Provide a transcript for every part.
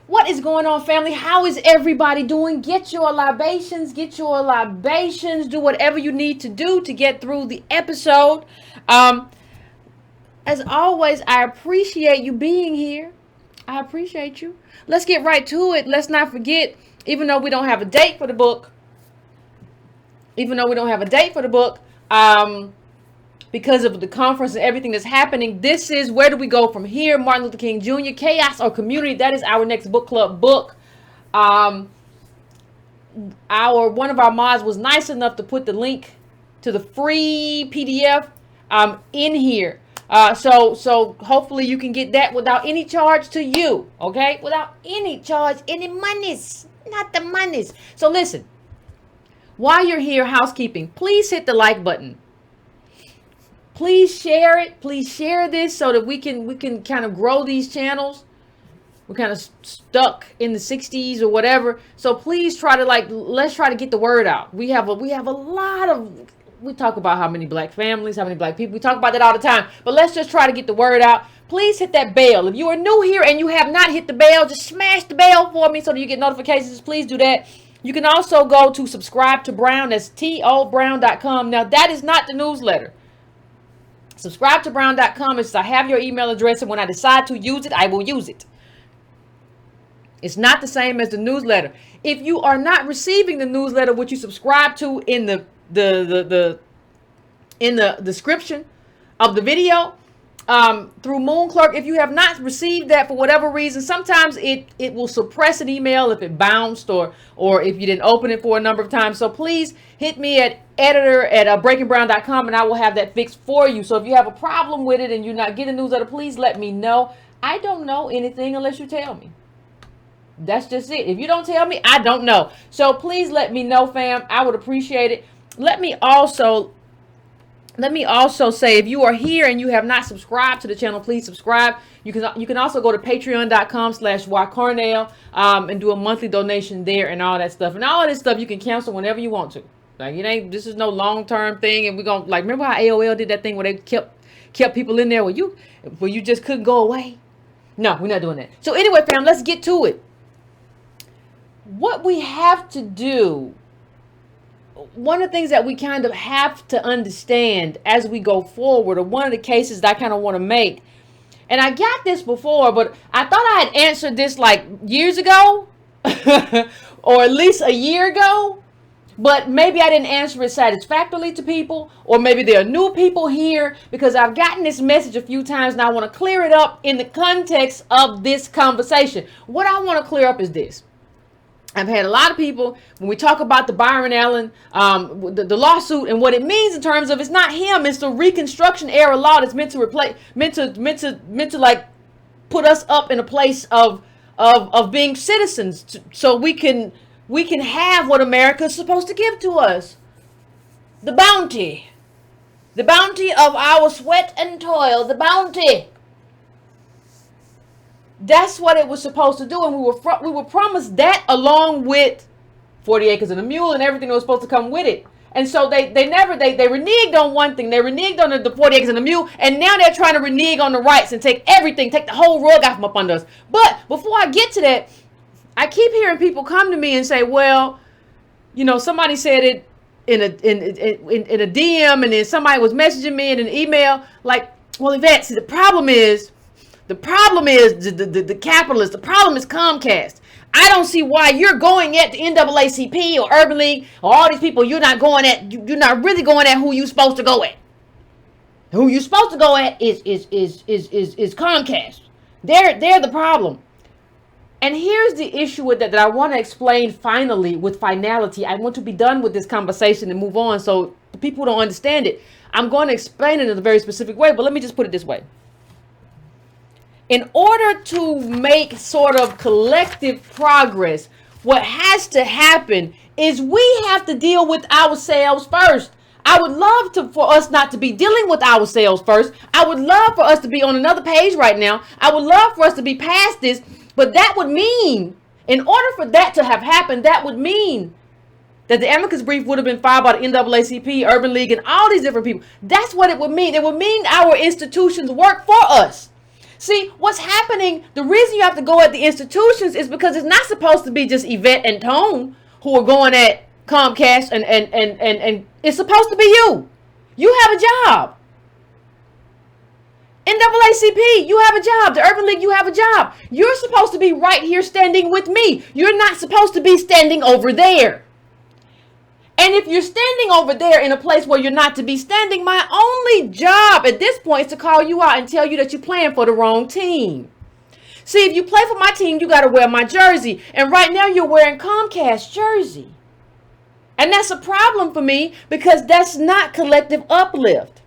What is going on, family? How is everybody doing? Get your libations. Get your libations. Do whatever you need to do to get through the episode. As always, I appreciate you being here. I appreciate you. Let's get right to it. Let's not forget, even though we don't have a date for the book, because of the conference and everything that's happening, this is Where Do We Go From Here? Martin Luther King Jr., Chaos or Community. That is our next book club book. One of our mods was nice enough to put the link to the free PDF in here. So hopefully you can get that without any charge to you, okay? Without any charge, any monies, not the monies. So listen, while you're here, housekeeping, please hit the like button. Please share it. Please share this so that we can kind of grow these channels. We're kind of stuck in the 60s or whatever. So please let's try to get the word out. We have a lot of, we talk about how many black families, how many black people. We talk about that all the time. But let's just try to get the word out. Please hit that bell. If you are new here and you have not hit the bell, just smash the bell for me so that you get notifications. Please do that. You can also go to subscribe to Brown. That's tobrown.com. Now, that is not the newsletter. Subscribe to brown.com. I have your email address, and when I decide to use it, I will use it. It's not the same as the newsletter. If you are not receiving the newsletter, which you subscribe to in the description of the video through Moonclerk, if you have not received that for whatever reason, sometimes it will suppress an email if it bounced or if you didn't open it for a number of times. So please hit me at editor@breakingbrown.com and I will have that fixed for you. So if you have a problem with it and you're not getting a newsletter, please let me know. I don't know anything unless you tell me. That's just it. If you don't tell me, I don't know. So please let me know, fam. I would appreciate it. Let me also say, if you are here and you have not subscribed to the channel, please subscribe. You can also go to patreon.com/ycarnell and do a monthly donation there and all that stuff. And all of this stuff you can cancel whenever you want to. Like, this is no long-term thing. And we're going to, like, remember how AOL did that thing where they kept people in there where you just couldn't go away? No, we're not doing that. So anyway, fam, let's get to it. What we have to do, one of the things that we kind of have to understand as we go forward, or one of the cases that I kind of want to make, and I got this before, but I thought I had answered this like years ago, or at least a year ago, but maybe I didn't answer it satisfactorily to people, or maybe there are new people here, because I've gotten this message a few times and I want to clear it up in the context of this conversation. What I want to clear up is this. I've had a lot of people, when we talk about the Byron Allen, the lawsuit, and what it means in terms of, it's not him, it's the Reconstruction era law that's meant to replace, meant to like put us up in a place of being citizens, so we can have what America is supposed to give to us. The bounty of our sweat and toil, the bounty. That's what it was supposed to do, and we were promised that, along with 40 acres and a mule and everything that was supposed to come with it. And so they reneged on one thing. They reneged on the 40 acres and a mule, and now they're trying to renege on the rights and take the whole rug out from up under us. But before I get to that, I keep hearing people come to me and say, well, somebody said it in a DM, and then somebody was messaging me in an email, like, well, Yvette, see, the problem is the capitalists. The problem is Comcast. I don't see why you're going at the NAACP or Urban League or all these people. You're not really going at who you're supposed to go at. Who you're supposed to go at is Comcast. They're the problem. And here's the issue with that I want to explain finally with finality. I want to be done with this conversation and move on, so the people who don't understand it, I'm going to explain it in a very specific way, but let me just put it this way. In order to make sort of collective progress, what has to happen is we have to deal with ourselves first. I would love for us not to be dealing with ourselves first. I would love for us to be on another page right now. I would love for us to be past this, but that would mean, in order for that to have happened, that would mean that the amicus brief would have been filed by the NAACP, Urban League, and all these different people. That's what it would mean. It would mean our institutions work for us. See, what's happening, the reason you have to go at the institutions is because it's not supposed to be just Yvette and Tone who are going at Comcast and it's supposed to be you. You have a job. NAACP, you have a job. The Urban League, you have a job. You're supposed to be right here standing with me. You're not supposed to be standing over there. And if you're standing over there in a place where you're not to be standing, my only job at this point is to call you out and tell you that you're playing for the wrong team. See, if you play for my team, you got to wear my jersey. And right now you're wearing Comcast jersey. And that's a problem for me because that's not collective uplift.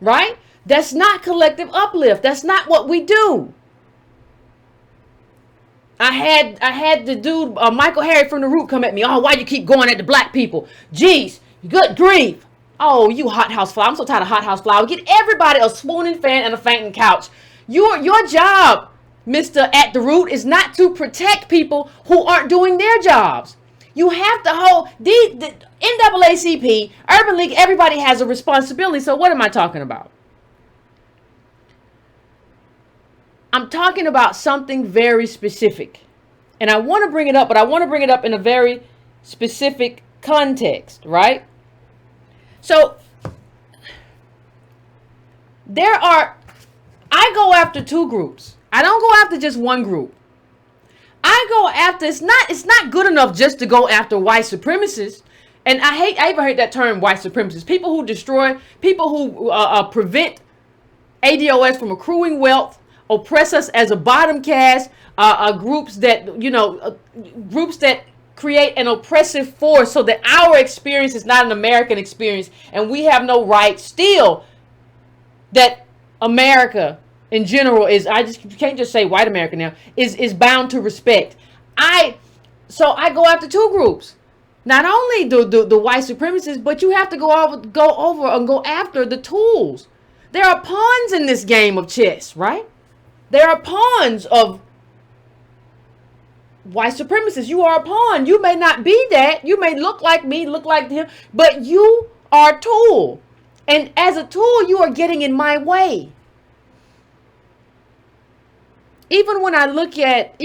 Right? That's not collective uplift. That's not what we do. I had the dude, Michael Harry from The Root come at me. Oh, why you keep going at the black people? Jeez, good grief. Oh, you hothouse flower. I'm so tired of hothouse flower. Get everybody a swooning fan and a fainting couch. Your job, Mr. At The Root, is not to protect people who aren't doing their jobs. You have to hold the NAACP, Urban League, everybody has a responsibility. So what am I talking about? I'm talking about something very specific. And I want to bring it up, but I want to bring it up in a very specific context, right? So I go after two groups. I don't go after just one group. I go after, it's not good enough just to go after white supremacists. And I even heard that term, white supremacists. People who destroy, people who prevent ADOS from accruing wealth, oppress us as a bottom caste, groups that, groups that create an oppressive force so that our experience is not an American experience and we have no right still that America in general is, you can't just say white America now, is bound to respect. So I go after two groups. Not only the white supremacists, but you have to go over and go after the tools. There are pawns in this game of chess, right? There are pawns of white supremacists. You are a pawn. You may not be that. You may look like me, look like him, but you are a tool. And as a tool, you are getting in my way. Even when I look at,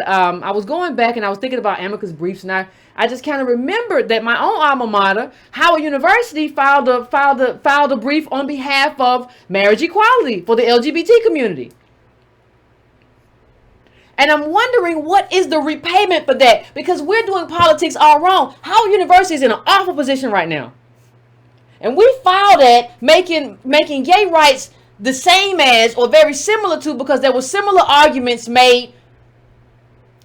I was going back and I was thinking about amicus briefs, and I just kind of remembered that my own alma mater, Howard University, filed a brief on behalf of marriage equality for the LGBT community. And I'm wondering, what is the repayment for that? Because we're doing politics all wrong. Howard University is in an awful position right now. And we filed that making gay rights the same as or very similar to, because there were similar arguments made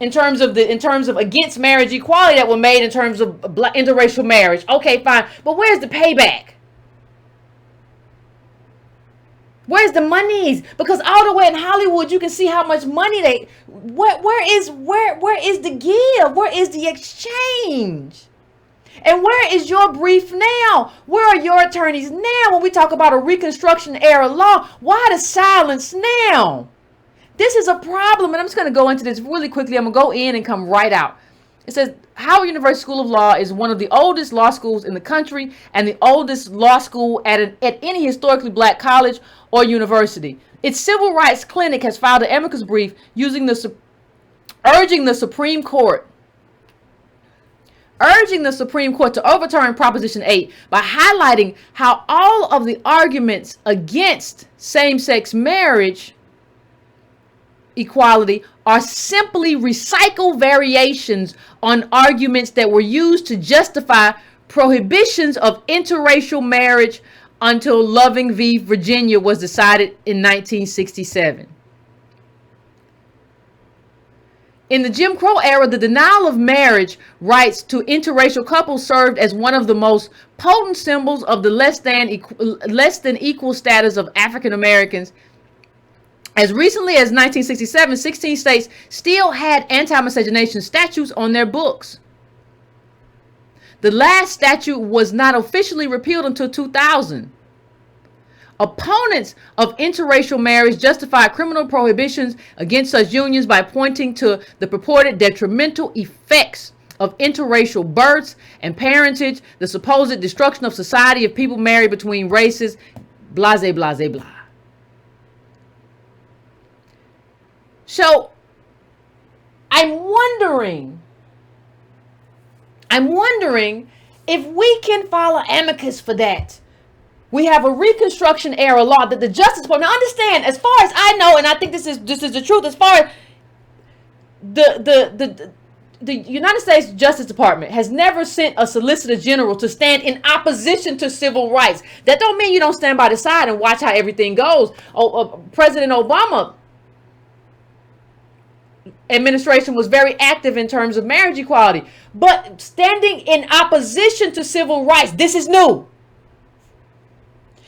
in terms of against marriage equality that were made in terms of interracial marriage. Okay, fine. But where's the payback? Where's the monies? Because all the way in Hollywood, you can see how much money where is the give? Where is the exchange? And where is your brief now? Where are your attorneys now when we talk about a Reconstruction era law? Why the silence now? This is a problem, and I'm just going to go into this really quickly. I'm going to go in and come right out. It says, Howard University School of Law is one of the oldest law schools in the country and the oldest law school at any historically black college or university. Its civil rights clinic has filed an amicus brief urging the Supreme Court to overturn Proposition 8 by highlighting how all of the arguments against same-sex marriage equality are simply recycled variations on arguments that were used to justify prohibitions of interracial marriage until Loving v. Virginia was decided in 1967. In the Jim Crow era, the denial of marriage rights to interracial couples served as one of the most potent symbols of the less than equal status of African Americans. As recently as 1967, 16 states still had anti-miscegenation statutes on their books. The last statute was not officially repealed until 2000. Opponents of interracial marriage justify criminal prohibitions against such unions by pointing to the purported detrimental effects of interracial births and parentage, the supposed destruction of society of people married between races, blase, blase, blah. So I'm wondering if we can follow amicus for that. We have a Reconstruction era law that the Justice Department, now understand, as far as I know, and I think this is the truth, as far as the United States Justice Department has never sent a Solicitor General to stand in opposition to civil rights. That don't mean you don't stand by the side and watch how everything goes. President Obama administration was very active in terms of marriage equality, but standing in opposition to civil rights, this is new.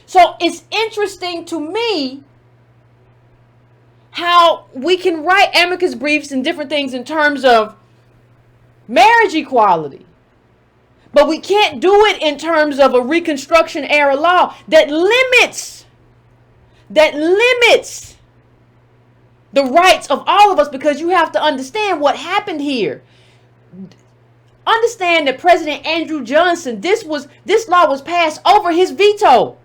So it's interesting to me how we can write amicus briefs and different things in terms of marriage equality, but we can't do it in terms of a Reconstruction era law that limits the rights of all of us, because you have to understand what happened here. Understand that President Andrew Johnson, this law was passed over his veto.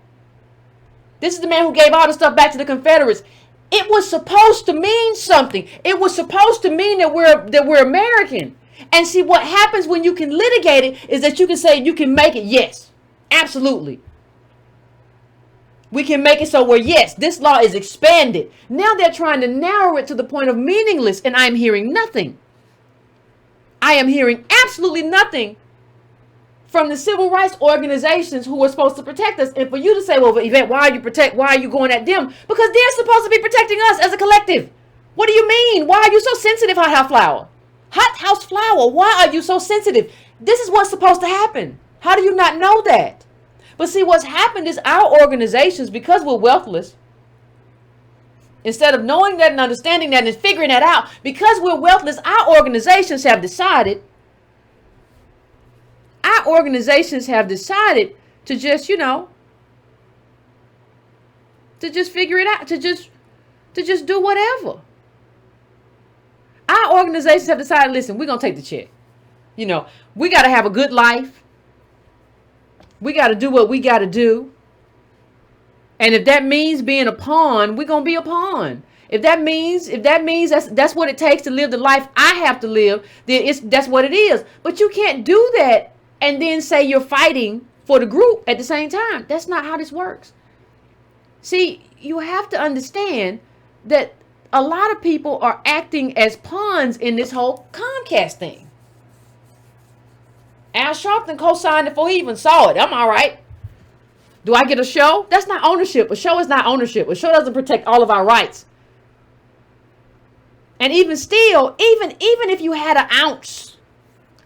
This is the man who gave all the stuff back to the Confederates. It was supposed to mean something. It was supposed to mean that we're American. And see, what happens when you can litigate it is that you can say, you can make it, yes, absolutely. We can make it so where, yes, this law is expanded. Now they're trying to narrow it to the point of meaningless, and I'm hearing nothing. I am hearing absolutely nothing from the civil rights organizations who are supposed to protect us. And for you to say, well, Yvette, why are you going at them? Because they're supposed to be protecting us as a collective. What do you mean? Why are you so sensitive, Hot House Flower? Hot House Flower, why are you so sensitive? This is what's supposed to happen. How do you not know that? But see, what's happened is our organizations, because we're wealthless, instead of knowing that and understanding that and figuring that out, because we're wealthless, our organizations have decided to just, to just figure it out, to just do whatever. Our organizations have decided, listen, we're going to take the check. We got to have a good life. We got to do what we got to do. And if that means being a pawn, we're going to be a pawn. If that means that's what it takes to live the life I have to live, then that's what it is. But you can't do that and then say you're fighting for the group at the same time. That's not how this works. See, you have to understand that a lot of people are acting as pawns in this whole Comcast thing. Al Sharpton co-signed it before he even saw it. I'm all right. Do I get a show? That's not ownership. A show is not ownership. A show doesn't protect all of our rights. And even still, even if you had an ounce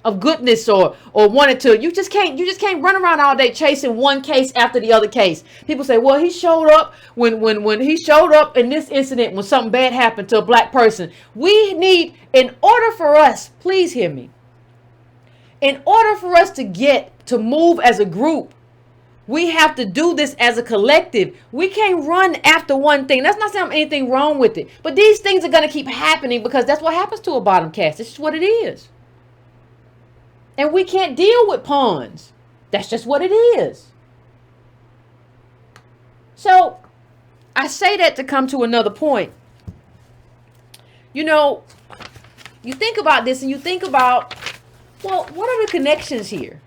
of goodness or wanted to, you just can't run around all day chasing one case after the other case. People say, well, he showed up when he showed up in this incident when something bad happened to a black person. We need, in order for us, please hear me, in order for us to move as a group, we have to do this as a collective. We can't run after one thing. That's not saying anything wrong with it. But these things are going to keep happening because that's what happens to a bottom caste. It's just what it is. And we can't deal with pawns. That's just what it is. So I say that to come to another point. You think about this and you think about, well, what are the connections here?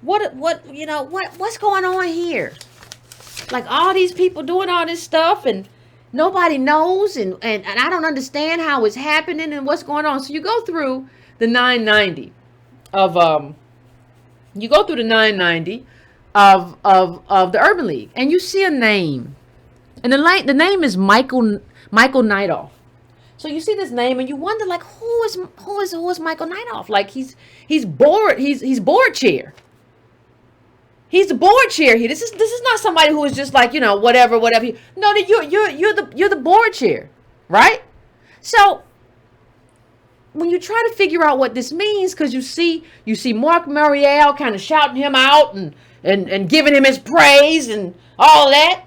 What's going on here? Like all these people doing all this stuff and nobody knows and I don't understand how it's happening and what's going on. So you go through the 990 of the Urban League and you see a name. And the name is Michael Nightoff. So you see this name and you wonder, like, who is Michael Nightoff? Like he's board chair. He's the board chair here. This is not somebody who is just like, whatever. No, you're the board chair, right? So when you try to figure out what this means, because you see Mark Muriel kind of shouting him out and giving him his praise and all that.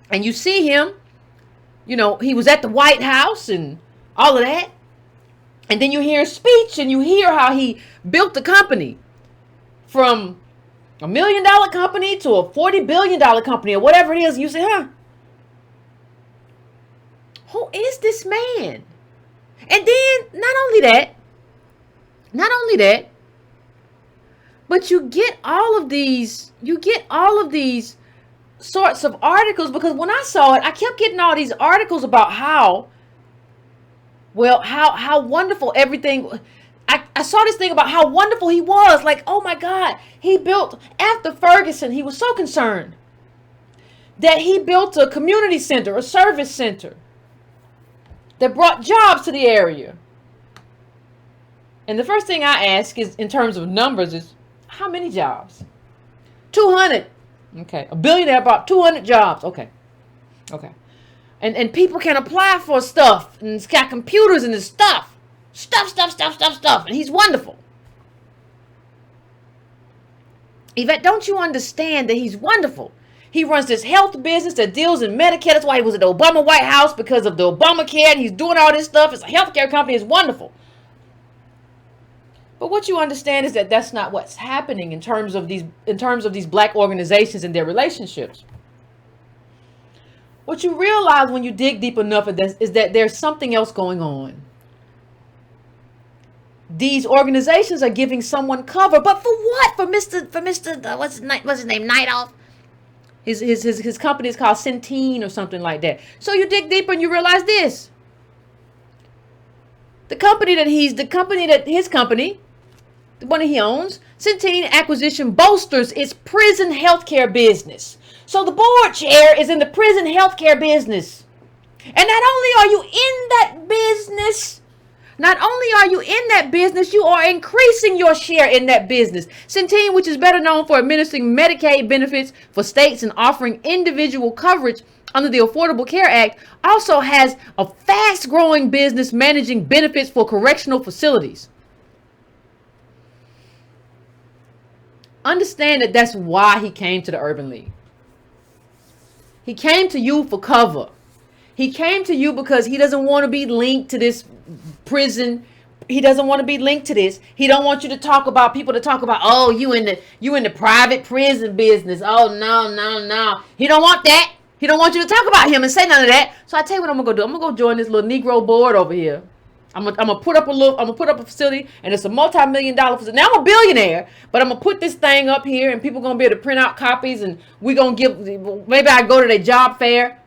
And you see him he was at the White House and all of that. And then you hear a speech and you hear how he built the company from $1 million company to a $40 billion company or whatever it is. You say, who is this man? And then not only that, but you get all of these sorts of articles, because when I saw it, I kept getting all these articles about how wonderful everything. I saw this thing about how wonderful he was. Like, oh my God, he built, after Ferguson, he was so concerned that he built a community center, a service center that brought jobs to the area. And the first thing I ask is, in terms of numbers, is how many jobs? 200. Okay. A billionaire bought 200 jobs. Okay. And people can apply for stuff, and it's got computers and it's stuff. And he's wonderful. Yvette, don't you understand that he's wonderful? He runs this health business that deals in Medicare. That's why he was at the Obama White House, because of the Obamacare, and he's doing all this stuff. It's a healthcare company. It's wonderful. But what you understand is that that's not what's happening in terms of these black organizations and their relationships. What you realize when you dig deep enough is that there's something else going on. These organizations are giving someone cover, but for what? For Mr. What's his name? Nightoff. His company is called Centene or something like that. So you dig deeper and you realize this. The company that the one that he owns, Centene Acquisition, bolsters its prison healthcare business. So the board chair is in the prison healthcare business. And not only are you in that business, you are increasing your share in that business. Centene, which is better known for administering Medicaid benefits for states and offering individual coverage under the Affordable Care Act, also has a fast-growing business managing benefits for correctional facilities. Understand that that's why he came to the Urban League. He came to you for cover. He came to you because he doesn't want to be linked to this prison. He doesn't want to be linked to this. He don't want you to talk about oh, you in the private prison business. Oh, no. He don't want that. He don't want you to talk about him and say none of that. So I tell you what I'm gonna go do. I'm gonna go join this little Negro board over here. I'm gonna put up a facility, and it's a multi-million-dollar facility. Now I'm a billionaire, but I'm gonna put this thing up here, and people gonna be able to print out copies, and we gonna maybe I go to their job fair.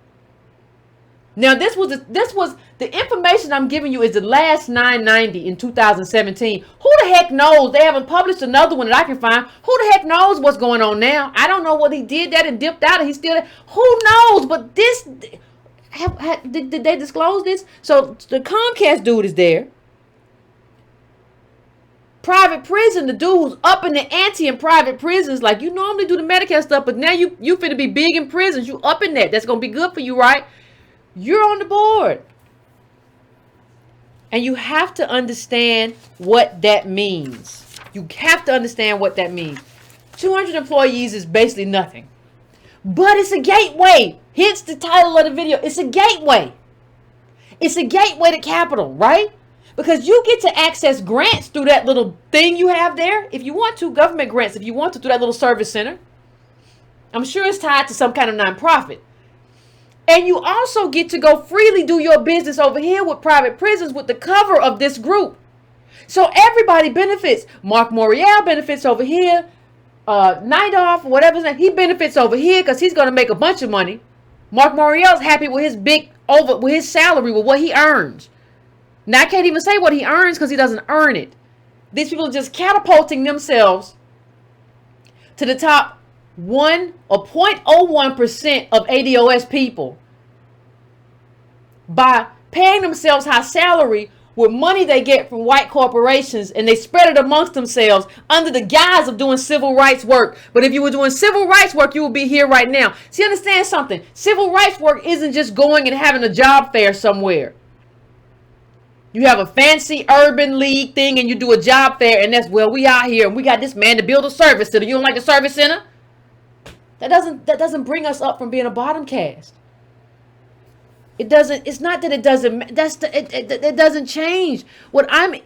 Now this was the information I'm giving you is the last 990 in 2017. Who the heck knows? They haven't published another one that I can find. Who the heck knows what's going on now? I don't know what he did that and dipped out, and he's still there. Who knows? But this. Did they disclose this? So the Comcast dude is there. Private prison, the dude who's up in the ante in private prisons, like you normally do the Medicare stuff, but now you finna be big in prisons. You up in that. That's gonna be good for you, right? You're on the board. And you have to understand what that means. You have to understand what that means. 200 employees is basically nothing. But it's a gateway. Hence the title of the video. It's a gateway. It's a gateway to capital, right? Because you get to access grants through that little thing you have there. If you want to, government grants, if you want to, through that little service center. I'm sure it's tied to some kind of nonprofit. And you also get to go freely do your business over here with private prisons with the cover of this group. So everybody benefits. Mark Morial benefits over here. Nightoff, whatever his name, he benefits over here because he's going to make a bunch of money. Mark Morial's happy with his salary, with what he earns. Now I can't even say what he earns because he doesn't earn it. These people are just catapulting themselves to the top 1 or 0.01% of ADOS people by paying themselves high salary with money they get from white corporations, and they spread it amongst themselves under the guise of doing civil rights work. But if you were doing civil rights work, you would be here right now. See, understand something. Civil rights work isn't just going and having a job fair somewhere. You have a fancy urban league thing and you do a job fair, and that's, well, we out here and we got this man to build a service center. You don't like the service center? That doesn't bring us up from being a bottom caste. It doesn't. It's not that it doesn't. It doesn't change. What I'm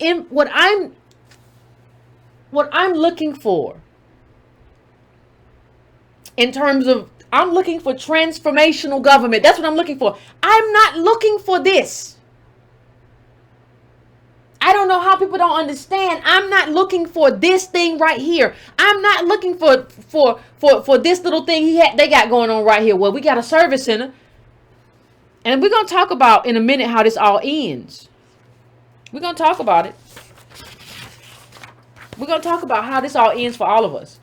looking for in terms of, I'm looking for transformational government. That's what I'm looking for. I'm not looking for this. I don't know how people don't understand. I'm not looking for this thing right here. I'm not looking for this little thing they got going on right here. Well, we got a service center. And we're going to talk about in a minute how this all ends. We're going to talk about it. We're going to talk about how this all ends for all of us.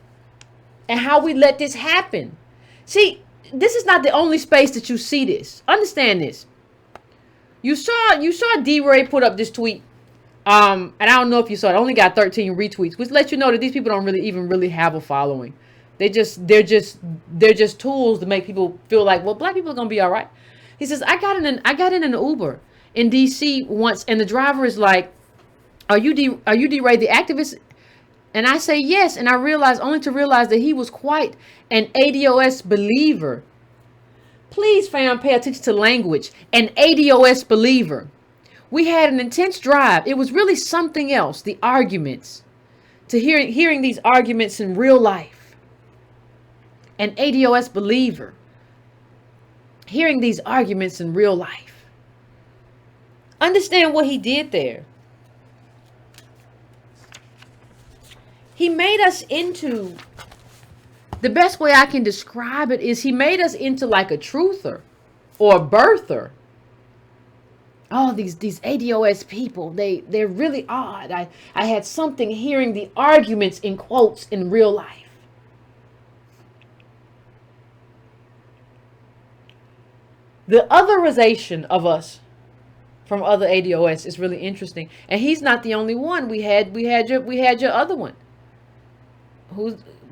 And how we let this happen. See, this is not the only space that you see this. Understand this. You saw D-Ray put up this tweet. And I don't know if you saw it. I only got 13 retweets, which lets you know that these people don't really have a following. They're just tools to make people feel like, well, black people are going to be all right. He says, I got in an Uber in DC once, and the driver is like, are you D-Ray, the activist? And I say yes, and I realized that he was quite an ADOS believer. Please, fam, pay attention to language. An ADOS believer. We had an intense drive. It was really something else. The arguments, to hearing these arguments in real life. An ADOS believer. Hearing these arguments in real life. Understand what he did there. He made us into, the best way I can describe it is he made us into like a truther or a birther. Oh, these ADOS people, they're really odd. I had something hearing the arguments in quotes in real life. The otherization of us from other ADOS is really interesting, and he's not the only one. We had your other one.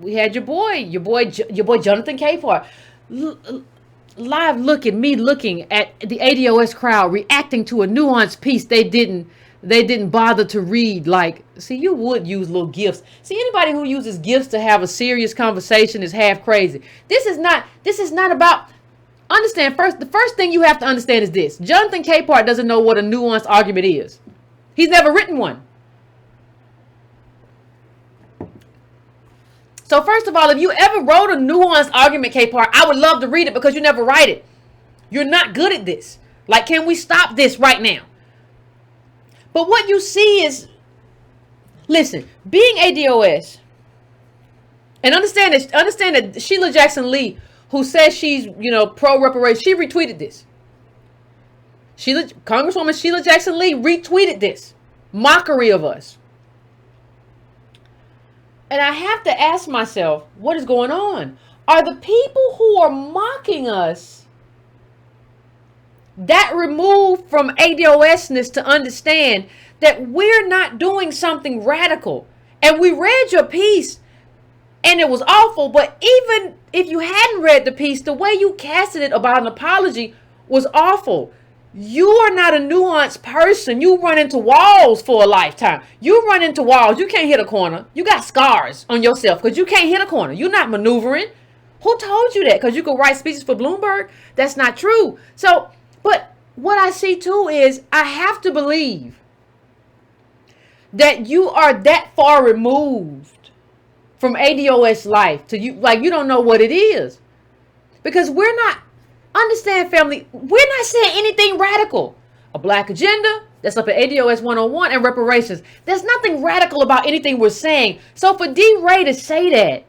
We had your boy Jonathan Capehart. Live look at me looking at the ADOS crowd reacting to a nuanced piece they didn't bother to read. Like, see, you would use little gifts. See, anybody who uses gifts to have a serious conversation is half crazy. This is not about. Understand first. The first thing you have to understand is this: Jonathan Capehart doesn't know what a nuanced argument is. He's never written one. So first of all, if you ever wrote a nuanced argument, Capehart, I would love to read it because you never write it. You're not good at this. Like, can we stop this right now? But what you see is, listen, being ADOS, and understand that Sheila Jackson Lee, who says she's, pro reparation, she retweeted this. Congresswoman Sheila Jackson Lee retweeted this mockery of us. And I have to ask myself, what is going on? Are the people who are mocking us that removed from ADOSness to understand that we're not doing something radical? And we read your piece and it was awful, but even if you hadn't read the piece, the way you casted it about an apology was awful. You are not a nuanced person. You run into walls for a lifetime. You run into walls. You can't hit a corner. You got scars on yourself because you can't hit a corner. You're not maneuvering. Who told you that? Because you could write speeches for Bloomberg? That's not true. So, but what I see too is I have to believe that you are that far removed from ADOS life to you, like you don't know what it is. Because we're not, understand, family, we're not saying anything radical. A black agenda, that's up at ADOS 101, and reparations. There's nothing radical about anything we're saying. So for D-Ray to say that,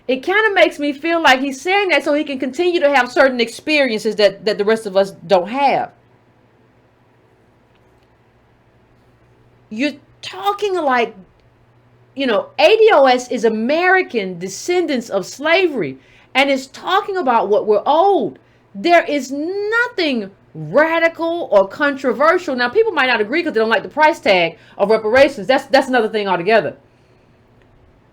it kind of makes me feel like he's saying that so he can continue to have certain experiences that the rest of us don't have. You're talking like, ADOS is American descendants of slavery, and it's talking about what we're owed. There is nothing radical or controversial. Now, people might not agree because they don't like the price tag of reparations. That's another thing altogether.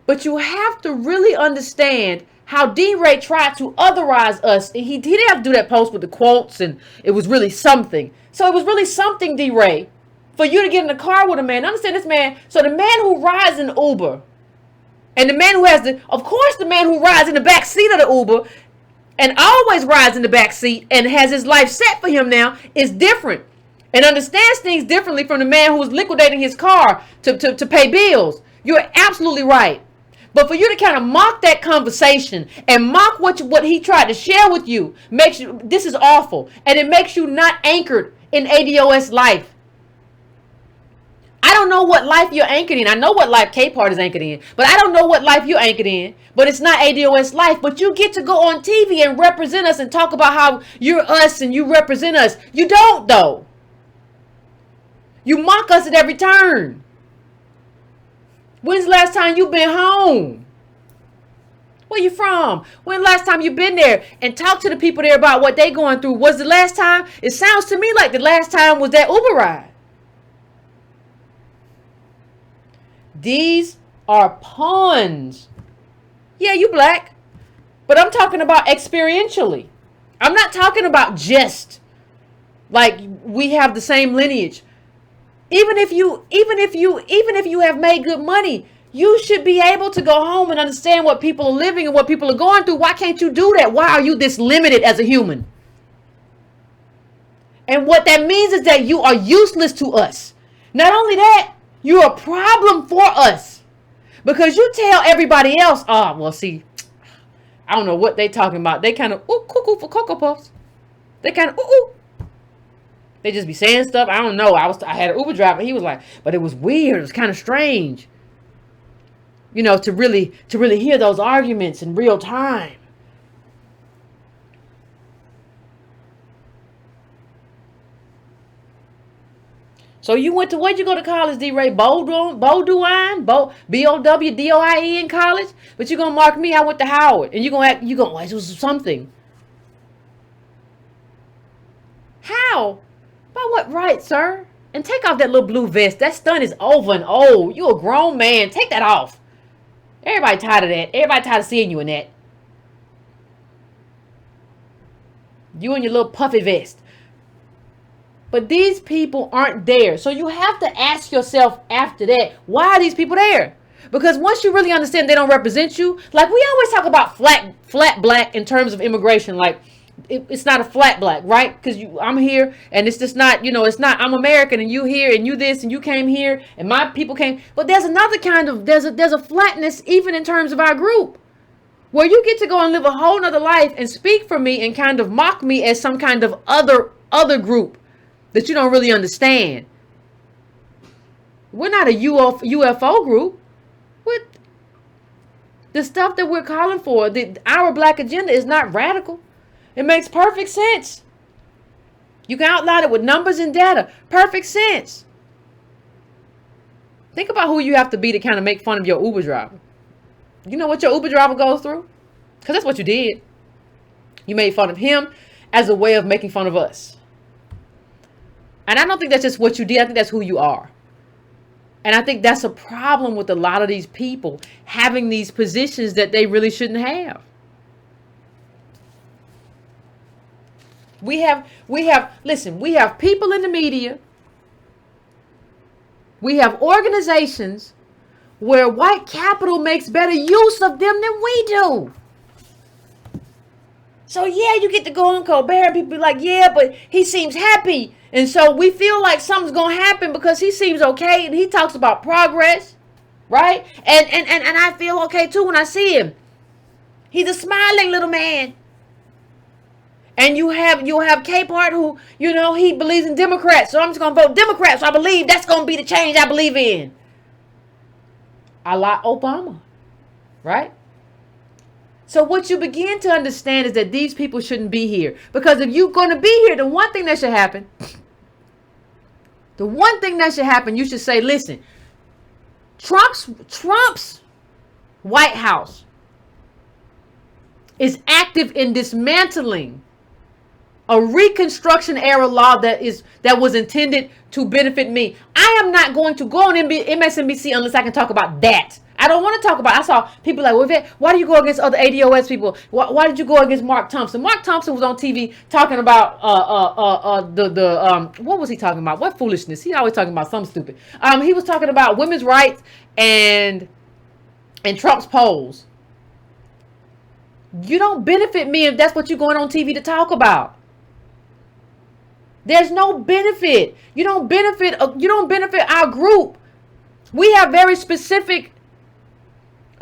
But you have to really understand how D-Ray tried to otherize us. And he didn't have to do that post with the quotes, and it was really something. So it was really something, D-Ray, for you to get in the car with a man. Understand this man. So the man who rides in the Uber, and the man who has of course the man who rides in the back seat of the Uber, and always rides in the back seat and has his life set for him now is different and understands things differently from the man who was liquidating his car to pay bills. You're absolutely right. But for you to kind of mock that conversation and mock what he tried to share with you makes you, this is awful. And it makes you not anchored in ADOS life. I don't know what life you're anchored in. I know what life K-Part is anchored in, but I don't know what life you're anchored in. But it's not ADOS life. But you get to go on TV and represent us and talk about how you're us and you represent us. You don't, though. You mock us at every turn. When's the last time you been home? Where you from? When last time you been there and talk to the people there about what they going through? Was the last time? It sounds to me like the last time was that Uber ride. These are pawns. Yeah, you black. But I'm talking about experientially. I'm not talking about just like we have the same lineage. Even if you have made good money, you should be able to go home and understand what people are living and what people are going through. Why can't you do that? Why are you this limited as a human? And what that means is that you are useless to us. Not only that, you're a problem for us. Because you tell everybody else, oh, well, see, I don't know what they talking about. They kind of, cuckoo for Cocoa Puffs. They kind of, They just be saying stuff. I don't know. I had an Uber driver. He was like, but it was weird. It was kind of strange. You know, to really hear those arguments in real time. So you went to, where'd you go to college, D-Ray? Bowdoin? B-O-W-D-O-I-E in college? But you're going to mark me, I went to Howard. And you're going to it was something. How? By what right, sir? And take off that little blue vest. That stunt is over and old. You a grown man. Take that off. Everybody tired of that. Everybody tired of seeing you in that. You and your little puffy vest. But these people aren't there. So you have to ask yourself after that, why are these people there? Because once you really understand they don't represent you, like we always talk about flat black in terms of immigration, like it's not a flat black, right? Because I'm here and it's just not, it's not, I'm American and you here and you this and you came here and my people came. But there's another kind of, there's a flatness even in terms of our group where you get to go and live a whole nother life and speak for me and kind of mock me as some kind of other group that you don't really understand. We're not a UFO group. With the stuff that we're calling for, our black agenda is not radical. It makes perfect sense. You can outline it with numbers and data. Perfect sense. Think about who you have to be to kind of make fun of your Uber driver. You know what your Uber driver goes through? Because that's what you did. You made fun of him as a way of making fun of us. And I don't think that's just what you did. I think that's who you are. And I think that's a problem with a lot of these people having these positions that they really shouldn't have. We have people in the media. We have organizations where white capital makes better use of them than we do. So yeah, you get to go on Colbert and people be like, yeah, but he seems happy. And so we feel like something's going to happen because he seems okay. And he talks about progress, right? And I feel okay too when I see him. He's a smiling little man. And you'll have K-Part who, he believes in Democrats. So I'm just going to vote Democrats. So I believe that's going to be the change I believe in. A la Obama, right? So what you begin to understand is that these people shouldn't be here. Because if you're going to be here, the one thing that should happen, you should say, listen, Trump's White House is active in dismantling a Reconstruction era law that was intended to benefit me. I am not going to go on MSNBC unless I can talk about that. I don't want to talk about. I saw people like, well, Yvette, why do you go against other ADOS people? Why did you go against Mark Thompson? Mark Thompson was on TV talking about what was he talking about? What foolishness? He always talking about something stupid. He was talking about women's rights and Trump's polls. You don't benefit me if that's what you're going on TV to talk about. There's no benefit. You don't benefit our group. We have very specific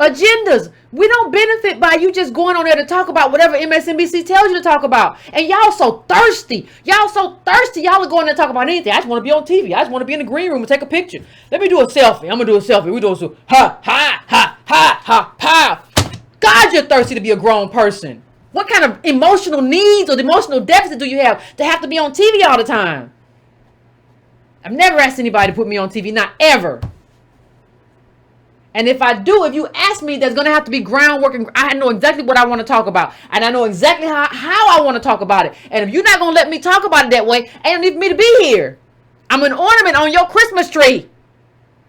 agendas. We don't benefit by you just going on there to talk about whatever MSNBC tells you to talk about. And y'all so thirsty. Y'all are going there to talk about anything. I just want to be on TV. I just want to be in the green room and take a picture. Let me do a selfie. I'm going to do a selfie. We do a ha, ha, ha, ha, ha, ha. God, you're thirsty to be a grown person. What kind of emotional needs or emotional deficit do you have to be on TV all the time? I've never asked anybody to put me on TV. Not ever. And if I do, if you ask me, there's going to have to be groundwork. And I know exactly what I want to talk about. And I know exactly how I want to talk about it. And if you're not going to let me talk about it that way, ain't need for me to be here. I'm an ornament on your Christmas tree.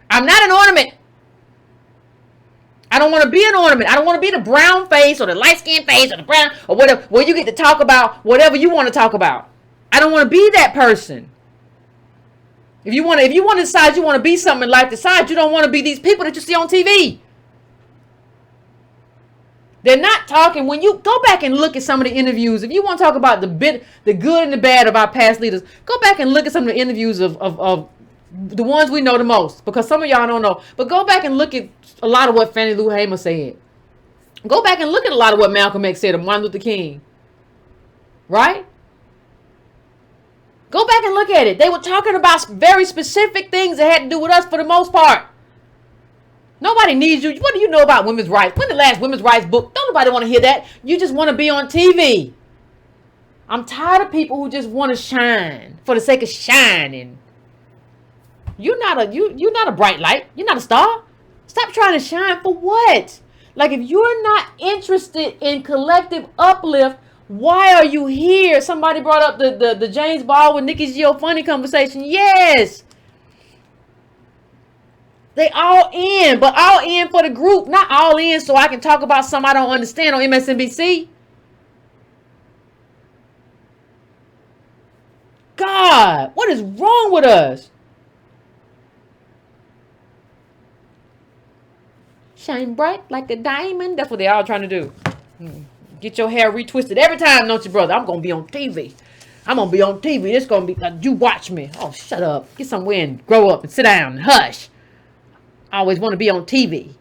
I'm not an ornament. I don't want to be an ornament. I don't want to be the brown face or the light skin face or the brown or whatever, where you get to talk about whatever you want to talk about. I don't want to be that person. If you want to decide you want to be something in life, decide you don't want to be these people that you see on TV. They're not talking. When you go back and look at some of the interviews, if you want to talk about the good and the bad of our past leaders, go back and look at some of the interviews of the ones we know the most, because some of y'all don't know. But go back and look at a lot of what Fannie Lou Hamer said. Go back and look at a lot of what Malcolm X said, or Martin Luther King. Right? Go back and look at it. They were talking about very specific things that had to do with us for the most part. Nobody needs you. What do you know about women's rights? When the last women's rights book? Don't nobody want to hear that. You just want to be on TV. I'm tired of people who just want to shine for the sake of shining. You're not a bright light. You're not a star. Stop trying to shine for what? Like, if you're not interested in collective uplift, why are you here? Somebody brought up the James Baldwin, Nikki Gio funny conversation. Yes. They all in, but all in for the group, not all in so I can talk about something I don't understand on MSNBC. God, what is wrong with us? Shine bright like a diamond. That's what they all trying to do. Get your hair retwisted every time, don't you, brother? I'm going to be on TV. I'm going to be on TV. It's going to be, you watch me. Oh, shut up. Get somewhere and grow up and sit down and hush. I always want to be on TV.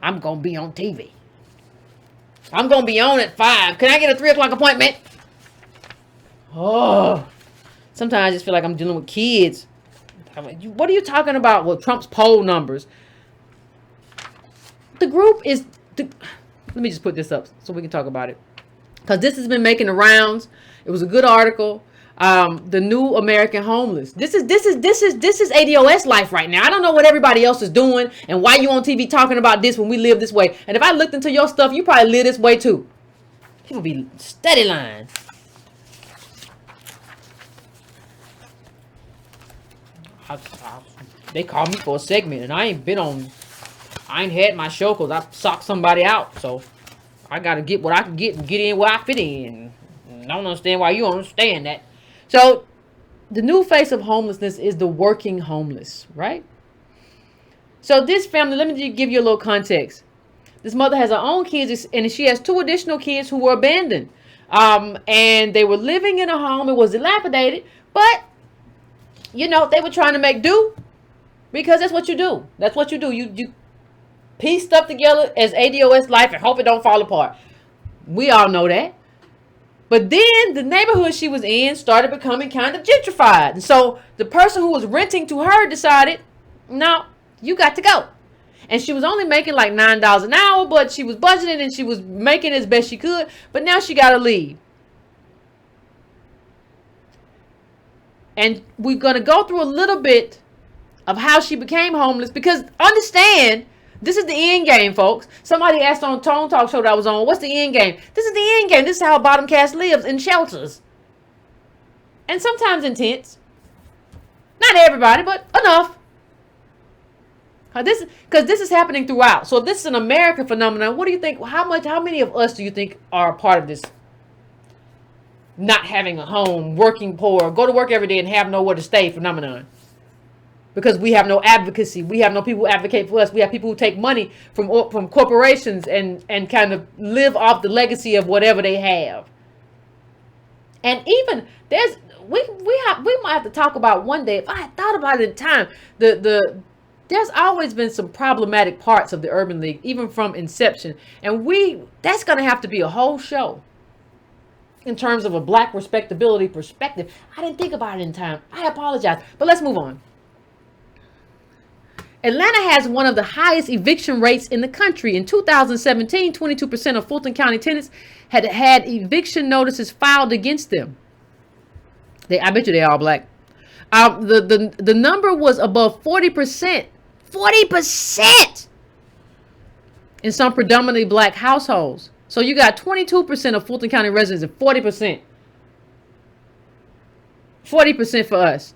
I'm going to be on TV. I'm going to be on at 5. Can I get a 3 o'clock appointment? Oh, sometimes I just feel like I'm dealing with kids. What are you talking about with Trump's poll numbers? The group is... Let me just put this up so we can talk about it, because this has been making the rounds. It was a good article. The new American homeless. This is ADOS life right now. I don't know what everybody else is doing and why you on TV talking about this when we live this way. And if I looked into your stuff, you probably live this way too. People be steady lying. They called me for a segment and I ain't had my show because I socked somebody out. So I got to get what I can get and get in where I fit in. I don't understand why you don't understand that. So the new face of homelessness is the working homeless, right? So this family, let me give you a little context. This mother has her own kids and she has 2 additional kids who were abandoned. And they were living in a home. It was dilapidated, but you know, they were trying to make do, because that's what you do. That's what you do. You piece stuff together as ADOS life and hope it don't fall apart. We all know that. But then the neighborhood she was in started becoming kind of gentrified. And so the person who was renting to her decided, no, you got to go. And she was only making like $9 an hour, but she was budgeting and she was making as best she could. But now she got to leave. And we're going to go through a little bit of how she became homeless, because understand, this is the end game, folks. Somebody asked on Tone Talk show that I was on, what's the end game? This is the end game. This is how bottom caste lives, in shelters. And sometimes in tents. Not everybody, but enough. Because this is happening throughout. So if this is an American phenomenon, what do you think? How many of us do you think are a part of this not having a home, working poor, go to work every day and have nowhere to stay phenomenon? because we have no advocacy. We have no people who advocate for us. We have people who take money from corporations and kind of live off the legacy of whatever they have. And even we might have to talk about one day, if I had thought about it in time, there's always been some problematic parts of the Urban League, even from inception. And that's going to have to be a whole show in terms of a black respectability perspective. I didn't think about it in time. I apologize. But let's move on. Atlanta has one of the highest eviction rates in the country. In 2017, 22% of Fulton County tenants had eviction notices filed against them. I bet you they are black. The number was above 40%. 40% in some predominantly black households. So you got 22% of Fulton County residents and 40%. 40% for us.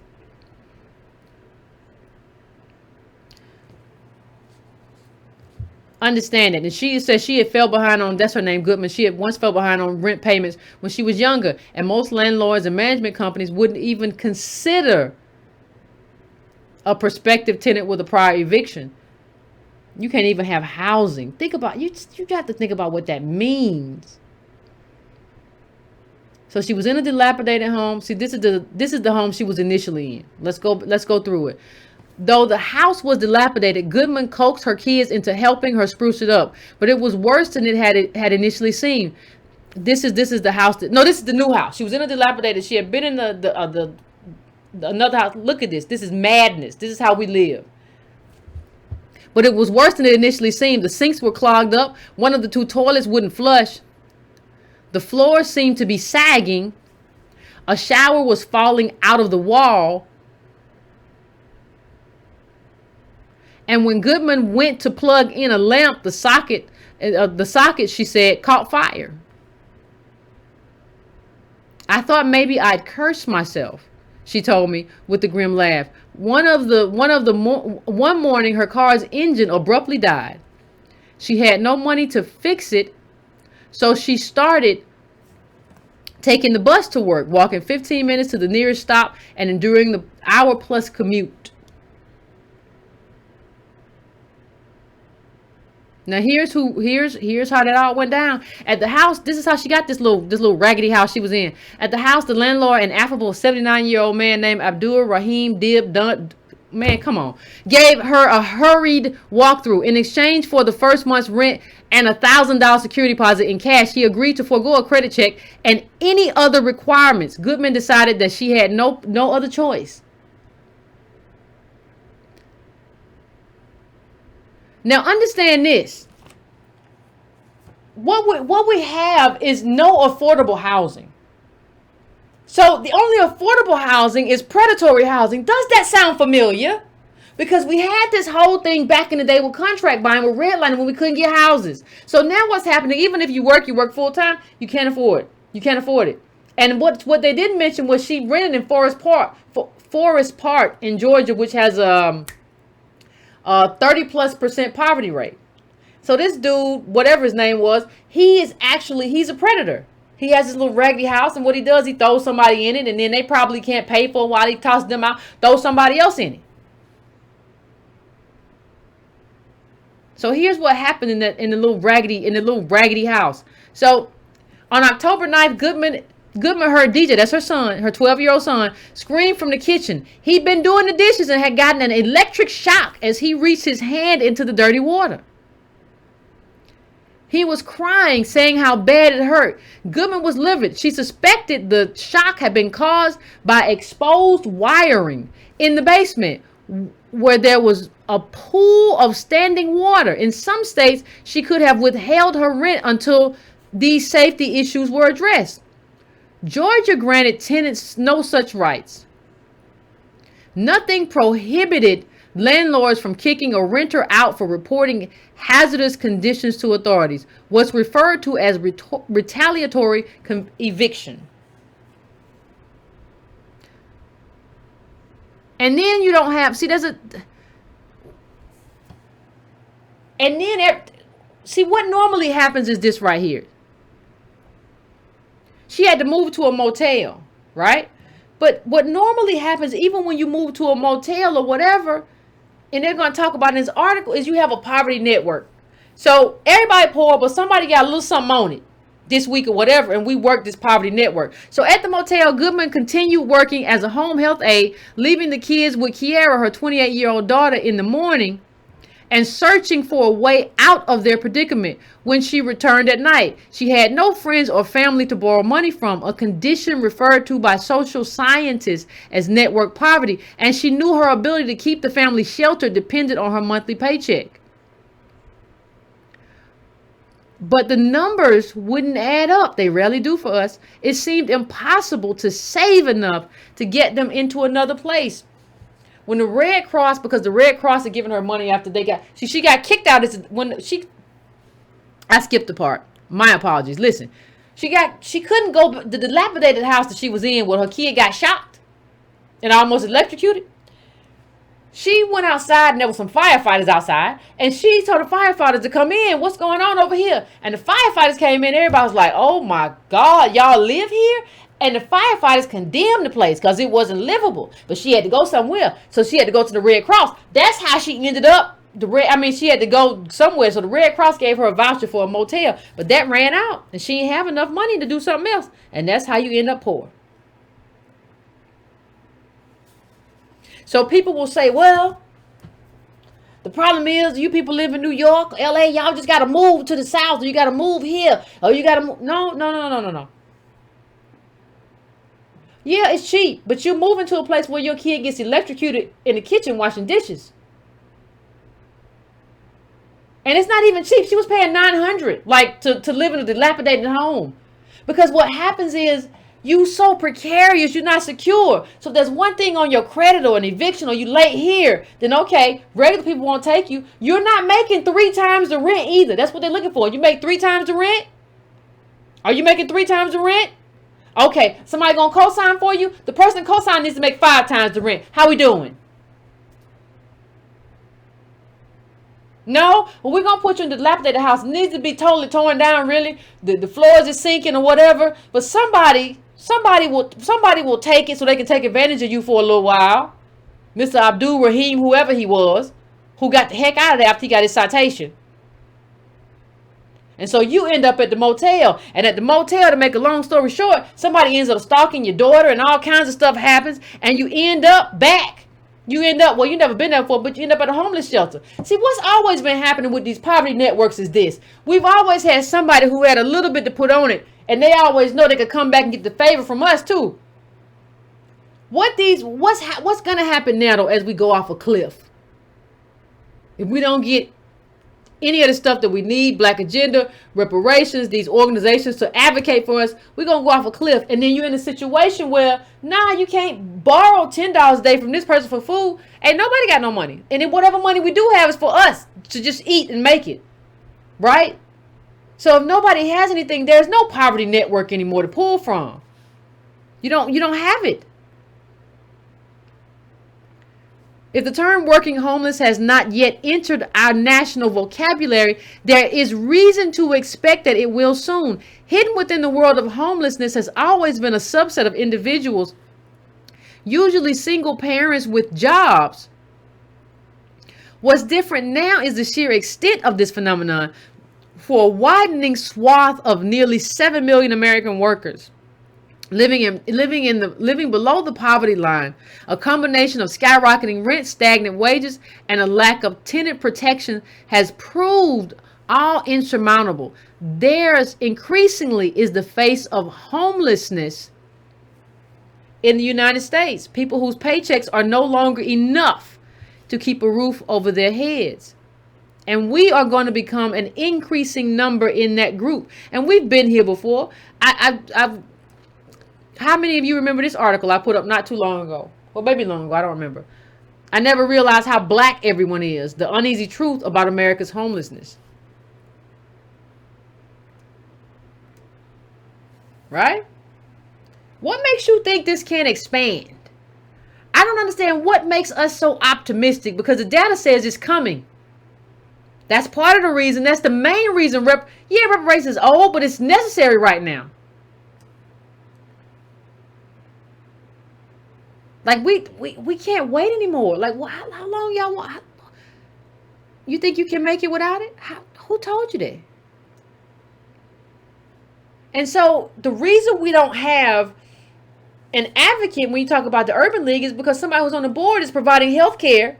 Understand it. And she said she had fell behind on, that's her name, Goodman. She had once fell behind on rent payments when she was younger. And most landlords and management companies wouldn't even consider a prospective tenant with a prior eviction. You can't even have housing. Think about, you have to think about what that means. So she was in a dilapidated home. See, this is the home she was initially in. Let's go through it. Though the house was dilapidated, Goodman coaxed her kids into helping her spruce it up. But it was worse than it had initially seemed. This is the house this is the new house. She was in a dilapidated. She had been in another house. Look at this. This is madness. This is how we live. But it was worse than it initially seemed. The sinks were clogged up. One of the two toilets wouldn't flush. The floor seemed to be sagging. A shower was falling out of the wall. And when Goodman went to plug in a lamp, the socket, she said, caught fire. I thought maybe I'd curse myself, she told me with a grim laugh. One morning, her car's engine abruptly died. She had no money to fix it, so she started taking the bus to work, walking 15 minutes to the nearest stop and enduring the hour-plus commute. Now here's how that all went down. At the house, this is how she got this little raggedy house she was in. At the house, the landlord, an affable 79-year-old man named Abdul Rahim Dib Dunt, man, come on, gave her a hurried walkthrough. In exchange for the first month's rent and $1,000 security deposit in cash, he agreed to forego a credit check and any other requirements. Goodman decided that she had no other choice. Now understand this. What we have is no affordable housing. So the only affordable housing is predatory housing. Does that sound familiar? Because we had this whole thing back in the day with contract buying, with redlining, when we couldn't get houses. So now what's happening? Even if you work full time, you can't afford it. You can't afford it. And what they didn't mention was she rented in Forest Park in Georgia, which has 30+% poverty rate. So this dude, whatever his name was, he's a predator. He has this little raggedy house, and what he does, he throws somebody in it, and then they probably can't pay for it while he tosses them out, throws somebody else in it. So here's what happened in the little raggedy house. So on October 9th, Goodman heard DJ, that's her son, her 12-year-old son, scream from the kitchen. He'd been doing the dishes and had gotten an electric shock as he reached his hand into the dirty water. He was crying, saying how bad it hurt. Goodman was livid. She suspected the shock had been caused by exposed wiring in the basement, where there was a pool of standing water. In some states, she could have withheld her rent until these safety issues were addressed. Georgia granted tenants no such rights. Nothing prohibited landlords from kicking a renter out for reporting hazardous conditions to authorities, what's referred to as retaliatory eviction. And then you don't have, see what normally happens is this right here. She had to move to a motel, right? But what normally happens, even when you move to a motel or whatever, and they're going to talk about in this article, is you have a poverty network. So everybody poor, but somebody got a little something on it this week or whatever, and we work this poverty network. So at the motel, Goodman continued working as a home health aide, leaving the kids with Kiara, her 28-year-old daughter, in the morning, and searching for a way out of their predicament when she returned at night. She had no friends or family to borrow money from, a condition referred to by social scientists as network poverty, and she knew her ability to keep the family sheltered depended on her monthly paycheck. But the numbers wouldn't add up. They rarely do for us. It seemed impossible to save enough to get them into another place. When the Red Cross, because the Red Cross had given her money after they got, she got kicked out. I skipped the part. My apologies. Listen, she couldn't go, the dilapidated house that she was in where her kid got shot and almost electrocuted. She went outside and there were some firefighters outside, and she told the firefighters to come in. What's going on over here? And the firefighters came in. Everybody was like, oh my God, y'all live here? And the firefighters condemned the place because it wasn't livable. But she had to go somewhere. So she had to go to the Red Cross. That's how she ended up. She had to go somewhere. So the Red Cross gave her a voucher for a motel. But that ran out. And she didn't have enough money to do something else. And that's how you end up poor. So people will say, well, the problem is you people live in New York, LA, y'all just got to move to the South. Or you got to move here. Or you got to move. No. Yeah, it's cheap, but you're moving to a place where your kid gets electrocuted in the kitchen washing dishes. And it's not even cheap. She was paying $900 like to live in a dilapidated home. Because what happens is you so precarious, you're not secure. So if there's one thing on your credit or an eviction or you late here, then okay, regular people won't take you. You're not making 3 times the rent either. That's what they're looking for. You make 3 times the rent? Are you making 3 times the rent? Okay, somebody gonna co-sign for you? The person co-sign needs to make 5 times the rent. How we doing? No? Well, we're gonna put you in the dilapidated house. It needs to be totally torn down, really. The floors is sinking or whatever. But somebody will take it so they can take advantage of you for a little while. Mr. Abdul Rahim, whoever he was, who got the heck out of there after he got his citation. And so you end up at the motel. And at the motel, to make a long story short, somebody ends up stalking your daughter and all kinds of stuff happens. And you end up back. You never been there before, but you end up at a homeless shelter. See, what's always been happening with these poverty networks is this. We've always had somebody who had a little bit to put on it. And they always know they could come back and get the favor from us too. What's going to happen now, though, as we go off a cliff? If we don't get any of the stuff that we need, Black Agenda, reparations, these organizations to advocate for us, we're going to go off a cliff. And then you're in a situation where, you can't borrow $10 a day from this person for food. Ain't nobody got no money. And then whatever money we do have is for us to just eat and make it. Right? So if nobody has anything, there's no poverty network anymore to pull from. You don't have it. If the term working homeless has not yet entered our national vocabulary, there is reason to expect that it will soon. Hidden within the world of homelessness has always been a subset of individuals, usually single parents with jobs. What's different now is the sheer extent of this phenomenon for a widening swath of nearly 7 million American workers. Living below the poverty line, a combination of skyrocketing rent, stagnant wages, and a lack of tenant protection has proved all insurmountable. Theirs increasingly is the face of homelessness in the United States. People whose paychecks are no longer enough to keep a roof over their heads. And we are going to become an increasing number in that group. And we've been here before. How many of you remember this article I put up not too long ago? Well, maybe long ago. I don't remember. I never realized how black everyone is. The uneasy truth about America's homelessness. Right? What makes you think this can't expand? I don't understand what makes us so optimistic, because the data says it's coming. That's part of the reason. That's the main reason. Reparations is old, but it's necessary right now. Like we can't wait anymore. Like, well, how long y'all want? You think you can make it without it? Who told you that? And so the reason we don't have an advocate when you talk about the Urban League is because somebody who's on the board is providing health care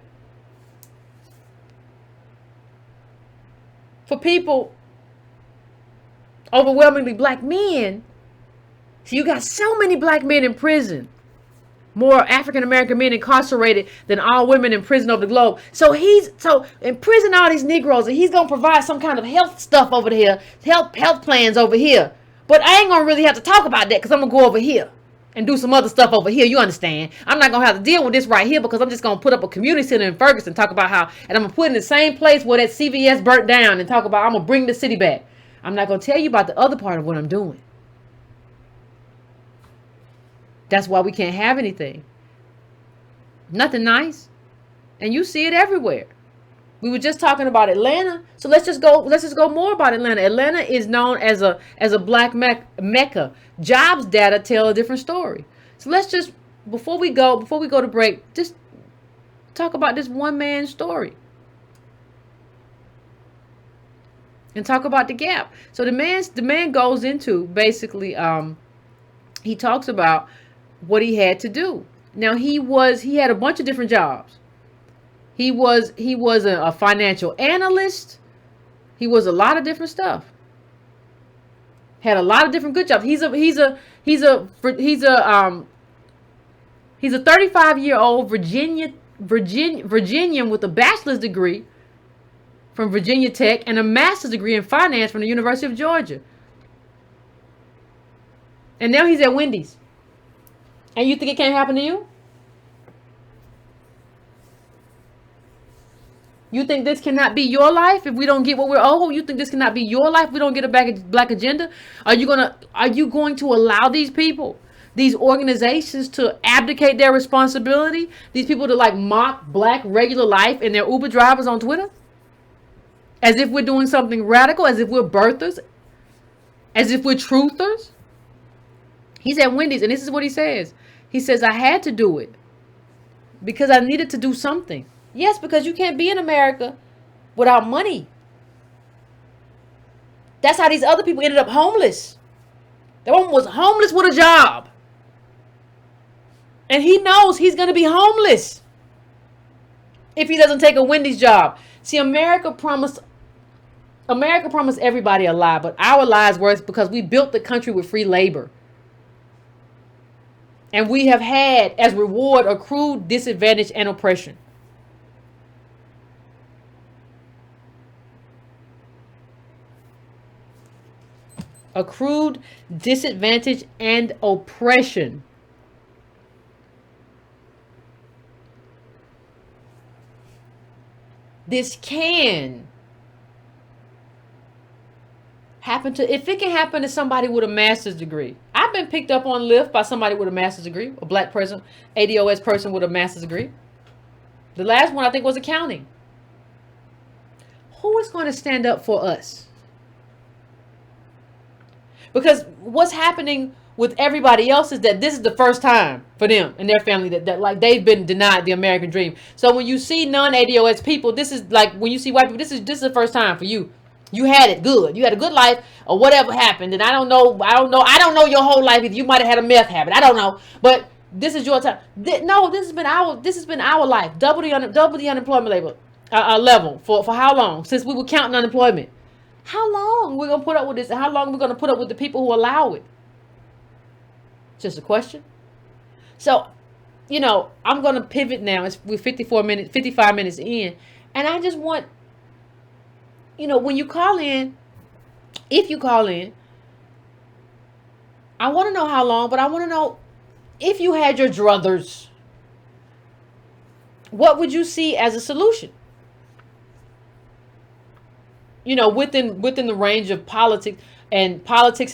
for people, overwhelmingly black men. So you got so many black men in prison, more African American men incarcerated than all women in prison over the globe. So he's in prison all these Negroes, and he's gonna provide some kind of health stuff over here, health plans over here. But I ain't gonna really have to talk about that because I'm gonna go over here and do some other stuff over here. You understand? I'm not gonna have to deal with this right here because I'm just gonna put up a community center in Ferguson, talk about how, and I'm gonna put it in the same place where that CVS burnt down and talk about I'm gonna bring the city back. I'm not gonna tell you about the other part of what I'm doing. That's why we can't have anything. Nothing nice. And you see it everywhere. We were just talking about Atlanta. So let's just go more about Atlanta. Atlanta is known as a black mecca. Jobs data tell a different story. So let's just before we go to break, just talk about this one man's story. And talk about the gap. So the man goes into basically he talks about what he had to do. Now he had a bunch of different jobs. He was a financial analyst. He was a lot of different stuff. Had a lot of different good jobs. He's a 35-year-old Virginian with a bachelor's degree from Virginia Tech and a master's degree in finance from the University of Georgia. And now he's at Wendy's. And you think it can't happen to you? You think this cannot be your life if we don't get what we're owed? You think this cannot be your life if we don't get a black agenda? Are you going to allow these people, these organizations to abdicate their responsibility? These people to like mock black regular life and their Uber drivers on Twitter? As if we're doing something radical, as if we're birthers, as if we're truthers? He's at Wendy's and this is what he says. He says, I had to do it because I needed to do something. Yes, because you can't be in America without money. That's how these other people ended up homeless. That one was homeless with a job. And he knows he's going to be homeless if he doesn't take a Wendy's job. See, America promised everybody a lie, but our lies worse because we built the country with free labor. And we have had as reward accrued disadvantage and oppression. Accrued disadvantage and oppression. This can happen to, if it can happen to somebody with a master's degree. I've been picked up on Lyft by somebody with a master's degree, a black person, ADOS person with a master's degree. The last one I think was accounting. Who is going to stand up for us? Because what's happening with everybody else is that this is the first time for them and their family that like they've been denied the American dream. So when you see non-ADOS people, this is like when you see white people, this is the first time for you. You had it good. You had a good life or whatever happened. And I don't know your whole life. You might have had a meth habit. I don't know. But this is your time. No, this has been our life. Double the unemployment level for how long? Since we were counting unemployment. How long we're going to put up with this? And how long we're going to put up with the people who allow it? Just a question. So, I'm going to pivot now. We're 55 minutes in. And I just want, when you call in, if you call in, I want to know how long, but I want to know if you had your druthers, what would you see as a solution? Within the range of politics and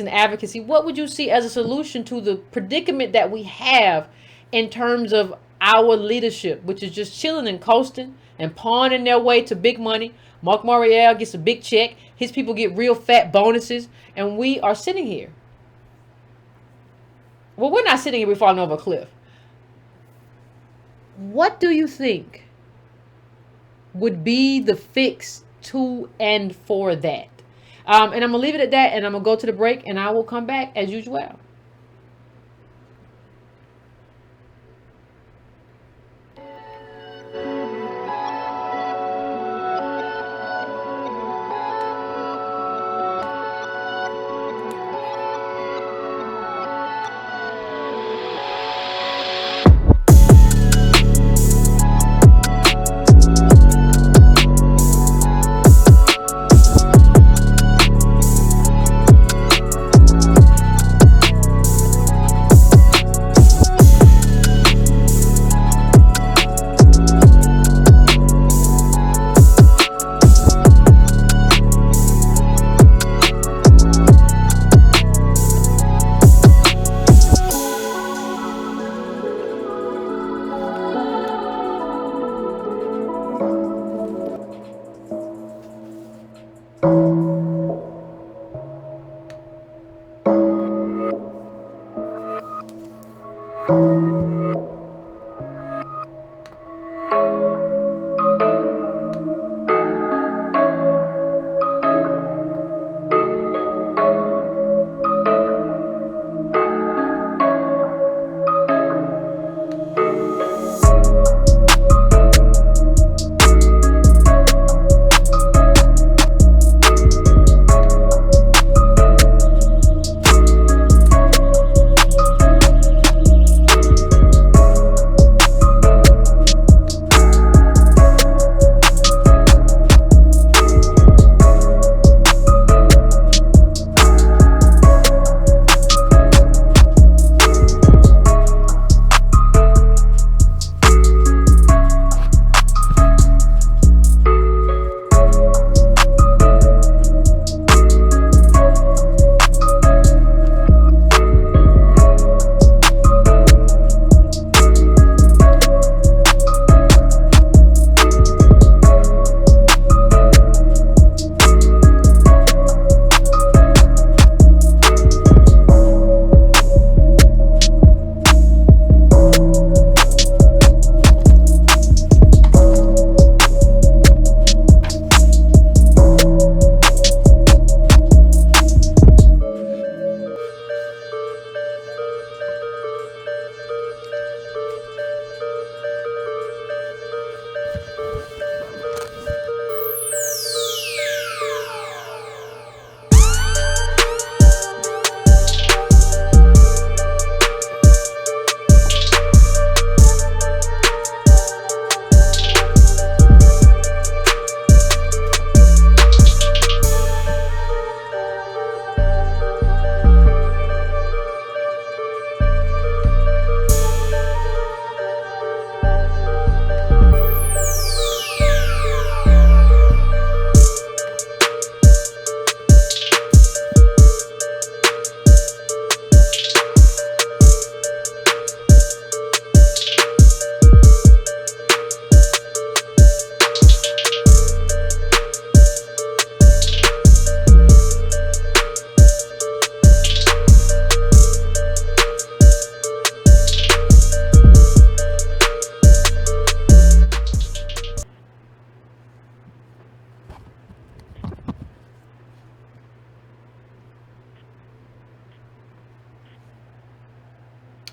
advocacy, what would you see as a solution to the predicament that we have in terms of our leadership, which is just chilling and coasting and pawning their way to big money? Mark Morial gets a big check. His people get real fat bonuses. And we are sitting here. Well, we're not sitting here. We're falling over a cliff. What do you think would be the fix to and for that? And I'm going to leave it at that, and I'm going to go to the break, and I will come back as usual.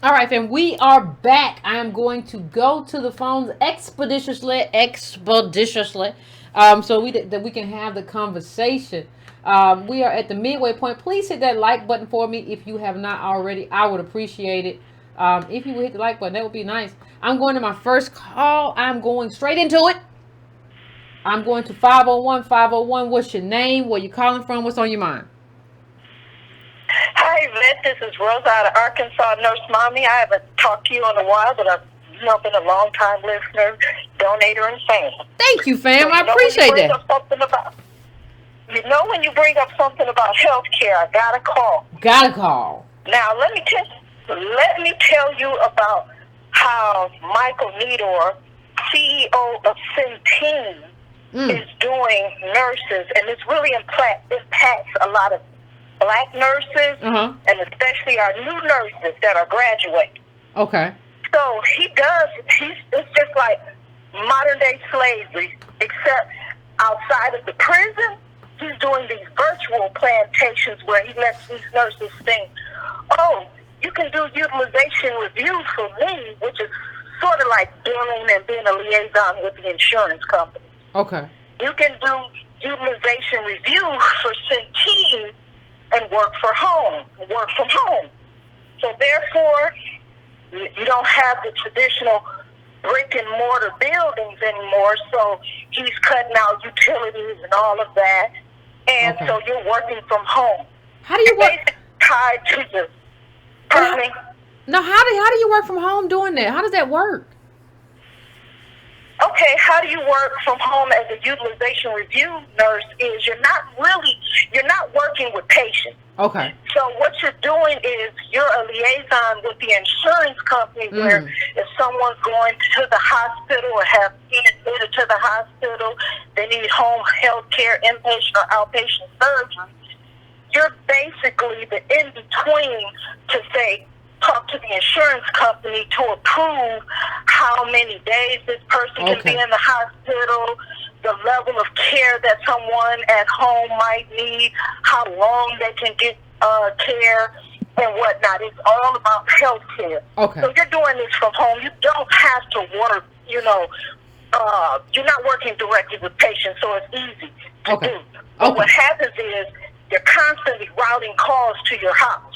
All right, fam, we are back. I am going to go to the phones expeditiously, so that we can have the conversation. We are at the midway point. Please hit that like button for me if you have not already. I would appreciate it. If you would hit the like button, that would be nice. I'm going to my first call. I'm going straight into it. I'm going to 501. What's your name? Where you calling from? What's on your mind? Hi, Yvette. This is Rosa out of Arkansas, Nurse Mommy. I haven't talked to you in a while, but I've been a long-time listener, donator, and fan. Thank you, fam. I appreciate that. When you bring up something about health care, I got a call. Now, let me tell you about how Michael Nedor, CEO of Centene, is doing nurses, and it's really impacts a lot of Black nurses, and especially our new nurses that are graduating. Okay. So it's just modern day slavery, except outside of the prison, he's doing these virtual plantations where he lets these nurses think, oh, you can do utilization reviews for me, which is sort of like billing and being a liaison with the insurance company. Okay. You can do utilization review for Centene and work from home. So therefore, you don't have the traditional brick and mortar buildings anymore, so he's cutting out utilities and all of that, and so you're working from home. How do you work? It's tied to the... Pardon me? No, how do you work from home doing that? How does that work? Okay, how do you work from home as a utilization review nurse is you're not working with patients. Okay. So what you're doing is you're a liaison with the insurance company where if someone's going to the hospital or have been admitted to the hospital, they need home health care, inpatient or outpatient surgery, you're basically the in-between to say, talk to the insurance company to approve how many days this person can be in the hospital, the level of care that someone at home might need, how long they can get care, and whatnot. It's all about health care. Okay. So you're doing this from home. You don't have to work, you're not working directly with patients, so it's easy to do. But what happens is you're constantly routing calls to your house.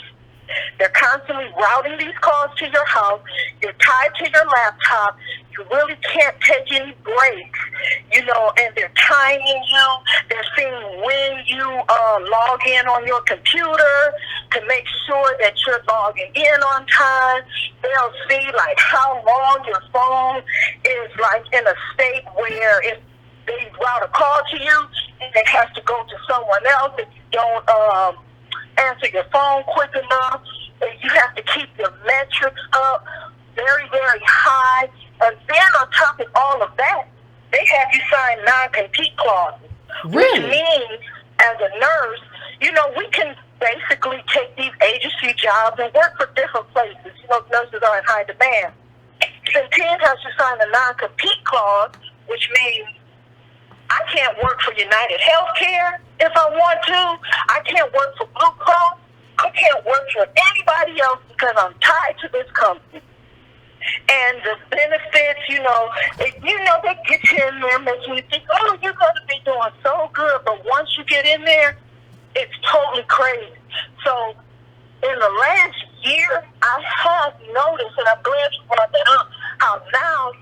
They're constantly routing these calls to your house. You're tied to your laptop. You really can't take any breaks, and they're timing you. They're seeing when you log in on your computer to make sure that you're logging in on time. They'll see, how long your phone is, in a state where if they route a call to you, and it has to go to someone else if you don't answer your phone quick enough. You have to keep your metrics up very, very high. And then on top of all of that, they have you sign non-compete clauses. Really? Which means, as a nurse, we can basically take these agency jobs and work for different places. Nurses are in high demand. Centene has to sign a non-compete clause, which means I can't work for United Healthcare if I want to. I can't work for Blue Cross. I can't work for anybody else because I'm tied to this company. And the benefits, they get you in there, making you think, oh, you're going to be doing so good. But once you get in there, it's totally crazy. So in the last year, I have noticed, and I'm glad you brought that up, how now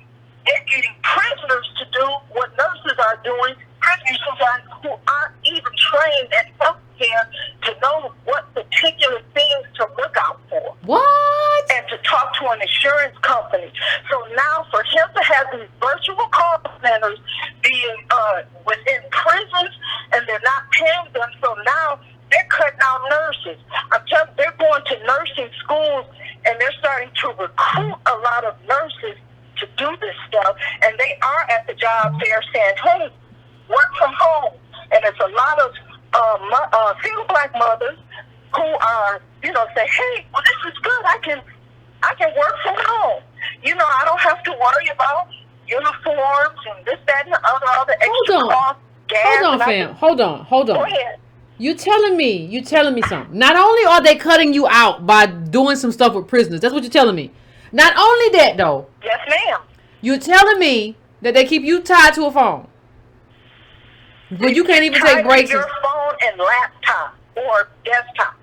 they're getting prisoners to do what nurses are doing, prisoners who aren't even trained in healthcare to know what particular things to look out for. What? And to talk to an insurance company. So now for him to have these virtual call centers being within prisons and they're not paying them, so now they're cutting out nurses. I'm telling you, they're going to nursing schools and they're starting to recruit a lot of nurses to do this stuff, and they are at the job fair saying, hey, work from home. And it's a lot of single black mothers who are, say, hey, well, this is good. I can work from home. I don't have to worry about uniforms and this, that, and the other, all the extra costs, gas. Hold on, fam. Hold on. Go ahead. You telling me something. Not only are they cutting you out by doing some stuff with prisoners, that's what you're telling me. Not only that, though. Yes, ma'am. You're telling me that they keep you tied to a phone. But you can't even take breaks. Your phone and laptop or desktop.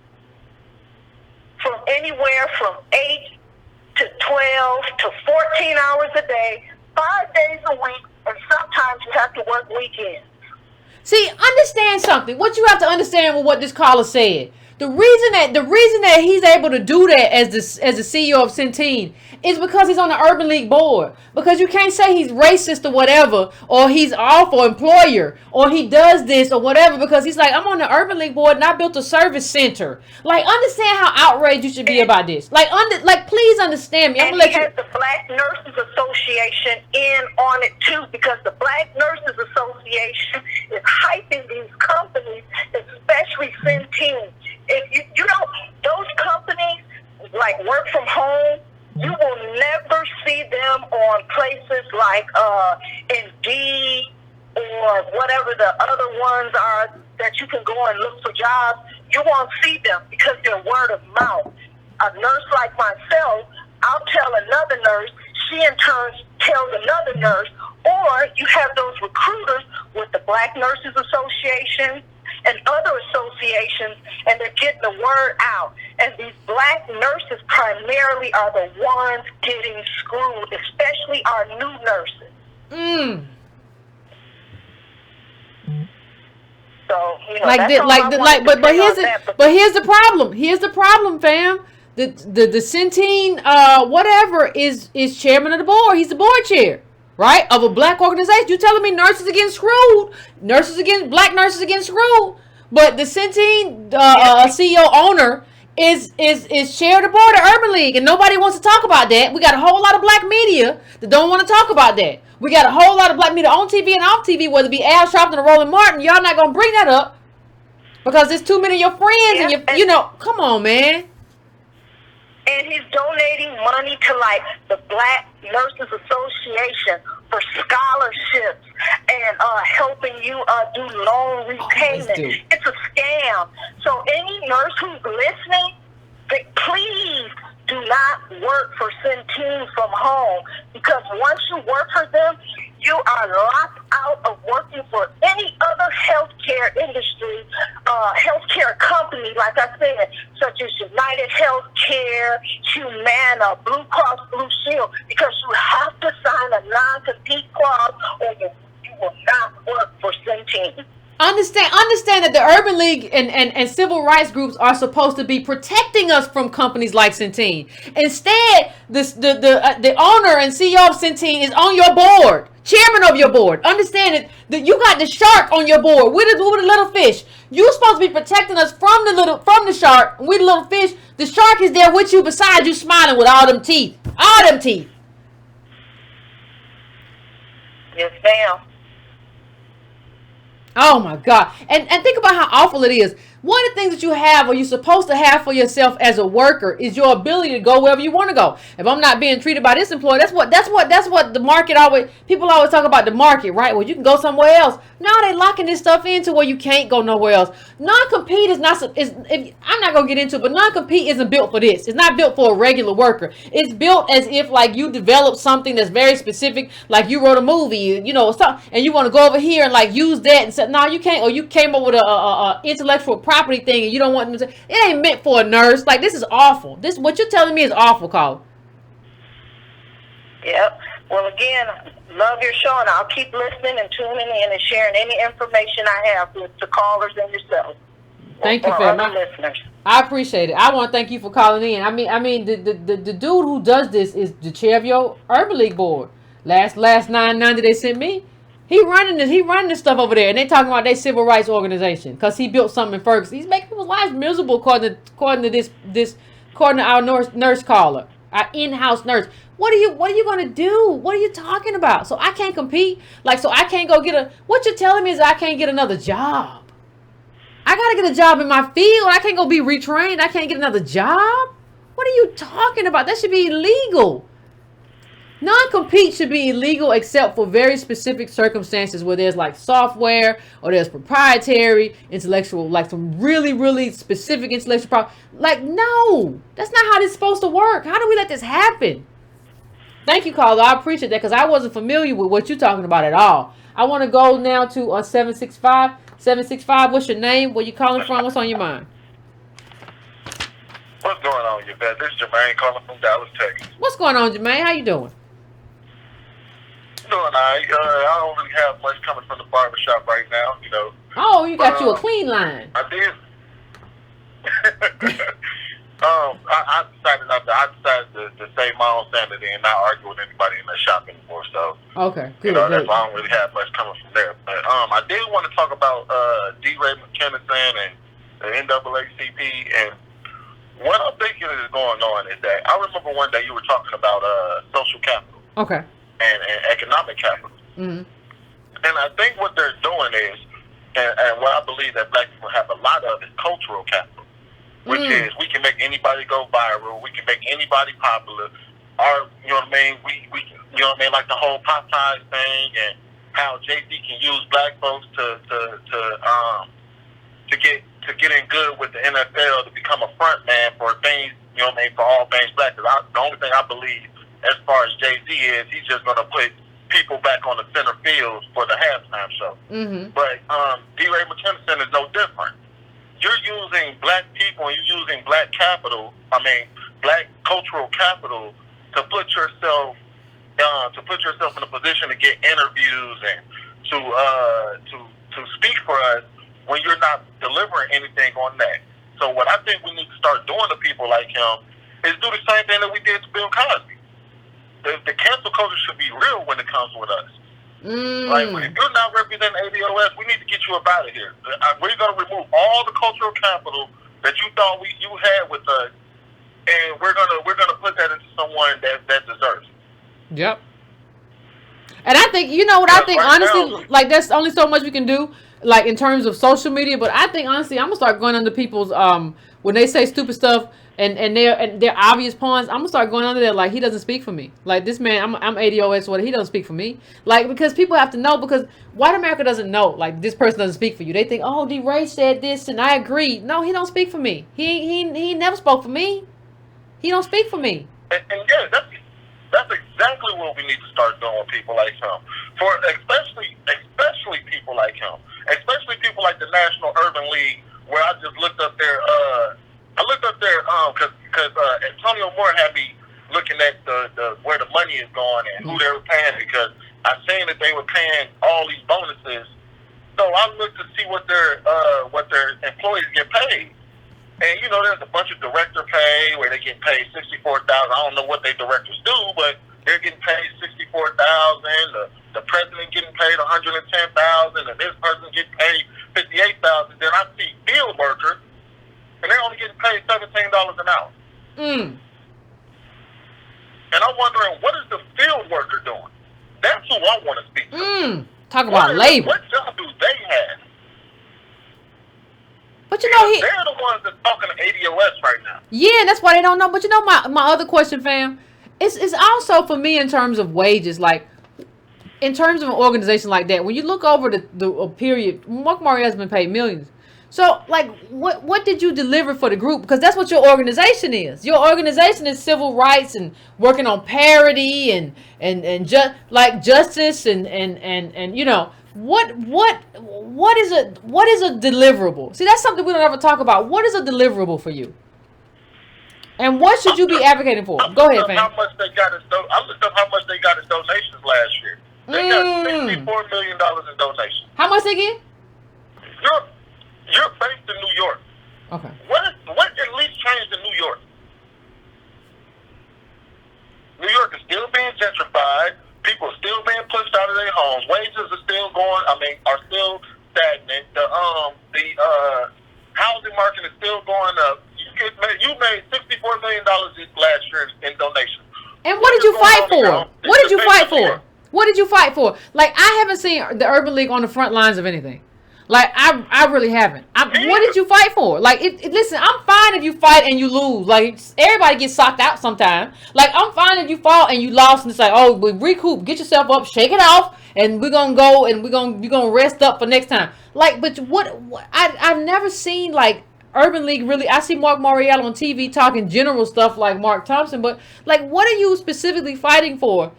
From anywhere from 8 to 12 to 14 hours a day, 5 days a week, and sometimes you have to work weekends. See, understand something. What you have to understand with what this caller said. The reason that he's able to do that as the CEO of Centene is because he's on the Urban League board. Because you can't say he's racist or whatever, or he's awful employer, or he does this or whatever, because he's like, I'm on the Urban League board and I built a service center. Understand how outraged you should be about this. Please understand me. I'm gonna let you. The Black Nurses Association in on it too, because the Black Nurses Association is hyping these companies, especially Centene. If you know, those companies like work from home, you will never see them on places like Indeed or whatever the other ones are that you can go and look for jobs. You won't see them because they're word of mouth. A nurse like myself, I'll tell another nurse, she in turn tells another nurse, or you have those recruiters with the Black Nurses Association and other associations, and they're getting the word out. And these black nurses primarily are the ones getting screwed, especially our new nurses. So, you know, but here's the problem. Here's the problem, fam. The Centene whatever is chairman of the board. He's the board chair, right, of a black organization. You telling me nurses are getting screwed? Black nurses are getting screwed. But the Centene CEO owner is chair of the board of Urban League, and nobody wants to talk about that. We got a whole lot of black media that don't want to talk about that. We got a whole lot of black media on TV and off TV, whether it be Al Sharpton or Roland Martin. Y'all not gonna bring that up because there's too many of your friends and you know. Come on, man. And he's donating money to like the Black Nurses Association for scholarships and helping you do loan repayment. It's a scam. So any nurse who's listening, please do not work for Centene from home, because once you work for them, you are locked out of working for any other healthcare industry, healthcare company, like I said, such as United Healthcare, Humana, Blue Cross Blue Shield, because you have to sign a non-compete clause or you will not work for Centene. Understand that the Urban League and civil rights groups are supposed to be protecting us from companies like Centene. Instead, the owner and CEO of Centene is on your board, chairman of your board. Understand that you got the shark on your board with the little fish. You're supposed to be protecting us from the shark with the little fish. The shark is there with you, beside you, smiling with all them teeth. All them teeth. Yes, ma'am. Oh my God. And think about how awful it is. One of the things that you have, or you're supposed to have for yourself as a worker, is your ability to go wherever you want to go. If I'm not being treated by this employer, that's what the market people always talk about the market, right? Well, you can go somewhere else. No, they locking this stuff into where you can't go nowhere else. Non-compete I'm not gonna get into it, but non-compete isn't built for this. It's not built for a regular worker. It's built as if like you developed something that's very specific, like you wrote a movie, and you want to go over here and like use that and say, no, you can't, or you came up with a intellectual property thing and you don't want them to. It ain't meant for a nurse. Like, this is awful. What you're telling me is awful, Carl. Yep. Well, again, love your show, and I'll keep listening and tuning in and sharing any information I have with the callers and yourself. Thank you, fam. I appreciate it. I want to thank you for calling in. I mean, the dude who does this is the chair of your Urban League board. Last 990 they sent me. He running this stuff over there, and they talking about their civil rights organization because he built something in Ferguson. He's making people's lives miserable according to our nurse caller, our in-house nurse. What are you gonna do? What are you talking about? So I can't compete. So I can't go get what you're telling me is I can't get another job. I gotta get a job in my field. I can't go be retrained. I can't get another job. What are you talking about? That should be illegal. Non-compete should be illegal except for very specific circumstances where there's like software or there's proprietary intellectual, like some really, really specific intellectual property. Like, no, that's not how this is supposed to work. How do we let this happen? Thank you, caller. I appreciate that because I wasn't familiar with what you're talking about at all. I want to go now to 765. 765, what's your name? Where you calling from? What's on your mind? What's going on, Yvette? This is Jermaine calling from Dallas, Texas. What's going on, Jermaine? How you doing? Doing all right. I don't really have much coming from the barbershop right now, Oh, you got you a clean line. I did. I decided to save my own sanity and not argue with anybody in the shop anymore. So, okay, good. That's why I don't really have much coming from there. But I did want to talk about D. Ray McKinnison and the NAACP. And what I'm thinking is going on is that I remember one day you were talking about social capital. Okay. And economic capital. Mm-hmm. And I think what they're doing is, and what I believe that black people have a lot of, is cultural capital, which is we can make anybody go viral, we can make anybody popular, our, you know what I mean, we you know what I mean, like the whole Popeyes thing, and how Jay-Z can use black folks to get in good with the NFL to become a front man for things, you know what I mean, for all things black. Because the only thing I believe as far as Jay-Z is, he's just going to put people back on the center field for the halftime show. Mm-hmm. But D-Ray McKinnison is no different. You're using black people and you're using black capital, black cultural capital to put yourself in a position to get interviews and to speak for us when you're not delivering anything on that. So what I think we need to start doing to people like him is do the same thing that we did to Bill Cosby. The cancel culture should be real when it comes with us. Like, if you're not representing ADOS, we need to get you up out of here. We're going to remove all the cultural capital that you thought you had with us, and we're gonna put that into someone that deserves it. Yep. And I think, you know what, I think right honestly, now, like, there's only so much we can do, like, in terms of social media. But I think honestly, I'm gonna start going under people's when they say stupid stuff and they're obvious pawns. I'm gonna start going under there like, he doesn't speak for me. Like, this man, I'm ADOS, what, he doesn't speak for me. Like, because people have to know, because white America doesn't know, like, this person doesn't speak for you. They think, oh, D-Ray said this and I agree. No, he don't speak for me. He never spoke for me. He don't speak for me. And yeah, that's exactly what we need to start doing with people like him. For especially people like him, especially people like the National Urban League, where I just looked up their because Antonio Moore had me looking at the where the money is going and who they were paying, because I seen that they were paying all these bonuses. So I looked to see what their employees get paid. And, you know, there's a bunch of director pay where they get paid $64,000. I don't know what they directors do, but they're getting paid $64,000. The president getting paid $110,000, and this person getting paid $58,000. Then I see field workers, and they're only getting paid $17 an hour. And I'm wondering, what is the field worker doing? That's who I want to speak to. Talk about labor. What job do they have? But you know, they're the ones that's talking to ADOS right now. Yeah, that's why they don't know. But you know, my other question, fam, it's also for me in terms of wages. Like, in terms of an organization like that, when you look over the period, Mark Murray has been paid millions. So, like, what did you deliver for the group? Because that's what your organization is. Your organization is civil rights and working on parity and justice and you know. What is a deliverable? See, that's something we don't ever talk about. What is a deliverable for you? And what should you be advocating for? Go ahead, fam. I looked up how much they got in donations last year. They got $64 million in donations. How much again? You're based in New York. Okay. What at least changed in New York? New York is still being gentrified. People are still being pushed out of their homes. Wages are still are still stagnant. The housing market is still going up. You made $64 million last year in donations. And what did you fight for? What did you fight for? What did you fight for? Like, I haven't seen the Urban League on the front lines of anything. Like, I really haven't. What did you fight for? Like, listen, I'm fine if you fight and you lose. Like, everybody gets socked out sometimes. Like, I'm fine if you fought and you lost and it's like, oh, we recoup, get yourself up, shake it off, and we're gonna go and you're gonna rest up for next time. Like, but I've never seen, like, Urban League really. I see Mark Morial on TV talking general stuff like Mark Thompson, but, like, what are you specifically fighting for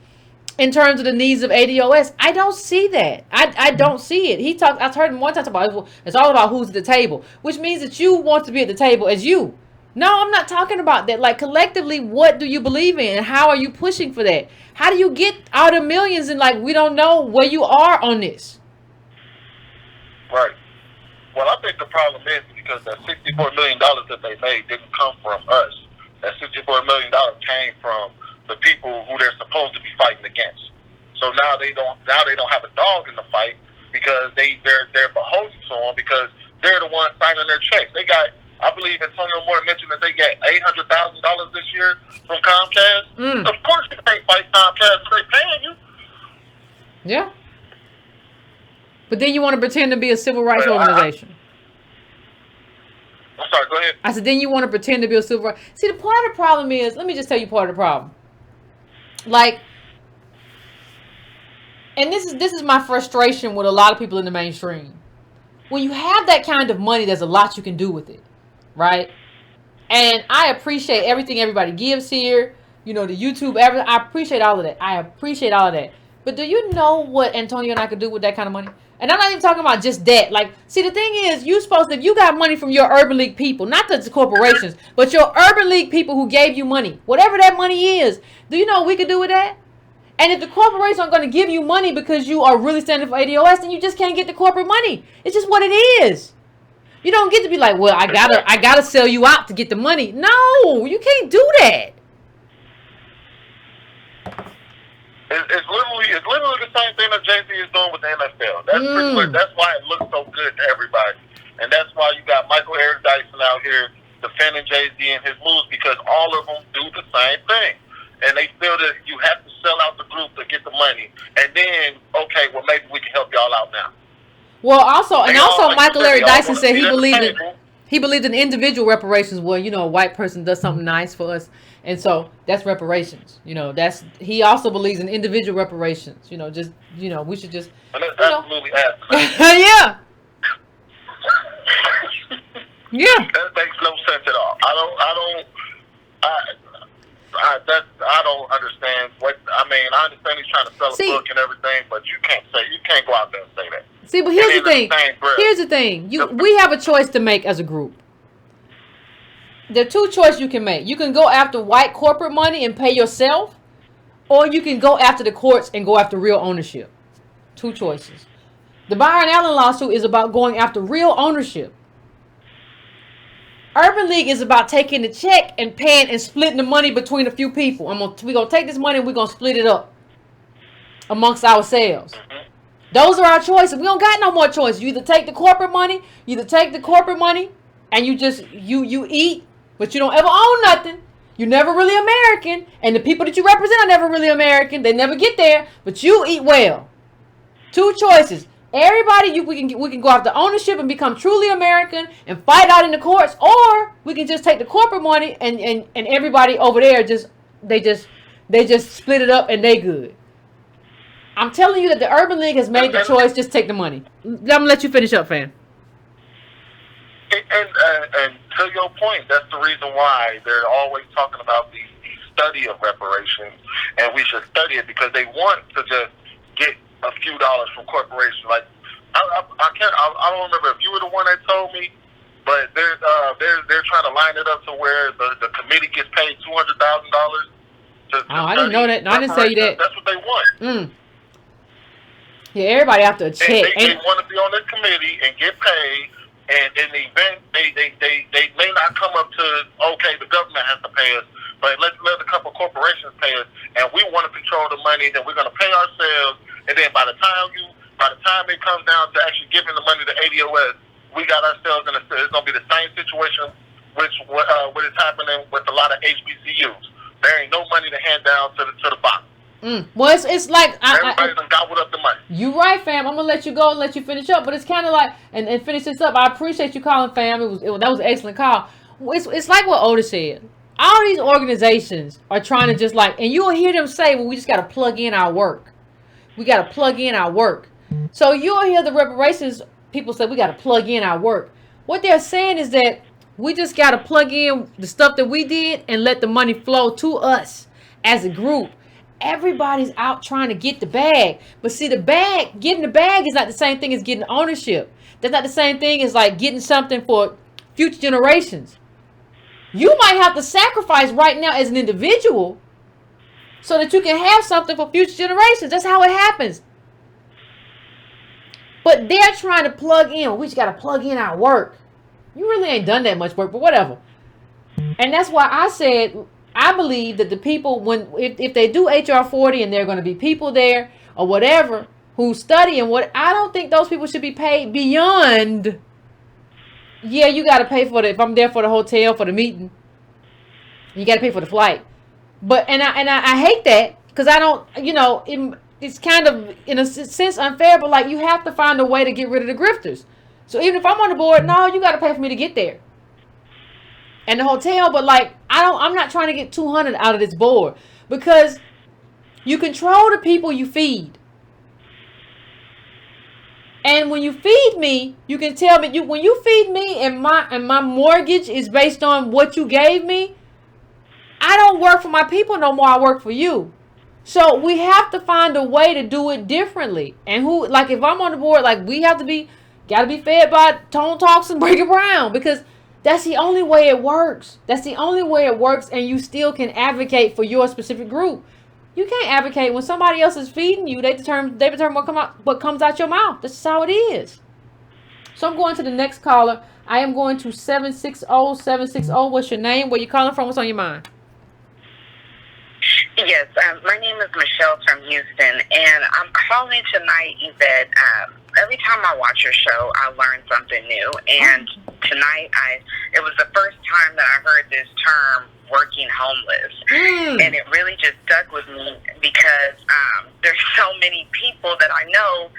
in terms of the needs of ADOS? I don't see that. I don't see it. I've heard him one time talk about it's all about who's at the table, which means that you want to be at the table as you. No, I'm not talking about that. Like, collectively, what do you believe in and how are you pushing for that? How do you get out of millions and, like, we don't know where you are on this? Right. Well, I think the problem is because that $64 million that they made didn't come from us. That $64 million came from the people who they're supposed to be fighting against. So now they don't have a dog in the fight because they're beholden to them because they're the ones signing their checks. They got, I believe Antonio Moore mentioned that they got $800,000 this year from Comcast. Of course you can't fight Comcast if they're paying you. Yeah. But then you want to pretend to be a civil rights organization. I'm sorry, go ahead. I said, then you want to pretend to be a civil rights. See, the part of the problem is, let me just tell you part of the problem. Like, and this is my frustration with a lot of people in the mainstream. When you have that kind of money, there's a lot you can do with it, right? And I appreciate everything everybody gives here. You know, the YouTube, I appreciate all of that. I appreciate all of that. But do you know what Antonio and I could do with that kind of money? And I'm not even talking about just that. Like, see, the thing is, if you got money from your Urban League people, not the corporations, but your Urban League people who gave you money, whatever that money is, do you know what we could do with that? And if the corporations aren't going to give you money because you are really standing for ADOS, then you just can't get the corporate money. It's just what it is. You don't get to be like, well, I gotta sell you out to get the money. No, you can't do that. It's literally the same thing that Jay-Z is doing with the NFL. That's pretty much, that's why it looks so good to everybody. And that's why you got Michael Eric Dyson out here defending Jay-Z and his moves, because all of them do the same thing. And they feel that you have to sell out the group to get the money. And then, okay, well, maybe we can help y'all out now. Well, also Michael Eric Dyson said he believed in individual reparations. Well, you know, a white person does something nice for us, and so that's reparations. You know, he also believes in individual reparations. You know, just, you know, we should just. And that's absolutely asinine. Yeah. Yeah. That makes no sense at all. I don't understand what. I mean, I understand he's trying to sell a book and everything, but you can't go out there and say that. See, but here's the thing. We have a choice to make as a group. There are two choices you can make. You can go after white corporate money and pay yourself, or you can go after the courts and go after real ownership. Two choices. The Byron Allen lawsuit is about going after real ownership. Urban League is about taking the check and paying and splitting the money between a few people. We're going to take this money and we're going to split it up amongst ourselves. Those are our choices. We don't got no more choices. You either take the corporate money, and you eat, but you don't ever own nothing. You're never really American. And the people that you represent are never really American. They never get there, but you eat well. Two choices. Everybody, we can go after ownership and become truly American and fight out in the courts, or we can just take the corporate money and everybody over there they just split it up and they good. I'm telling you that the Urban League has made the choice. Just take the money. I'm gonna let you finish up, fam. And to your point, that's the reason why they're always talking about the study of reparations, and we should study it because they want to just get a few dollars from corporations. Like I don't remember if you were the one that told me, but they're trying to line it up to where the committee gets paid $200,000. I didn't know that. No, I didn't say that. That's what they want. Yeah, everybody after a check. They want to be on this committee and get paid, and in the event they may not come up to, okay, the government has to pay us, but let's let a couple corporations pay us, and we want to control the money. Then we're going to pay ourselves. And then by the time it comes down to actually giving the money to ADOS, we got ourselves it's going to be the same situation what is happening with a lot of HBCUs. There ain't no money to hand down to the bottom. Well, it's like everybody done gobbled up the money. You right, fam. I'm gonna let you go and let you finish up, but it's kind of like and finish this up. I appreciate you calling, fam. That was an excellent call. It's like what Otis said. All these organizations are trying to just like, and you'll hear them say, "Well, we just got to plug in our work." We got to plug in our work. So you'll hear the reparations people say we got to plug in our work. What they're saying is that we just got to plug in the stuff that we did and let the money flow to us as a group. Everybody's out trying to get the bag. But see, getting the bag is not the same thing as getting ownership. That's not the same thing as like getting something for future generations. You might have to sacrifice right now as an individual so that you can have something for future generations. That's how it happens. But they're trying to plug in. We just got to plug in our work. You really ain't done that much work, but whatever. And that's why I said, I believe that the people, if they do HR 40 and there are going to be people there or whatever who study and I don't think those people should be paid beyond, yeah, you got to pay for if I'm there for the hotel, for the meeting, you got to pay for the flight. But and I hate that because I don't, it's kind of in a sense unfair, but like you have to find a way to get rid of the grifters. So even if I'm on the board, no, you got to pay for me to get there. And the hotel, but like I'm not trying to get $200 out of this board because You control the people you feed. And when you feed me, you can tell me, when you feed me and my mortgage is based on what you gave me, I don't work for my people no more. I work for you. So we have to find a way to do it differently. And if I'm on the board, we gotta be fed by Tone Talks and Break It Brown, because that's the only way it works. That's the only way it works, and you still can advocate for your specific group. You can't advocate when somebody else is feeding you. They determine what comes out your mouth. This is how it is. So I'm going to the next caller. I am going to 760. What's your name? Where you calling from? What's on your mind? Yes, my name is Michelle from Houston, and I'm calling tonight, Yvette. Every time I watch your show, I learn something new, and tonight it was the first time that I heard this term, working homeless, and it really just stuck with me because there's so many people that I know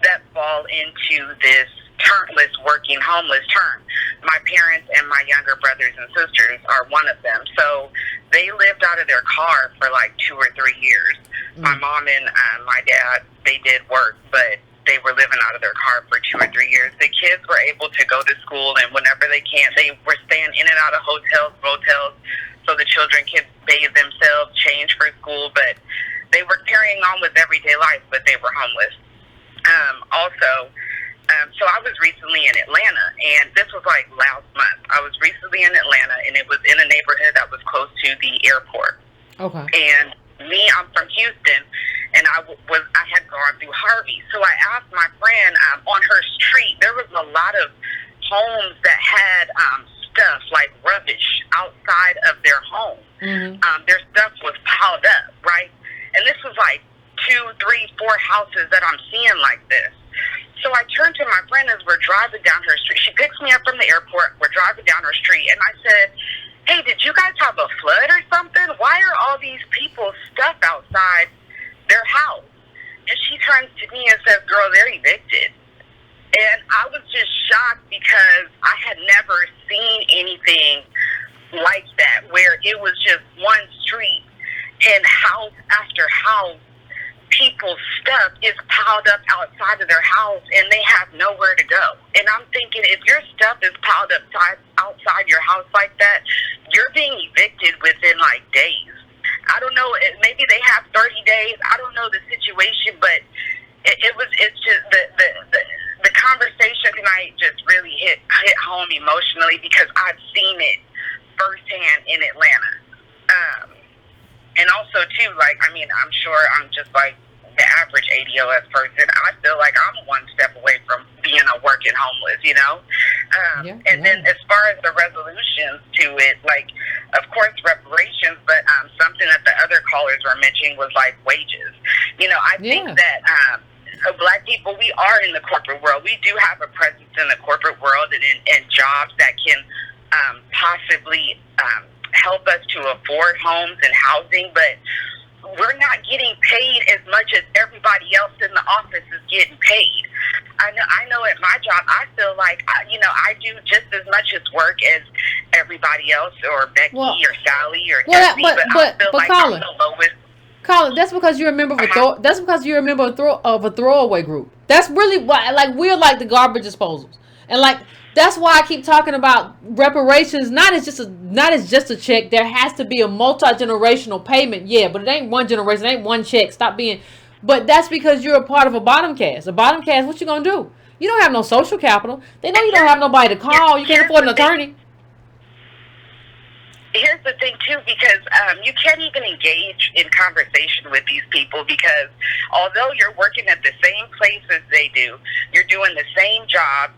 that fall into this termless working homeless term. My parents and my younger brothers and sisters are one of them. So they lived out of their car for 2 or 3 years. My mom and my dad, they did work, but they were living out of their car for 2 or 3 years. The kids were able to go to school, and whenever they can, they were staying in and out of hotels, motels, so the children could bathe themselves, change for school, but they were carrying on with everyday life, but they were homeless. So I was recently in Atlanta, and this was last month. I was recently in Atlanta, and it was in a neighborhood that was close to the airport. Okay. And I'm from Houston, and I had gone through Harvey. So I asked my friend, on her street, there was a lot of homes that had stuff like rubbish outside of their home. Their stuff was piled up, right? And this was 2, 3, 4 houses that I'm seeing like this. So I turned to my friend as we're driving down her street. She picks me up from the airport. We're driving down her street, and I said, "Hey, did you guys have a flood or something? Why are all these people's stuff outside their house?" And she turns to me and says, "Girl, they're evicted." And I was just shocked because I had never seen anything like that, where it was just one street and house after house, people's stuff is piled up outside of their house and they have nowhere to go. And I'm thinking, if your stuff is piled up outside your house like that, you're being evicted within days. I don't know, maybe they have 30 days. I don't know the situation, but it's just the conversation tonight just really hit home emotionally because I've seen it firsthand in Atlanta. And also, too, I'm sure I'm just the average ADOS person. I feel like I'm one step away from being a working homeless, Then as far as the resolutions to it, of course, reparations, but something that the other callers were mentioning was wages. I think that Black people, we are in the corporate world. We do have a presence in the corporate world and jobs that can possibly help us to afford homes and housing, but we're not getting paid as much as everybody else in the office is getting paid. I know at my job, I feel like, I do just as much as work as everybody else, or Becky or Sally or Jesse, but I feel like I'm the lowest. Colin, that's because you're a member of that's because you're a member of a throwaway group. That's really why, we're like the garbage disposals, and that's why I keep talking about reparations. Not as just a check. There has to be a multi-generational payment. Yeah, but it ain't one generation. It ain't one check. Stop being. But that's because you're a part of a bottom caste. A bottom caste, what you gonna do? You don't have no social capital. They know you don't have nobody to call. You can't afford an attorney. Here's the thing, too, because you can't even engage in conversation with these people because although you're working at the same place as they do, you're doing the same job,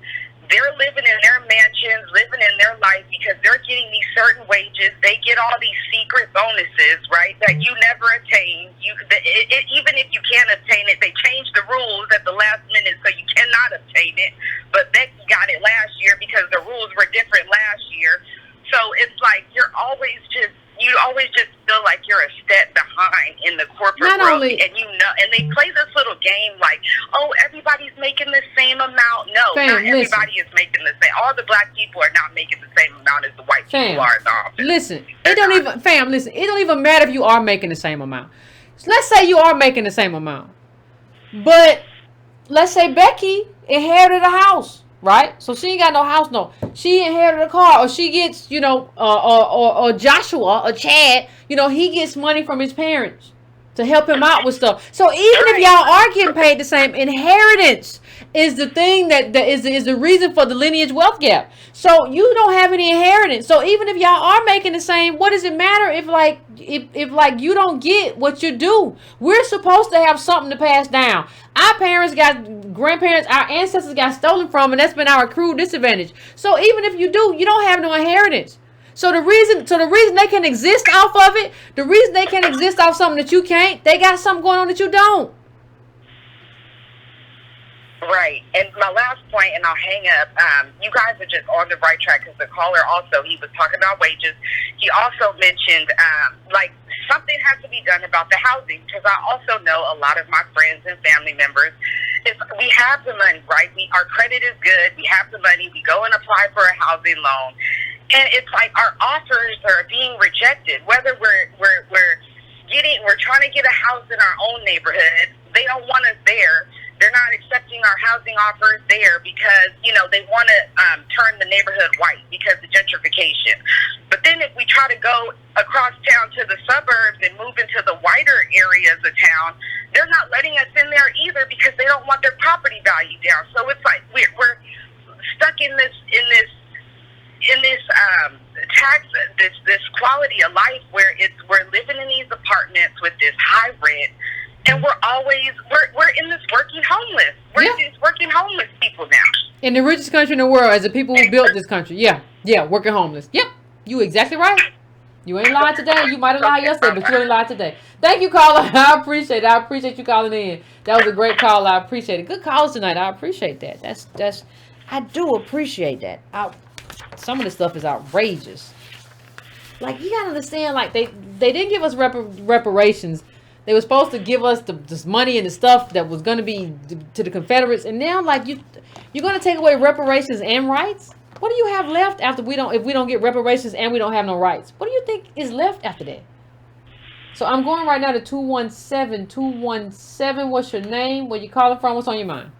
they're living in their mansions, living in their life because they're getting these certain wages. They get all these secret bonuses, right, that you never attain. Even if you can't obtain it, they change the rules at the last minute so you cannot obtain it. But Becky got it last year because the rules were different last year. So it's you always just feel like you're a step behind in the corporate world, and and they play this little game everybody's making the same amount. No, not everybody is making the same. All the Black people are not making the same amount as the white people are in the office. Listen, it don't even matter if you are making the same amount. let's say you are making the same amount, but let's say Becky inherited a house, right? So she ain't got no house, no. She inherited a car, or she gets, you know, or Joshua, or Chad, you know, he gets money from his parents to help him out with stuff. So even if y'all are getting paid the same, inheritance is the thing that is the reason for the lineage wealth gap. So you don't have any inheritance. So even if y'all are making the same, what does it matter if you don't get what you do? We're supposed to have something to pass down. Our parents got, grandparents, our ancestors got stolen from, and that's been our accrued disadvantage. So even if you do, you don't have no inheritance. So the reason they can exist off of it, the reason they can exist off something that you can't, they got something going on that you don't. Right. And my last point, and I'll hang up, you guys are just on the right track, because the caller also, he was talking about wages. He also mentioned, something has to be done about the housing, because I also know a lot of my friends and family members, we have the money, right? Our credit is good. We have the money. We go and apply for a housing loan. And it's like our offers are being rejected, whether we're trying to get a house in our own neighborhood. They don't want us there. They're not accepting our housing offers there because, you know, they want to turn the neighborhood white because of gentrification. But then if we try to go across town to the suburbs and move into the whiter areas of town, they're not letting us in there either because they don't want their property value down. So it's like we're stuck in this this quality of life where we're living in these apartments with this high rent, and we're in this working homeless. We're just working homeless people now. In the richest country in the world, as the people who built this country. Yeah, working homeless. Yep, you exactly right. You ain't lied today. You might have lied yesterday, but you ain't lied today. Thank you, caller. I appreciate it. I appreciate you calling in. That was a great call. I appreciate it. Good calls tonight. I appreciate that. That's I do appreciate that. Some of the stuff is outrageous. Like, you gotta understand, like, they didn't give us reparations. They were supposed to give us this money and the stuff that was gonna be to the Confederates, and now, like, you're gonna take away reparations and rights? What do you have left after if we don't get reparations and we don't have no rights? What do you think is left after that? So I'm going right now to 217. What's your name? Where you calling from? What's on your mind?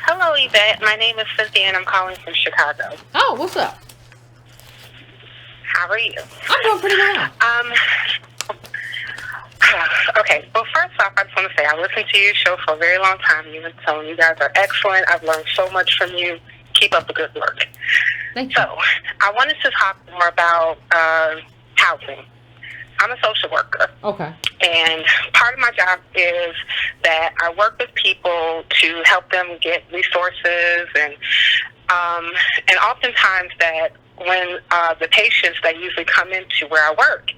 Hello, Yvette. My name is Cynthia, and I'm calling from Chicago. Oh, what's up? How are you? I'm doing pretty well. Okay. Well, first off, I just want to say I listened to your show for a very long time. You've been telling you guys are excellent. I've learned so much from you. Keep up the good work. Thank you. So, I wanted to talk more about housing. I'm a social worker. Okay. And part of my job is that I work with people to help them get resources, and oftentimes that when the patients that usually come into where I work,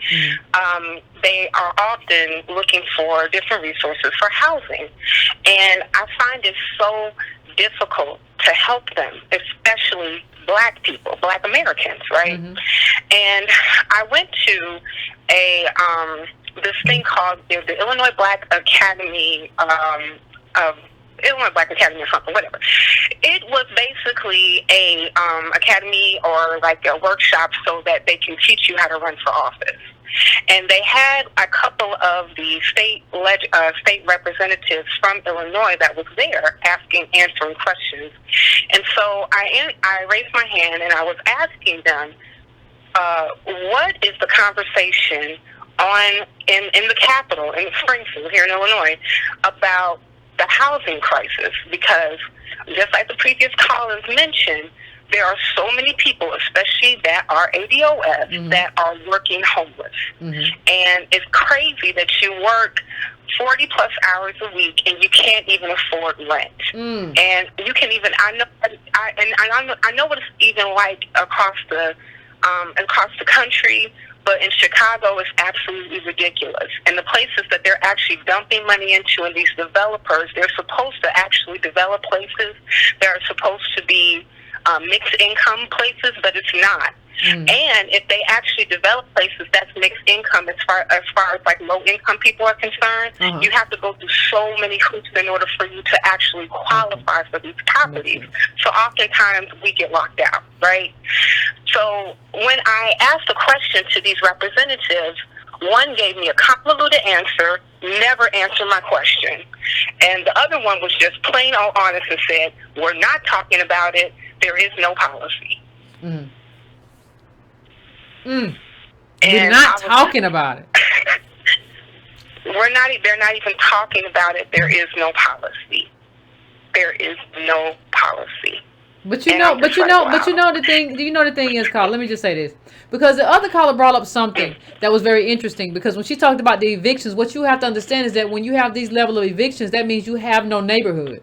they are often looking for different resources for housing. And I find it so difficult to help them, especially Black people, Black Americans, right? Mm-hmm. And I went to this thing called the Illinois Black Academy Illinois Black Academy or something, whatever. It was basically a academy or like a workshop so that they can teach you how to run for office. And they had a couple of the state representatives from Illinois that was there answering questions. And so I raised my hand and I was asking them, what is the conversation in the Capitol, in Springfield, here in Illinois, about the housing crisis? Because just like the previous callers mentioned, there are so many people, especially that are ADOS, that are working homeless. And it's crazy that you work 40 plus hours a week and you can't even afford rent. And you can even, I know what it's even like across the country, but in Chicago, it's absolutely ridiculous. And the places that they're actually dumping money into, and these developers, they're supposed to actually develop places that are supposed to be mixed income places, but it's not. And if they actually develop places that's mixed income, as far as like low income people are concerned, you have to go through so many hoops in order for you to actually qualify for these properties. So oftentimes we get locked out, right? So when I asked the question to these representatives, One gave me a convoluted answer, never answered my question. And the other one was just plain old honest and said, we're not talking about it. There is no policy. We're not talking about it. They're not even talking about it. There is no policy. There is no policy. But you know the thing. Do you know the thing is, Carl? Let me just say this, because the other caller brought up something that was very interesting. Because when she talked about the evictions, what you have to understand is that when you have these level of evictions, that means you have no neighborhood.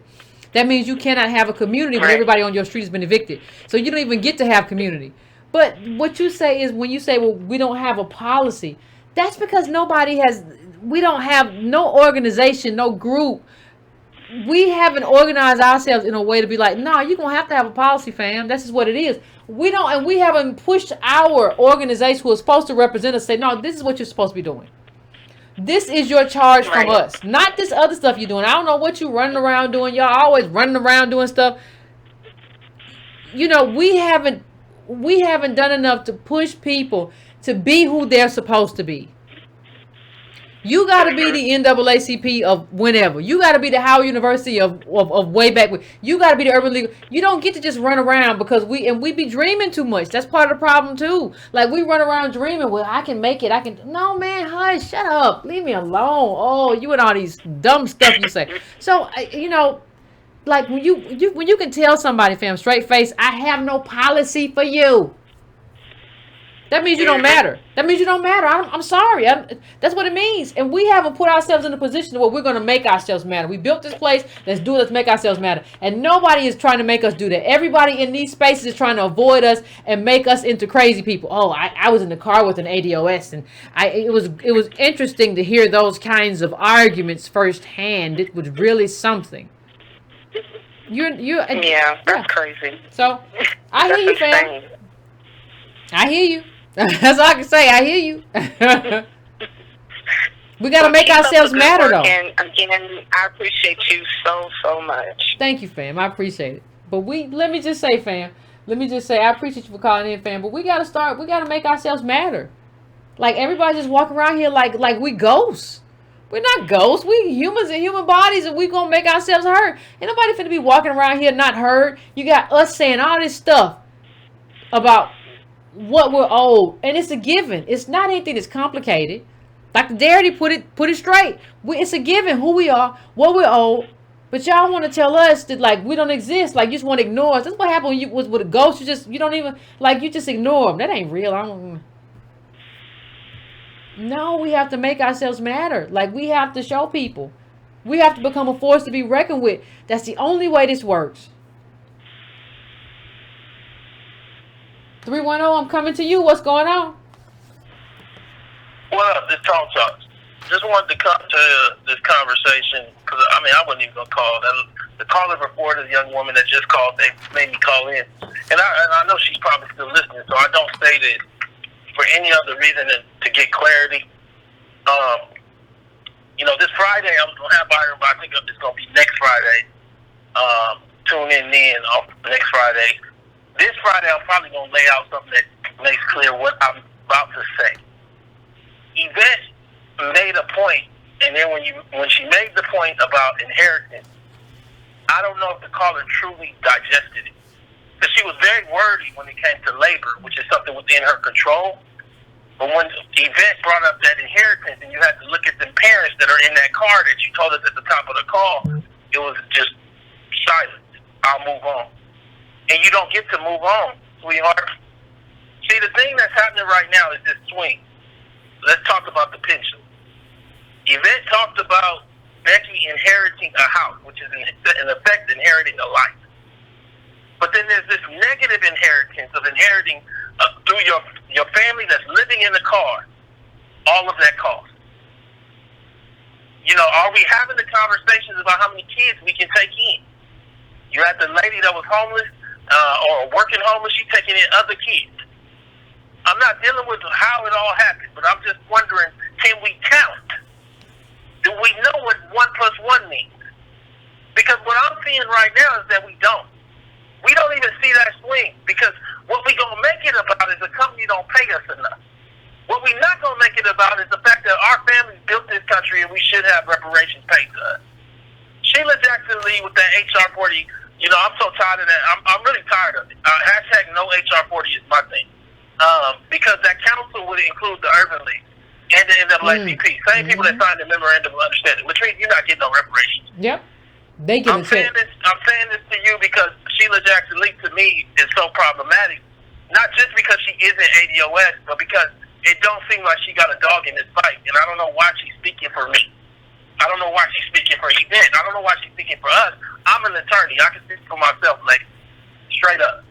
That means you cannot have a community when everybody on your street has been evicted. So you don't even get to have community. But what you say is, when you say, well, we don't have a policy, that's because we don't have no organization, no group. We haven't organized ourselves in a way to be like, no, you're going to have a policy, fam. That's just what it is. We haven't pushed our organization who is supposed to represent us, say, no, this is what you're supposed to be doing. This is your charge from us, not this other stuff you're doing. I don't know what you're running around doing. Y'all always running around doing stuff. You know, we haven't done enough to push people to be who they're supposed to be. You got to be the NAACP of whenever. You got to be the Howard University of way back. You got to be the Urban League. You don't get to just run around because we be dreaming too much. That's part of the problem too. Like, we run around dreaming, well, I can make it. No, man, hush, shut up. Leave me alone. Oh, you and all these dumb stuff you say. So, you know, like when you can tell somebody, fam, straight face, I have no policy for you. That means you don't matter. That means you don't matter. I'm sorry. That's what it means. And we haven't put ourselves in a position where we're going to make ourselves matter. We built this place. Let's make ourselves matter. And nobody is trying to make us do that. Everybody in these spaces is trying to avoid us and make us into crazy people. Oh, I was in the car with an ADOS, and it was interesting to hear those kinds of arguments firsthand. It was really something. That's crazy. So I hear you, fam. I hear you. That's all I can say. I hear you. We got to make ourselves matter, though. And again, I appreciate you so much. Thank you, fam. I appreciate it. But let me just say, fam. I appreciate you for calling in, fam. But we got to make ourselves matter. Like, everybody just walking around here like we ghosts. We're not ghosts. We humans in human bodies, and we going to make ourselves heard. Ain't nobody finna be walking around here not heard. You got us saying all this stuff about what we're owed, and it's a given. It's not anything that's complicated. Dr. Darity put it straight. It's a given who we are, what we're owed. But y'all want to tell us that, like, we don't exist. Like, you just want to ignore us. That's what happened when you was with a ghost. You don't even, like, you just ignore them. That ain't real. No, we have to make ourselves matter. Like, we have to show people. We have to become a force to be reckoned with. That's the only way this works. 310, I'm coming to you. What's going on? What up? This Talk. Just wanted to come to this conversation because, I wasn't even going to call. The caller reported a young woman that just called. They made me call in. And I know she's probably still listening, so I don't say that for any other reason than to get clarity. This Friday, I was going to have by her, but I think it's going to be next Friday. Tune in next Friday. This Friday, I'm probably going to lay out something that makes clear what I'm about to say. Yvette made a point, and then when she made the point about inheritance, I don't know if the caller truly digested it. Because she was very wordy when it came to labor, which is something within her control. But when Yvette brought up that inheritance, and you had to look at the parents that are in that car that you told us at the top of the call, it was just silence. I'll move on. And you don't get to move on, sweetheart. See, the thing that's happening right now is this swing. Let's talk about the pension. Yvette talked about Becky inheriting a house, which is in effect inheriting a life. But then there's this negative inheritance of inheriting through your family that's living in the car, all of that cost. Are we having the conversations about how many kids we can take in? You had the lady that was homeless, or working homeless, she's taking in other kids. I'm not dealing with how it all happened, but I'm just wondering, can we count? Do we know what 1 + 1 means? Because what I'm seeing right now is that we don't. We don't even see that swing, because what we going to make it about is the company don't pay us enough. What what we're not going to make it about is the fact that our families built this country and we should have reparations paid to us. Sheila Jackson Lee with that HR 40, you know, I'm so tired of that. I'm really tired of it. Hashtag no HR 40 is my thing. Because that council would include the Urban League and the NAACP. Same people that signed the memorandum of understanding, which means you're not getting no reparations. Yep. They get I'm saying this to you because Sheila Jackson Lee to me is so problematic. Not just because she isn't ADOS, but because it don't seem like she got a dog in this fight. And I don't know why she's speaking for me. I don't know why she's speaking for Yvette. I don't know why she's speaking for us. I'm an attorney. I can speak for myself, lady. Straight up.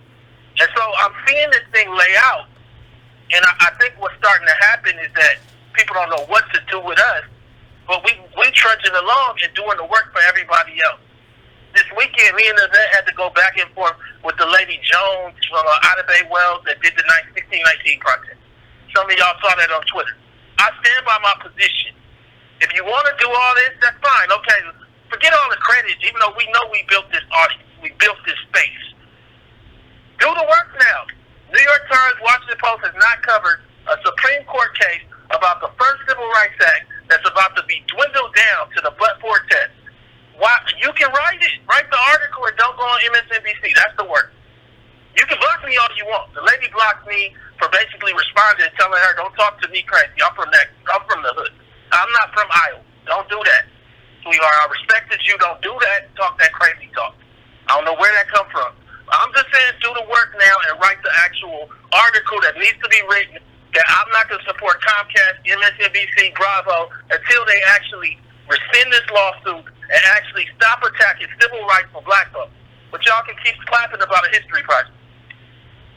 And so I'm seeing this thing lay out. And I think what's starting to happen is that people don't know what to do with us. But we trudging along and doing the work for everybody else. This weekend, me and Yvette had to go back and forth with the lady Jones from Outer Bay Wells that did the 1619 project. Some of y'all saw that on Twitter. I stand by my position. If you want to do all this, that's fine. Okay, forget all the credit, even though we know we built this audience. We built this space. Do the work now. New York Times, Washington Post has not covered a Supreme Court case about the first Civil Rights Act that's about to be dwindled down to the but-for test. Why? You can write it. Write the article and don't go on MSNBC. That's the work. You can block me all you want. The lady blocked me for basically responding and telling her, don't talk to me crazy. I'm from the hood. I'm not from Iowa. Don't do that. Sweetheart, I respect that you don't do that. Talk that crazy talk. I don't know where that come from. I'm just saying do the work now and write the actual article that needs to be written that I'm not going to support Comcast, MSNBC, Bravo until they actually rescind this lawsuit and actually stop attacking civil rights for black folks. But y'all can keep clapping about a history project.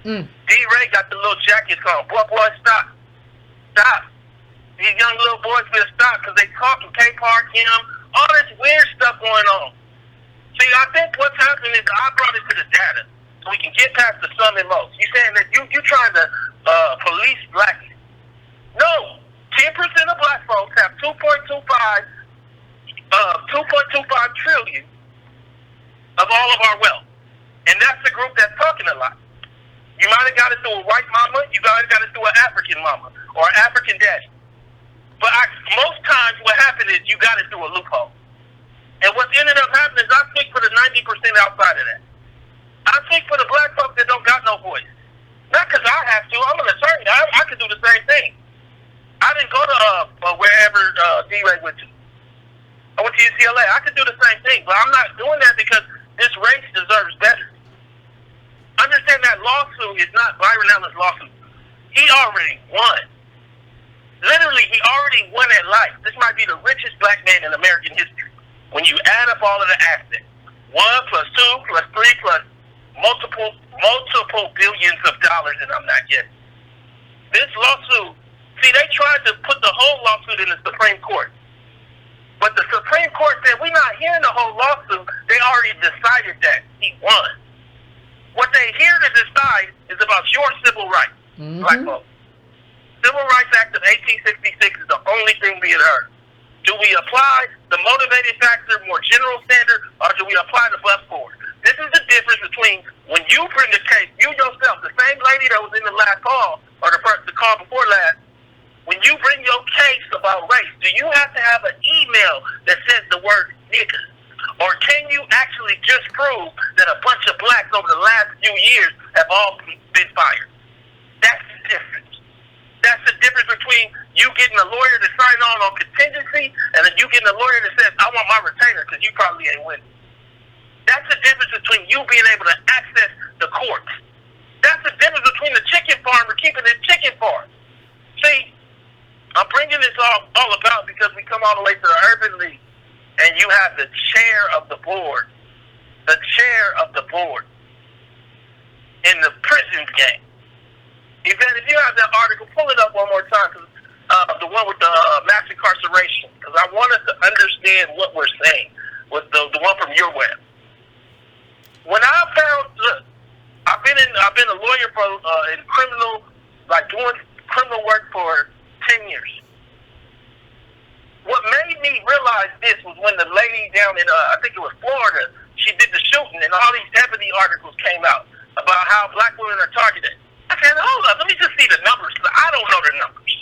D-Ray got the little jackets on. Boy, stop. Stop. These young little boys will stop because they talking K-Park, him, all this weird stuff going on. See, I think what's happening is I brought it to the data so we can get past the some and most. You saying that you trying to police blackness. No. 10% of black folks have 2.25 trillion of all of our wealth. And that's the group that's talking a lot. You might have got it through a white mama, you might have got it through an African mama or an African daddy. But most times what happened is you got it through a loophole. And what ended up happening is I speak for the 90% outside of that. I speak for the black folks that don't got no voice. Not because I have to. I'm an attorney. I could do the same thing. I didn't go to wherever D-Ray went to. I went to UCLA. I could do the same thing. But I'm not doing that because this race deserves better. Understand that lawsuit is not Byron Allen's lawsuit. He already won. Literally, he already won at life. This might be the richest black man in American history. When you add up all of the assets, 1 plus 2 plus 3 plus multiple billions of dollars, and I'm not guessing. This lawsuit, see, they tried to put the whole lawsuit in the Supreme Court. But the Supreme Court said, we're not hearing the whole lawsuit. They already decided that he won. What they here to decide is about your civil rights, black folks. Civil Rights Act of 1866 is the only thing being heard. Do we apply the motivated factor, more general standard, or do we apply the but-for? This is the difference between when you bring a case, you yourself, the same lady that was in the last call, or the call before last, when you bring your case about race, do you have to have an email that says the word nigga? Or can you actually just prove that a bunch of blacks over the last few years have all been fired? That's the difference. That's the difference between you getting a lawyer to sign on contingency and then you getting a lawyer that says, I want my retainer because you probably ain't winning. That's the difference between you being able to access the courts. That's the difference between the chicken farmer keeping his chicken farm. See, I'm bringing this all about because we come all the way to the Urban League and you have the chair of the board in the prison game. Yvette, if you have that article, pull it up one more time, cause, the one with the mass incarceration, because I want us to understand what we're saying with the one from your web. When I found, look, I've been a lawyer for in criminal, like doing criminal work for 10 years. What made me realize this was when the lady down in, I think it was Florida, she did the shooting, and all these Ebony articles came out about how black women are targeted. I said, hold on, let me just see the numbers, because I don't know the numbers.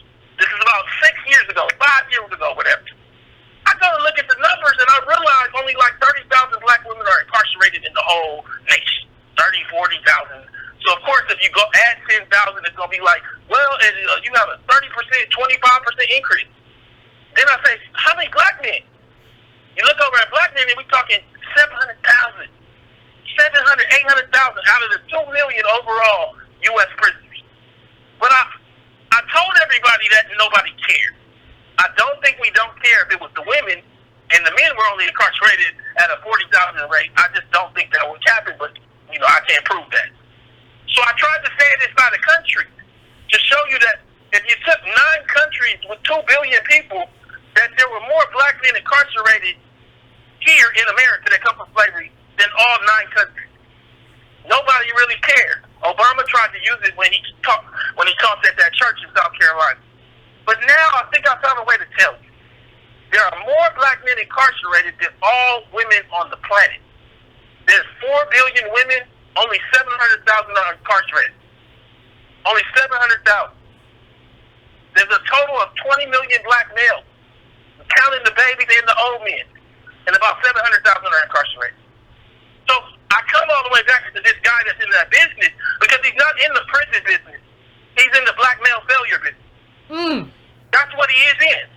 only like 30,000 black women are incarcerated in the whole nation. 30, 40,000. So, of course, if you go add 10,000, it's going to be like, well, you have a 30%, 25% increase. Then I say, how many black men? You look over at black men, and we're talking 700,000, 800,000 out of the 2 million overall U.S. prisoners. But I told everybody that and nobody cared. I don't think we don't care if it was the women and the men were only incarcerated at a 40,000 rate. I just don't think that would happen, but, I can't prove that. So I tried to say it inside the country to show you that if you took 9 countries with 2 billion people, that there were more black men incarcerated here in America that come from slavery than all 9 countries. Nobody really cared. Obama tried to use it when he talked at that church in South Carolina. But now I think I found a way to tell you. There are more black men incarcerated than all women on the planet. There's 4 billion women, only 700,000 are incarcerated. Only 700,000. There's a total of 20 million black males, counting the babies and the old men, and about 700,000 are incarcerated. So I come all the way back to this guy that's in that business because he's not in the prison business. He's in the black male failure business. That's what he is in.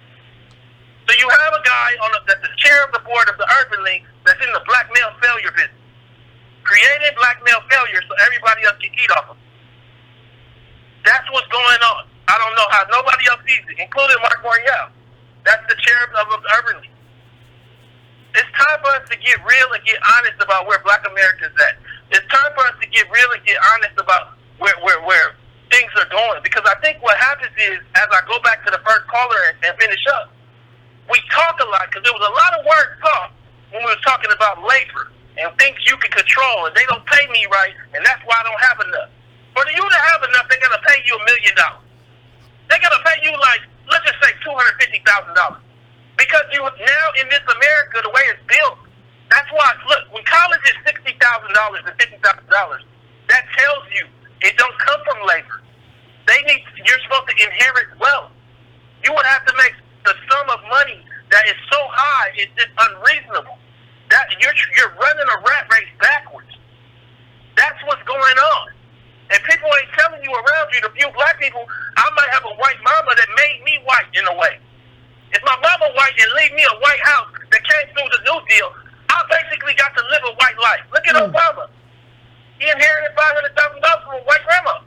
So you have a guy that's the chair of the board of the Urban League that's in the black male failure business, creating black male failure so everybody else can eat off of it. That's what's going on. I don't know how nobody else sees it, including Mark Morial. That's the chair of the Urban League. It's time for us to get real and get honest about where black America's at. It's time for us to get real and get honest about where things are going. Because I think what happens is, as I go back to the first caller and finish up, we talk a lot because there was a lot of words talked when we were talking about labor and things you can control, and they don't pay me right, and that's why I don't have enough. For you to have enough, they're going to pay you $1 million. They're going to pay you let's just say $250,000. Because you now in this America, the way it's built, that's why, look, when college is $60,000 and $50,000, that tells you it don't come from labor. You're supposed to inherit wealth. You would have to make the sum of money that is so high, it's just unreasonable. That you're running a rat race backwards. That's what's going on. And people ain't telling you around you, the few black people, I might have a white mama that made me white in a way. If my mama white and leave me a white house that came through the New Deal, I basically got to live a white life. Look at Obama. He inherited $500,000 from a white grandma.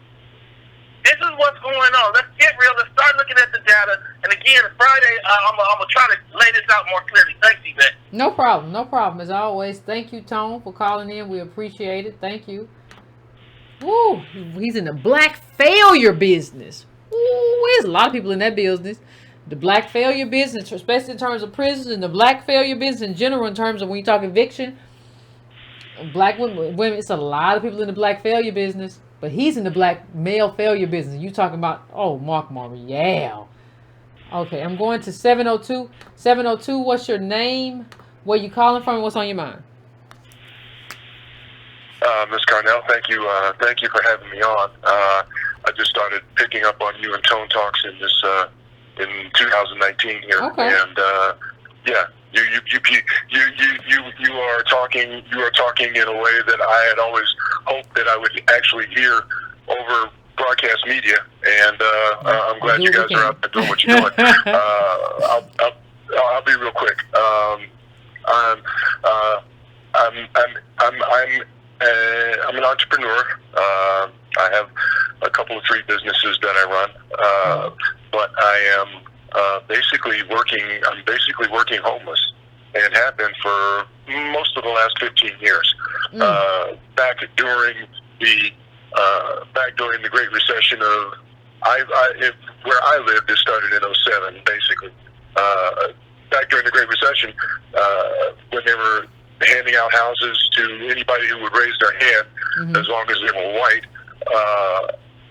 This is what's going on. Let's get real. Let's start looking at the data. And again, Friday, I'm going to try to lay this out more clearly. Thanks, Yvette. No problem. No problem. As always, thank you, Tone, for calling in. We appreciate it. Thank you. Woo, he's in the black failure business. Ooh, there's a lot of people in that business. The black failure business, especially in terms of prisons, and the black failure business in general, in terms of when you talk eviction, black women, it's a lot of people in the black failure business, but he's in the black male failure business. You talking about, Mark Morial. Okay, I'm going to 702. 702, what's your name? Where you calling from? What's on your mind? Ms. Carnell, thank you for having me on. I just started picking up on you and Tone Talks in 2019 here, okay. And yeah, you are talking in a way that I had always hoped that I would actually hear over broadcast media, and I'm glad you guys are out there doing what you're doing. I'll be real quick. I'm an entrepreneur. I have a couple of 3 businesses that I run, but I am basically working homeless, and have been for most of the last 15 years. Back during the Great Recession where I lived, it started in 2007, basically. Back during the Great Recession, when they were handing out houses to anybody who would raise their hand, as long as they were white,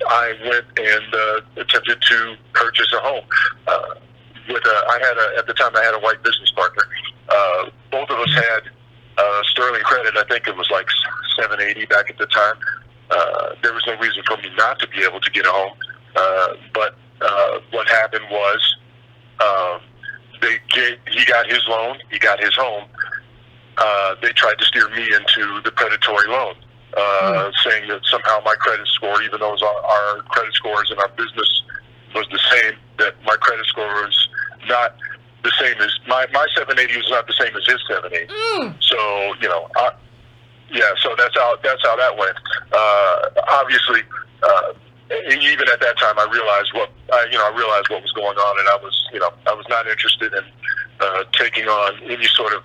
I went and attempted to purchase a home. At the time I had a white business partner. Both of us had sterling credit. I think it was like 780 back at the time. There was no reason for me not to be able to get a home. But what happened was he got his loan, he got his home. they tried to steer me into the predatory loan, saying that somehow my credit score, even though our credit scores in our business was the same, that my credit score was not the same as my 780 was not the same as his 780. So so that's how that went. Obviously, even at that time, I realized what was going on, and I was not interested in taking on any sort of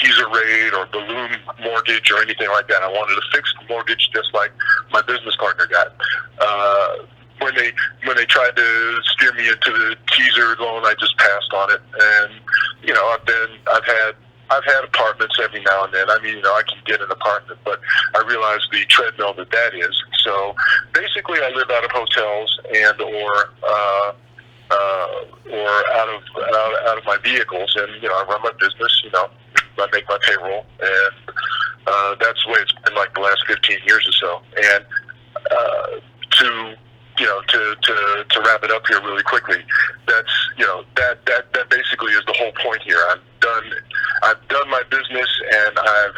teaser rate or balloon mortgage or anything like that. I wanted a fixed mortgage, just like my business partner got. When they tried to steer me into the teaser loan, I just passed on it. And I've had apartments every now and then. I mean, I can get an apartment, but I realize the treadmill that is. So basically, I live out of hotels and or out of my vehicles, and I run my business. I make my payroll, and that's the way it's been like the last 15 years or so. And to wrap it up here really quickly, that's that basically is the whole point here. I've done my business, and I've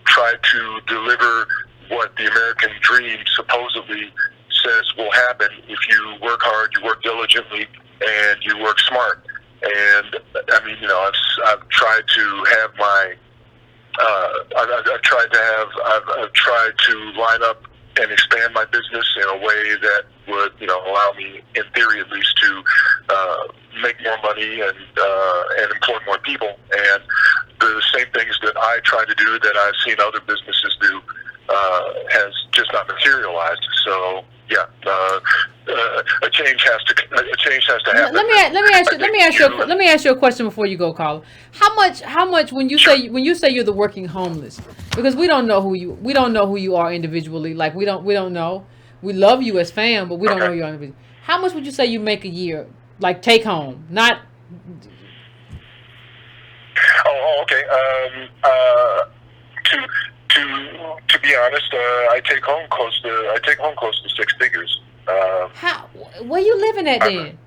tried to deliver what the American dream supposedly says will happen if you work hard, you work diligently, and you work smart. And I mean, I've tried to have my I've tried to line up and expand my business in a way that would, allow me, in theory at least, to make more money and employ more people. And the same things that I try to do that I've seen other businesses do has just not materialized. So yeah, a change has to happen. Let me ask you a question before you go, Carla. How much when you say you're the working homeless, because we don't know who you are individually. Like we don't know. We love you as fam, but we don't know you individually. How much would you say you make a year, like take home, not? Okay. To be honest, I take home close to 6 figures. How? Where you living at then?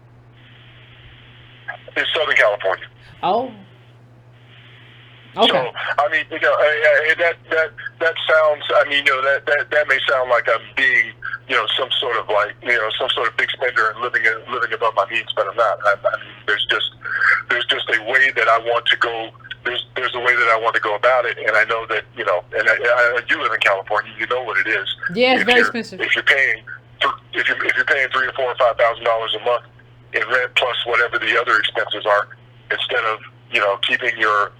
In Southern California. Oh. Okay. So I mean, that sounds. I mean, that may sound like I'm being, some sort of big spender and living above my means, but I'm not. I mean, there's just a way that I want to go. There's a way that I want to go about it, and I know that and I do live in California. You know what it is. Yeah, it's very expensive. If you're paying $3,000 or $4,000 or $5,000 a month in rent plus whatever the other expenses are, instead of keeping your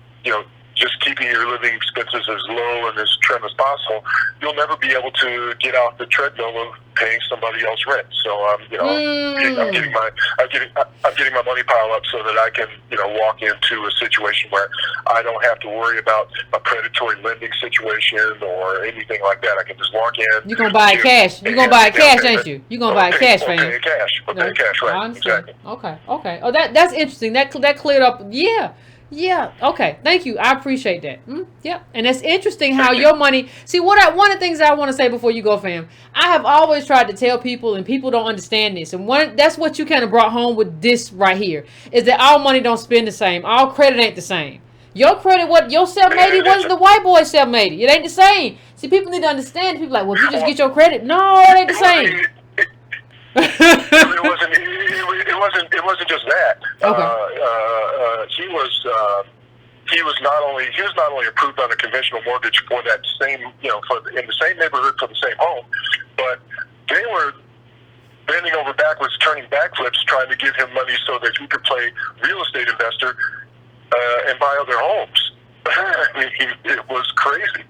living expenses as low and as trim as possible, you'll never be able to get off the treadmill of paying somebody else rent. So I'm getting my money pile up so that I can walk into a situation where I don't have to worry about a predatory lending situation or anything like that. I can just walk in. You're gonna buy cash. You're gonna buy cash, ain't you? You're gonna buy cash, fam. Pay cash. Pay cash, right? Exactly. Okay. Oh, that's interesting. That cleared up. Yeah. Okay. Thank you. I appreciate that. Yeah. And it's interesting how your money. See, one of the things I want to say before you go, fam. I have always tried to tell people, and people don't understand this. And that's what you kind of brought home with this right here, is that all money don't spend the same. All credit ain't the same. Your credit, your 780 wasn't the white boy 780. It ain't the same. See, people need to understand. People like, well, if you just get your credit, no, it ain't the same. It wasn't just that. Okay. He was not only approved on a conventional mortgage for that same, in the same neighborhood for the same home, but they were bending over backwards, turning backflips, trying to give him money so that he could play real estate investor and buy other homes. I mean, it was crazy.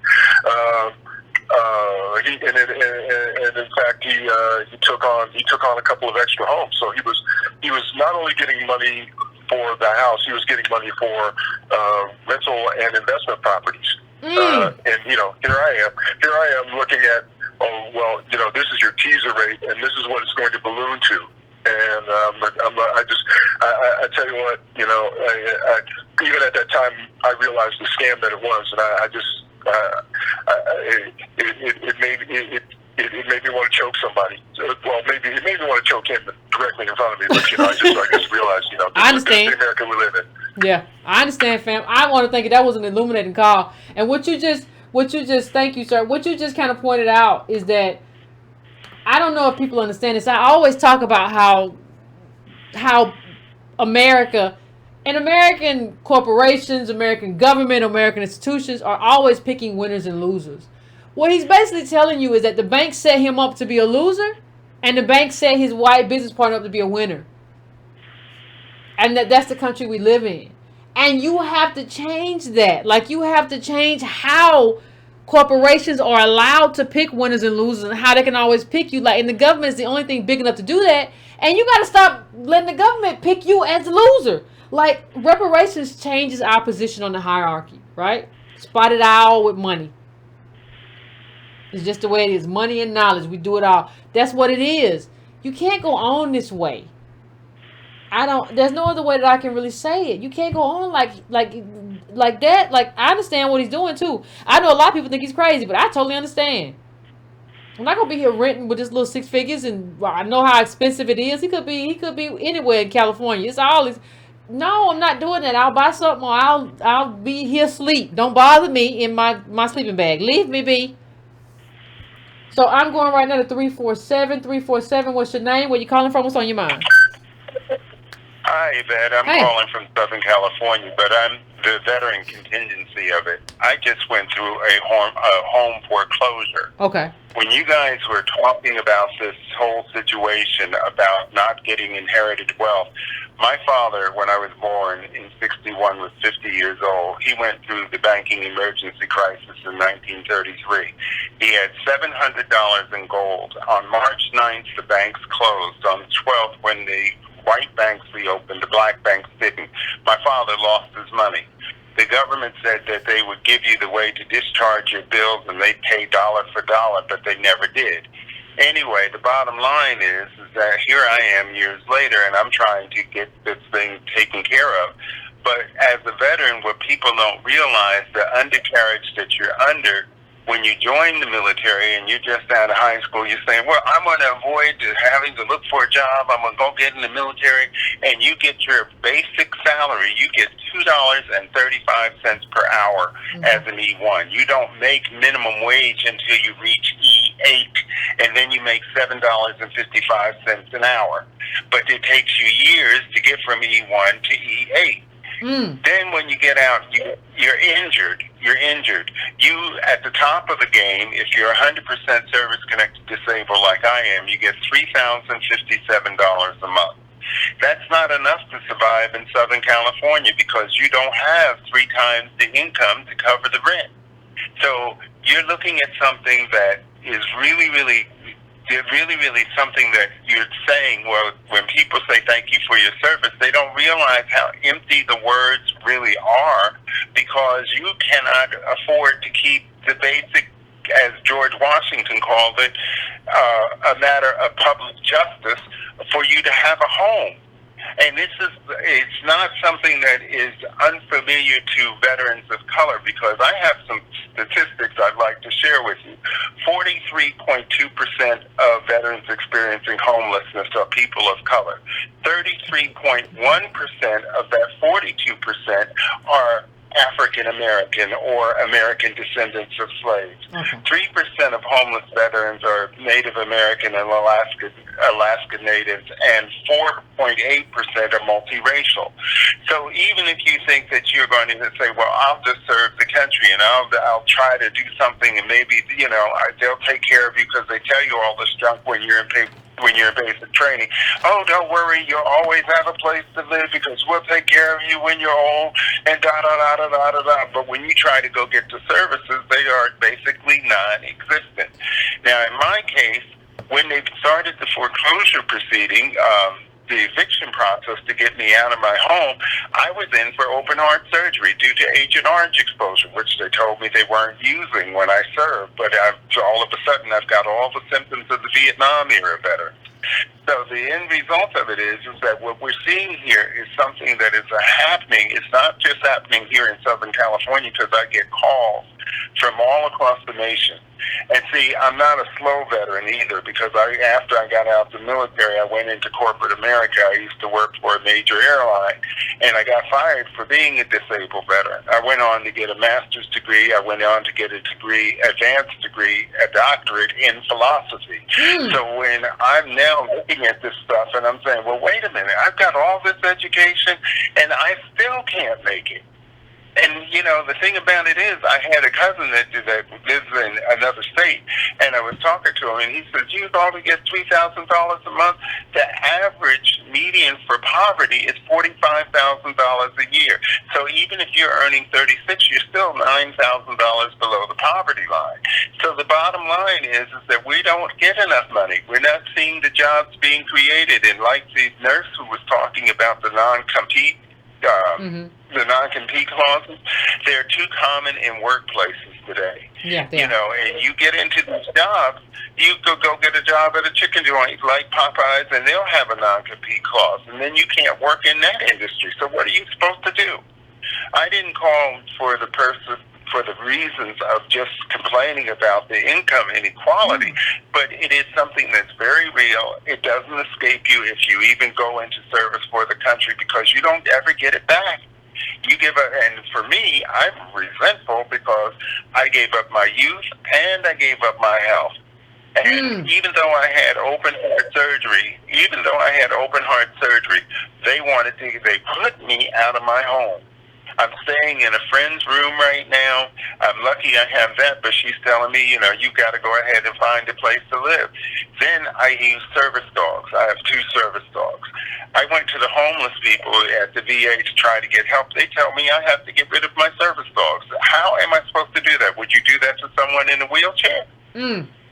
And in fact, he took on a couple of extra homes. So he was not only getting money for the house, he was getting money for rental and investment properties. And here I am looking at, this is your teaser rate, and this is what it's going to balloon to. And I tell you what, even at that time, I realized the scam that it was, and it made me want to choke somebody. Well, maybe it made me want to choke him directly in front of me, but I just realized, this is the America we live in. Yeah, I understand, fam. I want to think that was an illuminating call. And what you just, thank you, sir. What you just kind of pointed out is that I don't know if people understand this. I always talk about how America and American corporations, American government, American institutions are always picking winners and losers. What he's basically telling you is that the bank set him up to be a loser, and the bank set his white business partner up to be a winner. And that's the country we live in. And you have to change that. Like, you have to change how corporations are allowed to pick winners and losers and how they can always pick you. Like, and the government is the only thing big enough to do that. And you got to stop letting the government pick you as a loser. Like, reparations changes our position on the hierarchy, right? Spotted owl with money. It's just the way it is. Money and knowledge. We do it all. That's what it is. You can't go on this way. There's no other way that I can really say it. You can't go on like that. Like, I understand what he's doing too. I know a lot of people think he's crazy, but I totally understand. I'm not gonna be here renting with this little 6 figures, and I know how expensive it is. He could be anywhere in California. It's all this. No, I'm not doing that. I'll buy something, or I'll be here asleep. Don't bother me in my sleeping bag. Leave me be. So I'm going right now to 347. 347. What's your name? Where you calling from? What's on your mind? Hi, Yvette. I'm calling from Southern California, but I'm the veteran contingency of it. I just went through a home foreclosure. Okay. When you guys were talking about this whole situation about not getting inherited wealth, my father, when I was born in 61, was 50 years old. He went through the banking emergency crisis in 1933. He had $700 in gold. On March 9th, the banks closed. On the 12th, when the white banks reopened, the black banks didn't. My father lost his money. The government said that they would give you the way to discharge your bills and they'd pay dollar for dollar, but they never did. Anyway, the bottom line is that here I am years later, and I'm trying to get this thing taken care of. But as a veteran, what people don't realize, the undercarriage that you're under, when you join the military and you're just out of high school, you're saying, well, I'm going to avoid having to look for a job. I'm going to go get in the military. And you get your basic salary. You get $2.35 per hour as an E1. You don't make minimum wage until you reach E8. And then you make $7.55 an hour. But it takes you years to get from E1 to E8. Then when you get out, you're injured. You, at the top of the game, if you're 100% service-connected disabled like I am, you get $3,057 a month. That's not enough to survive in Southern California because you don't have 3 times the income to cover the rent. So you're looking at something that is really something that you're saying. Well, when people say thank you for your service, they don't realize how empty the words really are, because you cannot afford to keep the basic, as George Washington called it, a matter of public justice for you to have a home. And it's not something that is unfamiliar to veterans of color, because I have some statistics I'd like to share with you. 43.2% of veterans experiencing homelessness are people of color. 33.1% of that 42% are African American or American descendants of slaves. 3% of homeless veterans are Native American and Alaska natives, and 4.8% are multiracial. So even if you think that you're going to say, well, I'll just serve the country and I'll try to do something, and maybe they'll take care of you because they tell you all this junk when you're in basic training. Oh, don't worry, you'll always have a place to live because we'll take care of you when you're old, and da-da-da-da-da-da-da. But when you try to go get the services, they are basically non-existent. Now, in my case, when they started the foreclosure proceeding, the eviction process to get me out of my home, I was in for open heart surgery due to Agent Orange exposure, which they told me they weren't using when I served. But all of a sudden, I've got all the symptoms of the Vietnam era veteran. So the end result of it is that what we're seeing here is something that is happening. It's not just happening here in Southern California, because I get calls from all across the nation. And see, I'm not a slow veteran either, because after I got out of the military, I went into corporate America. I used to work for a major airline, and I got fired for being a disabled veteran. I went on to get a master's degree. I went on to get a degree, advanced degree, a doctorate in philosophy. So when I'm now looking at this stuff and I'm saying, well, wait a minute, I've got all this education and I still can't make it. And, you know, the thing about it is, I had a cousin that lives in another state, and I was talking to him, and he says, you only get $3,000 a month. The average median for poverty is $45,000 a year. So even if you're earning $36,000, you're still $9,000 below the poverty line. So the bottom line is that we don't get enough money. We're not seeing the jobs being created. And like the nurse who was talking about the non-compete, the non-compete clauses, they're too common in workplaces today. Yeah, you know, and you get into these jobs, you go get a job at a chicken joint like Popeyes, and they'll have a non-compete clause, and then you can't work in that industry. So what are you supposed to do? I didn't call for the reasons of just complaining about the income inequality, but it is something that's very real. It doesn't escape you if you even go into service for the country, because you don't ever get it back. You give up, and for me, I'm resentful because I gave up my youth and I gave up my health. And even though I had open heart surgery, they put me out of my home. I'm staying in a friend's room right now. I'm lucky I have that, but she's telling me, you know, you got to go ahead and find a place to live. Then I use service dogs. I have 2 service dogs. I went to the homeless people at the VA to try to get help. They tell me I have to get rid of my service dogs. How am I supposed to do that? Would you do that to someone in a wheelchair?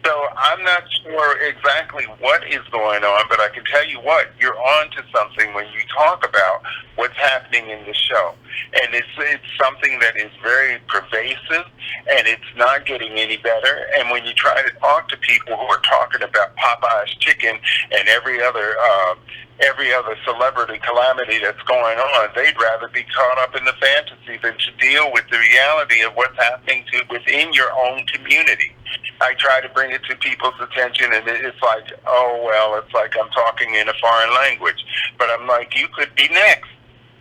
So I'm not sure exactly what is going on, but I can tell you what, you're on to something when you talk about what's happening in the show. And it's something that is very pervasive, and it's not getting any better. And when you try to talk to people who are talking about Popeye's chicken and every other celebrity calamity that's going on, they'd rather be caught up in the fantasy than to deal with the reality of what's happening within your own community. I try to bring it to people's attention, and it's like, oh, well, it's like I'm talking in a foreign language. But I'm like, you could be next.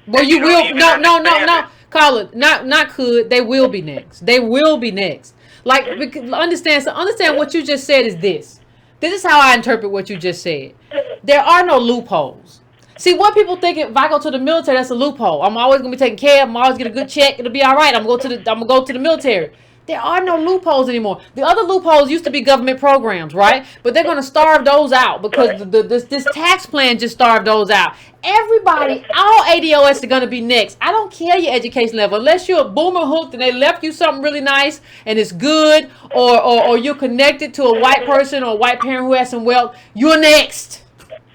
Well, you will. No. Colin, not could. They will be next. They will be next. Like, understand what you just said is this. This is how I interpret what you just said. There are no loopholes. See, what people think, if I go to the military, that's a loophole. I'm always gonna be taken care of. I'm always get a good check. It'll be all right. I'm gonna go to the military. There are no loopholes anymore. The other loopholes used to be government programs, right? But they're going to starve those out because this tax plan just starved those out. Everybody, all ADOS are going to be next. I don't care your education level. Unless you're a boomer hooked and they left you something really nice and it's good, or you're connected to a white person or a white parent who has some wealth, you're next.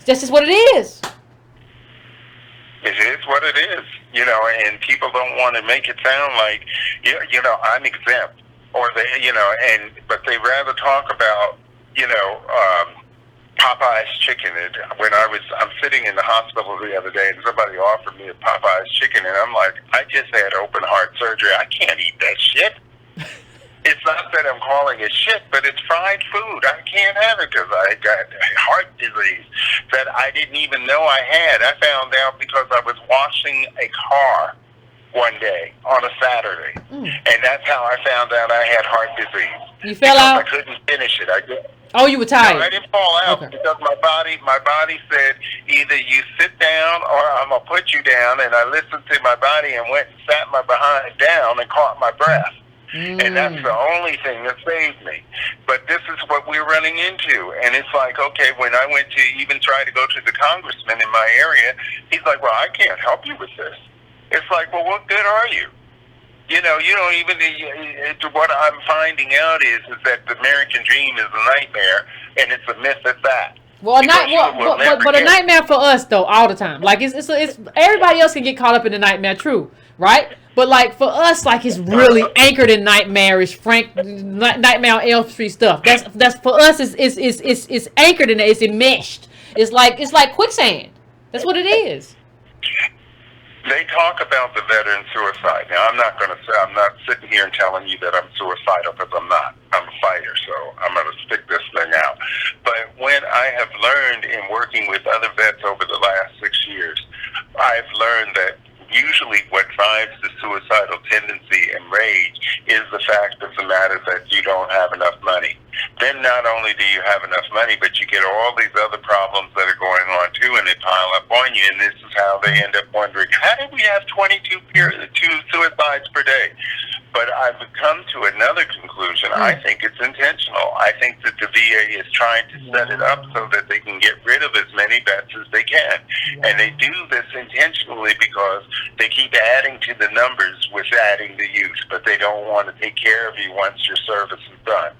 That's just what it is. It is what it is, you know, and people don't want to make it sound like, you know, I'm exempt, or but they rather talk about, you know, Popeye's chicken. And I'm sitting in the hospital the other day, and somebody offered me a Popeye's chicken, and I'm like, I just had open heart surgery. I can't eat that shit. It's not that I'm calling it shit, but it's fried food. I can't have it because I got heart disease that I didn't even know I had. I found out because I was washing a car one day on a Saturday, and that's how I found out I had heart disease. You fell out? I couldn't finish it. You were tired. No, I didn't fall out because my body said either you sit down or I'm gonna put you down, and I listened to my body and went and sat my behind down and caught my breath. And that's the only thing that saved me. But this is what we're running into. And it's like, okay, when I went to even try to go to the congressman in my area, he's like, well, I can't help you with this. It's like, well, what good are you? You know, you don't even, what I'm finding out is that the American dream is a nightmare, and it's a myth at that. Well, but a nightmare for us, though, all the time. Like, it's everybody else can get caught up in the nightmare, true, right? But like for us, like it's really anchored in nightmarish, Nightmare on Elm Street stuff. That's for us. It's anchored in it. It's enmeshed. it's like quicksand. That's what it is. They talk about the veteran suicide. Now, I'm not sitting here and telling you that I'm suicidal, because I'm not. I'm a fighter, so I'm going to stick this thing out. But when I have learned in working with other vets over the last 6 years, I've learned that usually what drives the suicidal tendency and rage is the fact of the matter that you don't have enough money. Then not only do you have enough money, but you get all these other problems that are going on too, and they pile up on you, and this is how they end up wondering, how did we have 22 suicides per day? But I've come to another conclusion. I think it's intentional. I think that the VA is trying to set it up so that they can get rid of as many vets as they can. And they do this intentionally because they keep adding to the numbers with adding the youth, but they don't want to take care of you once your service is done.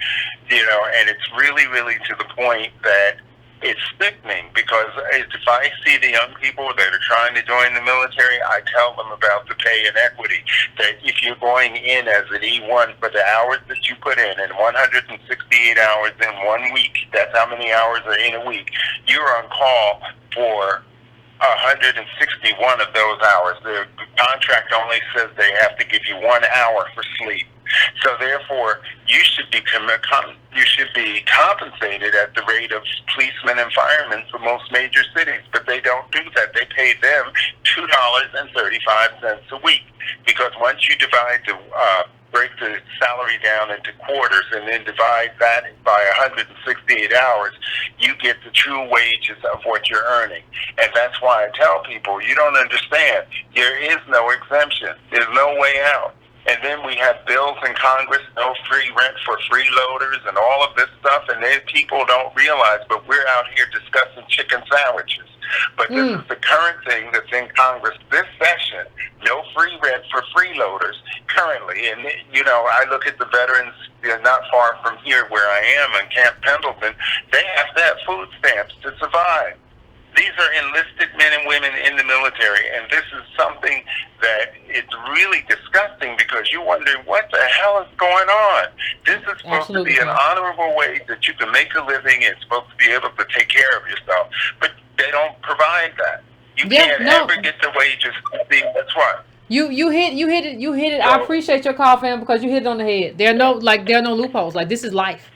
You know, and it's really, really to the point that it's sickening, because if I see the young people that are trying to join the military, I tell them about the pay inequity, that if you're going in as an E1 for the hours that you put in, and 168 hours in 1 week, that's how many hours are in a week, you're on call for 161 of those hours. The contract only says they have to give you 1 hour for sleep. So therefore, you should be compensated at the rate of policemen and firemen for most major cities, but they don't do that. They pay them $2.35 a week, because once you divide break the salary down into quarters and then divide that by 168 hours, you get the true wages of what you're earning. And that's why I tell people, you don't understand. There is no exemption. There's no way out. And then we have bills in Congress, no free rent for freeloaders and all of this stuff, and then people don't realize, but we're out here discussing chicken sandwiches. But this is the current thing that's in Congress this session, no free rent for freeloaders currently. And, you know, I look at the veterans not far from here where I am in Camp Pendleton, they have to have food stamps to survive. These are enlisted men and women in the military, and this is something that is really disgusting, because you wonder, what the hell is going on? This is supposed to be an honorable way that you can make a living. It's supposed to be able to take care of yourself, but they don't provide that. You can't ever get the wages. That's right. You hit it. So, I appreciate your call, fam, because you hit it on the head. There are no loopholes. Like, this is life.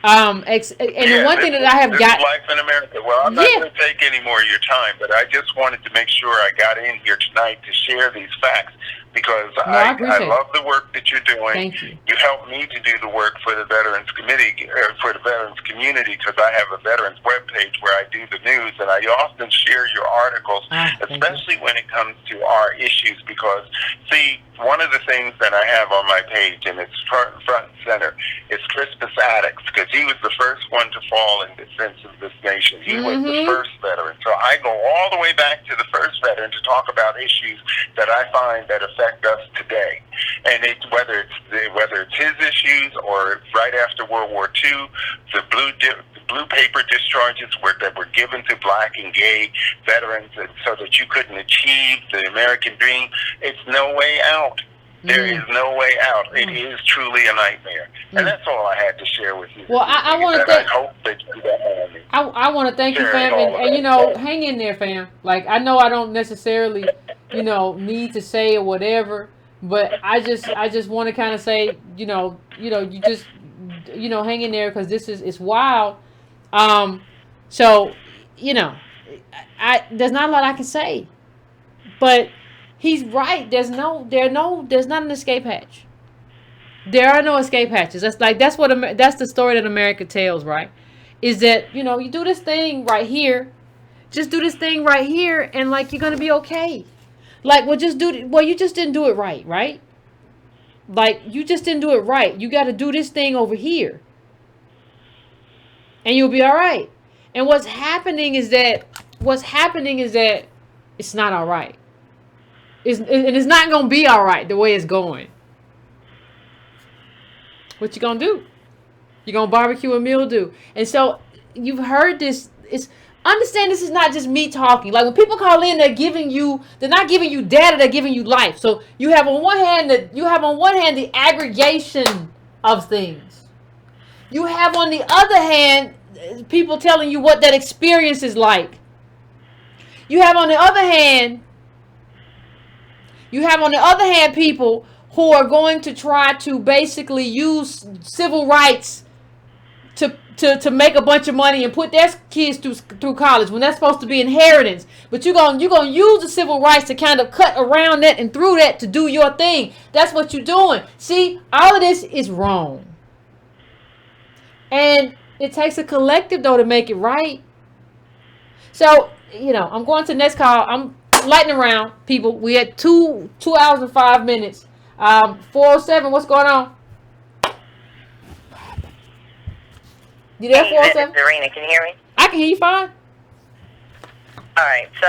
And the one thing that I have got life in America. Well, I'm not going to take any more of your time, but I just wanted to make sure I got in here tonight to share these facts, because I love the work that you're doing. Thank you. You helped me to do the work for the Veterans Committee, for the Veterans community, because I have a Veterans webpage where I do the news, and I often share your articles, especially when it comes to our issues, because, see, one of the things that I have on my page, and it's front and center, is Crispus Attucks, because he was the first one to fall in defense of this nation. He was the first veteran. So I go all the way back to the first veteran to talk about issues that I find that affect us today. And whether it's his issues, or right after World War II, the blue paper discharges that were given to black and gay veterans, and so that you couldn't achieve the American dream. It's no way out. There is no way out. It is truly a nightmare. And that's all I had to share with you. Well, I want to thank. I hope that you don't mind me. I want to thank you, fam, and you know, hang in there, fam. Like, I know I don't necessarily, you know, need to say or whatever, but I just want to kind of say, you just hang in there, because it's wild. So, you know, there's not a lot I can say, but he's right. There's not an escape hatch. There are no escape hatches. That's the story that America tells, right? Is that, you know, you do this thing right here, just do this thing right here, and like, you're gonna be okay. Like, you just didn't do it right, right? Like, you just didn't do it right. You got to do this thing over here, and you'll be all right. And what's happening is that it's not all right. It's not going to be all right the way it's going. What you going to do? You're going to barbecue and mildew. And so you've heard this. Understand, this is not just me talking. Like, when people call in, they're not giving you data, they're giving you life. So you have on one hand the aggregation of things. You have on the other hand people telling you what that experience is like. You have on the other hand people who are going to try to basically use civil rights to make a bunch of money and put their kids through college when that's supposed to be inheritance. But you're gonna use the civil rights to kind of cut around that and through that to do your thing. That's what you're doing. See, all of this is wrong. And it takes a collective though to make it right. So, I'm going to the next call. I'm lightning round, people. We had 2 hours and 5 minutes. 407, what's going on? You there, 407? Serena, can you hear me? I can hear you fine. All right, so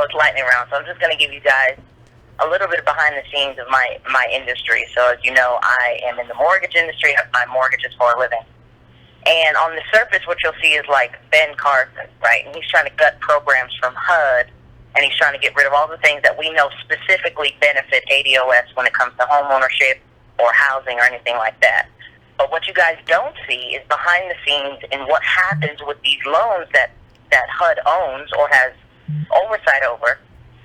it's lightning round. So I'm just going to give you guys a little bit behind the scenes of my industry. So as you know, I am in the mortgage industry. I buy mortgages for a living. And on the surface, what you'll see is like Ben Carson, right? And he's trying to gut programs from HUD, and he's trying to get rid of all the things that we know specifically benefit ADOS when it comes to home ownership or housing or anything like that. But what you guys don't see is behind the scenes in what happens with these loans that HUD owns or has oversight over.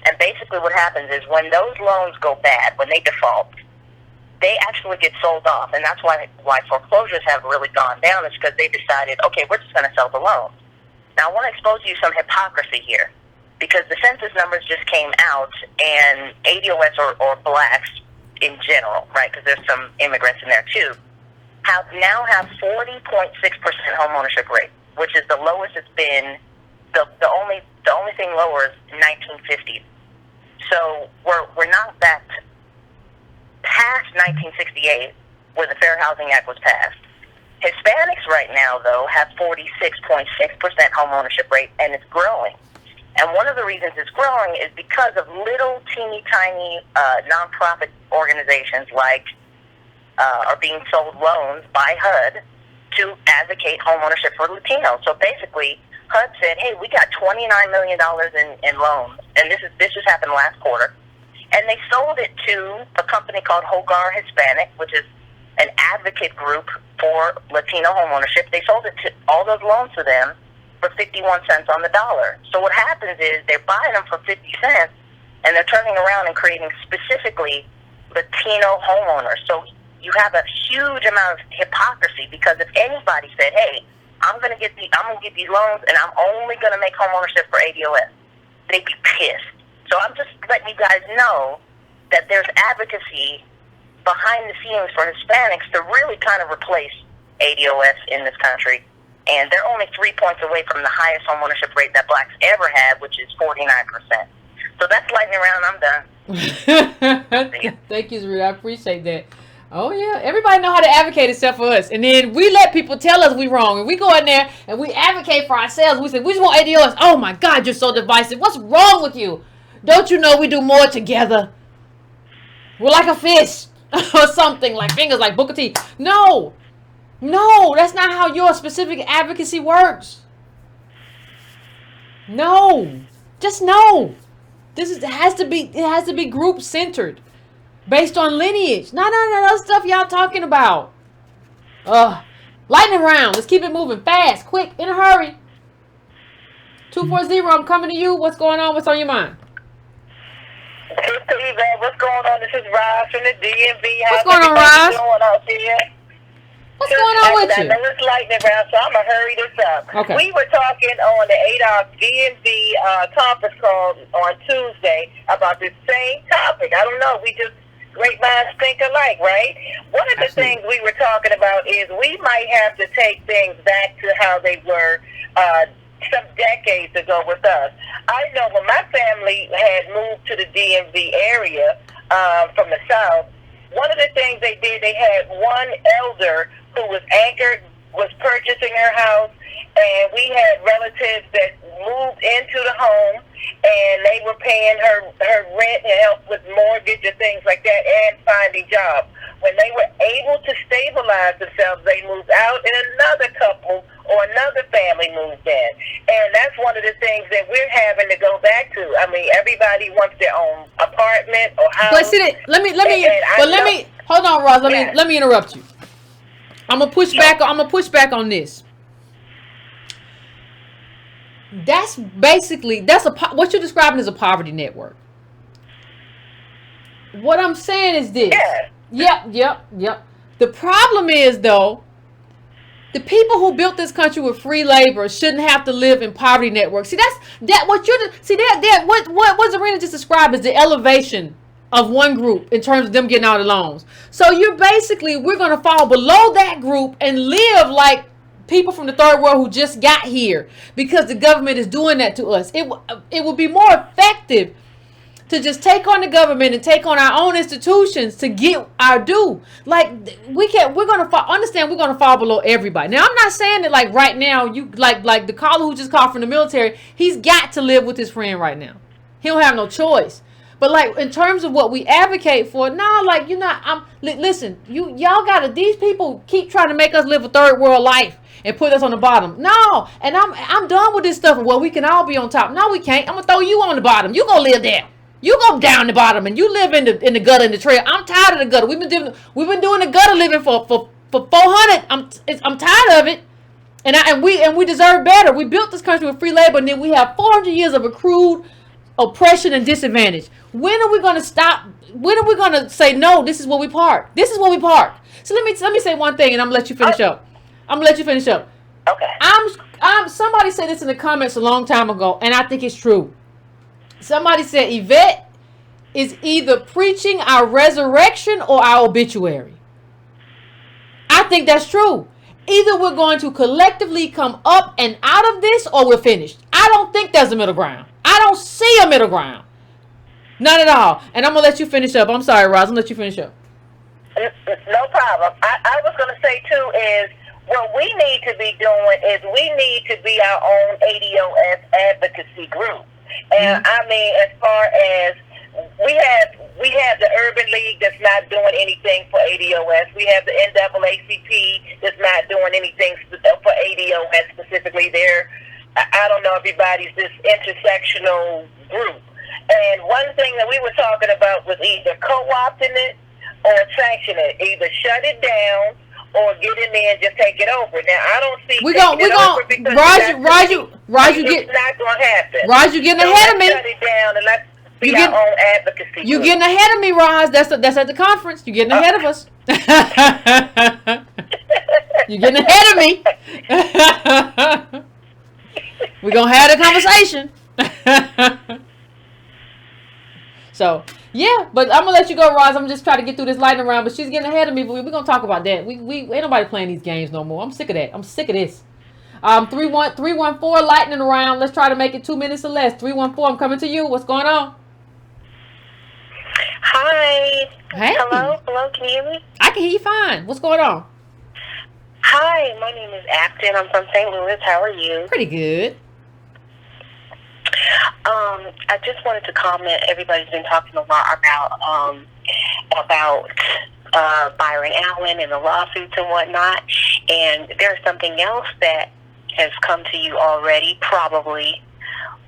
And basically what happens is when those loans go bad, when they default, they actually get sold off. And that's why foreclosures have really gone down, is because they decided, okay, we're just going to sell the loans. Now I want to expose you some hypocrisy here, because the census numbers just came out, and ADOS or blacks in general, right, because there's some immigrants in there too, now have 40.6% home ownership rate, which is the lowest it's been. The only thing lower is 1950s. So we're not back past 1968, where the Fair Housing Act was passed. Hispanics right now, though, have 46.6% home ownership rate, and it's growing. And one of the reasons it's growing is because of little teeny tiny nonprofit organizations like are being sold loans by HUD to advocate homeownership for Latinos. So basically, HUD said, hey, we got $29 million in loans, and this just happened last quarter, and they sold it to a company called Hogar Hispanic, which is an advocate group for Latino homeownership. They sold it to all those loans to them for 51 cents on the dollar. So what happens is they're buying them for 50 cents, and they're turning around and creating specifically Latino homeowners. So you have a huge amount of hypocrisy, because if anybody said, hey, I'm going to get these loans and I'm only going to make homeownership for ADOS, they'd be pissed. So I'm just letting you guys know that there's advocacy behind the scenes for Hispanics to really kind of replace ADOS in this country. And they're only 3 points away from the highest homeownership rate that blacks ever had, which is 49%. So that's lightning round. I'm done. Thank you, Zarita. I appreciate that. Oh, yeah. Everybody know how to advocate itself for us. And then we let people tell us we wrong. And we go in there and we advocate for ourselves. We say, we just want ADOS. Oh, my God, you're so divisive. What's wrong with you? Don't you know we do more together? We're like a fist or something, like fingers, like Booker T. No, that's not how your specific advocacy works. No, just no. It has to be group centered, based on lineage. None of that stuff y'all talking about. Lightning round. Let's keep it moving fast, quick, in a hurry. 240, I'm coming to you. What's going on? What's on your mind? Sister Yvette, what's going on? This is Roz from the DMV. What's going on, Roz? What's going on with you? I know it's lightning round, so I'm going to hurry this up. Okay. We were talking on the ADOS DMV conference call on Tuesday about this same topic. I don't know. Great minds think alike, right? One of the things we were talking about is we might have to take things back to how they were some decades ago with us. I know when my family had moved to the DMV area from the South, one of the things they did, they had one elder who was purchasing her house, and we had relatives that moved into the home, and they were paying her rent and help with mortgage and things like that, and finding jobs. When they were able to stabilize themselves, they moved out, and another couple or another family moved in. And that's one of the things that we're having to go back to. I mean, everybody wants their own apartment or house. But see, let me hold on, Roz. Let me interrupt you. I'm gonna push back on this. That's basically, what you're describing is a poverty network. What I'm saying is this. Yeah. Yep. The problem is, though, the people who built this country with free labor shouldn't have to live in poverty networks. See, what Zarina just described is the elevation of one group in terms of them getting all the loans. So we're going to fall below that group and live like people from the third world who just got here because the government is doing that to us. It would be more effective to just take on the government and take on our own institutions to get our due. Like, we're going to fall below everybody. Now, I'm not saying that, like, right now, you like the caller who just called from the military, he's got to live with his friend right now. He don't have no choice. But, like, in terms of what we advocate for, listen, y'all gotta, these people keep trying to make us live a third world life and put us on the bottom. No, and I'm done with this stuff. Well, we can all be on top. No, we can't. I'm gonna throw you on the bottom. You gonna live there. You go down the bottom and you live in the gutter in the trail. I'm tired of the gutter. We've been doing the gutter living for 400. I'm tired of it. And we deserve better. We built this country with free labor, and then we have 400 years of accrued oppression and disadvantage. When are we going to stop? When are we going to say, no, this is where we park? This is where we park. So let me say one thing, and I'm going to let you finish up. Okay. Somebody said this in the comments a long time ago, and I think it's true. Somebody said Yvette is either preaching our resurrection or our obituary. I think that's true. Either we're going to collectively come up and out of this, or we're finished. I don't think there's a middle ground. I don't see a middle ground. None at all. And I'm going to let you finish up. I'm sorry, Roz. I'm going to let you finish up. No problem. I was going to say, too, is what we need to be doing is we need to be our own ADOS advocacy group. And I mean, as far as we have the Urban League that's not doing anything for ADOS. We have the NAACP that's not doing anything for ADOS specifically. I don't know, everybody's this intersectional group. And one thing that we were talking about was either co-opting it or sanctioning it. Either shut it down or get in there and just take it over. Now, I don't see it's not going to happen. Raj, you're getting ahead of me. Shut it down and let's be our own advocacy. You're getting ahead of me, Raj. That's at the conference. You're getting ahead of us. You're getting ahead of me. We're going to have the conversation. So, yeah, but I'm going to let you go, Roz. I'm just trying to get through this lightning round, but she's getting ahead of me. But we're going to talk about that. We ain't nobody playing these games no more. I'm sick of that. I'm sick of this. 314 lightning round. Let's try to make it 2 minutes or less. 314, I'm coming to you. What's going on? Hi. Hey. Hello, can you hear me? I can hear you fine. What's going on? Hi, my name is Afton. I'm from St. Louis. How are you? Pretty good. I just wanted to comment. Everybody's been talking a lot about Byron Allen and the lawsuits and whatnot. And there's something else that has come to you already, probably,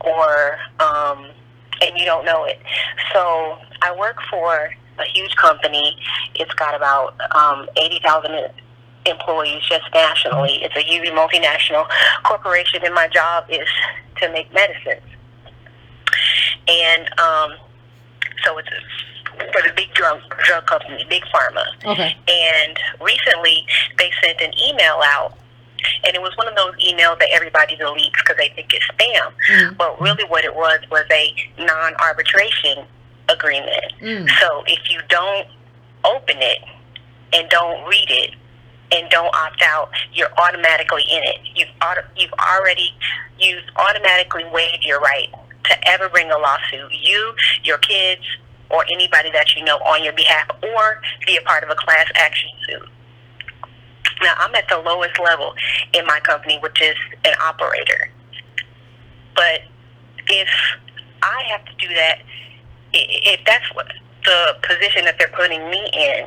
or and you don't know it. So I work for a huge company. It's got about 80,000 employees just nationally. It's a huge multinational corporation, and my job is to make medicines. And so it's for the big drug company, Big Pharma. Okay. And recently they sent an email out, and it was one of those emails that everybody deletes because they think it's spam. Mm. But really what it was a non-arbitration agreement. Mm. So if you don't open it and don't read it and don't opt out, you're automatically in it. You've automatically waived your right to ever bring a lawsuit, you, your kids, or anybody that you know on your behalf, or be a part of a class action suit. Now, I'm at the lowest level in my company, which is an operator. But if I have to do that, if that's what the position that they're putting me in,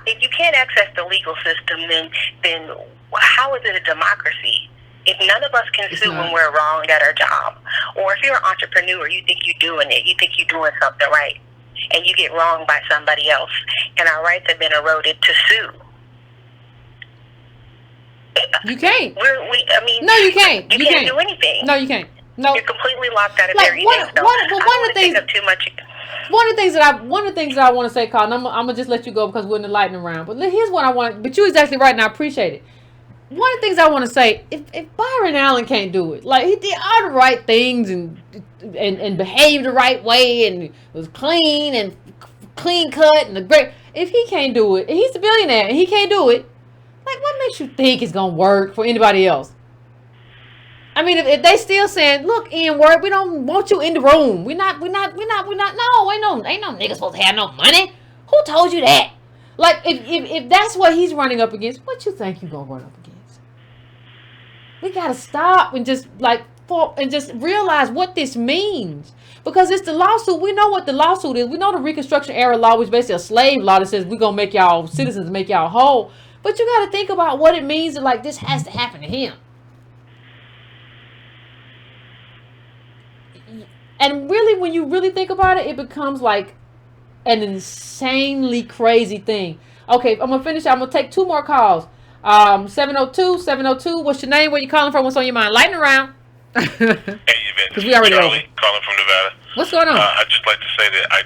if you can't access the legal system, then how is it a democracy? If none of us can sue when we're wrong at our job, or if you're an entrepreneur, you think you're doing it, you think you're doing something right, and you get wronged by somebody else, and our rights have been eroded to sue. You can't. I mean, no, you can't. You can't do anything. No, you can't. No, you're completely locked out of like, everything. One of the things. Too much. One of the things that I want to say, Carl, and I'm gonna just let you go because we're in the lightning round. But here's what I want. But you're exactly right, and I appreciate it. One of the things I want to say, if Byron Allen can't do it, like he did all the right things and behaved the right way and was clean cut and the great. If he can't do it, and he's a billionaire and he can't do it, like what makes you think it's gonna work for anybody else? I mean, if they still saying, look, N-word, we don't want you in the room. We're not, no, ain't no niggas supposed to have no money. Who told you that? Like, if that's what he's running up against, what you think you gonna run up against? We gotta stop and just realize what this means. Because it's the lawsuit. We know what the lawsuit is. We know the Reconstruction era law was basically a slave law that says we're gonna make y'all citizens, make y'all whole. But you gotta think about what it means that like this has to happen to him. And really, when you really think about it, it becomes like an insanely crazy thing. Okay, I'm going to finish. I'm going to take 2 more calls. 702. What's your name? Where you calling from? What's on your mind? Lightning round. Hey, Yvette. Because we already Charlie, calling from Nevada. What's going on? I'd just like to say that I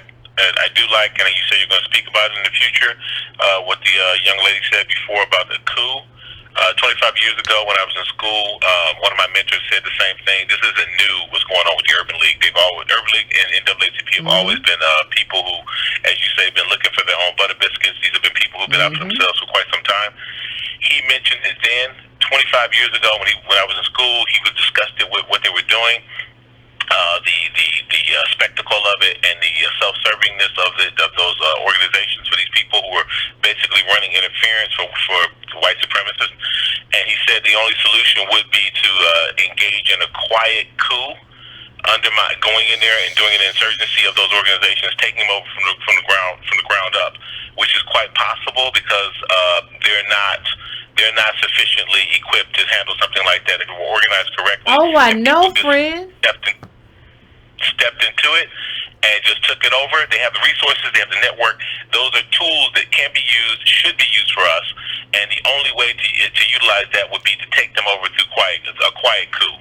do like, and you said you're going to speak about it in the future, what the young lady said before about the coup. 25 years ago when I was in school, one of my mentors said the same thing. This isn't new, what's going on with the Urban League. Urban League and NAACP have always been people who, as you say, been looking for their own butter biscuits. These have been people who've been out for themselves for quite some time. He mentioned it then, 25 years ago when I was in school, he was disgusted with what they were doing. The spectacle of it and the self-servingness of those organizations for these people who were basically running interference for white supremacists. And he said the only solution would be to engage in a quiet coup, going in there and doing an insurgency of those organizations, taking them over from the ground up, which is quite possible because they're not sufficiently equipped to handle something like that if it were organized correctly. Oh, I know, friend. Stepped into it and just took it over. They have the resources, they have the network. Those are tools that can be used, should be used for us, and the only way to utilize that would be to take them over through a quiet coup.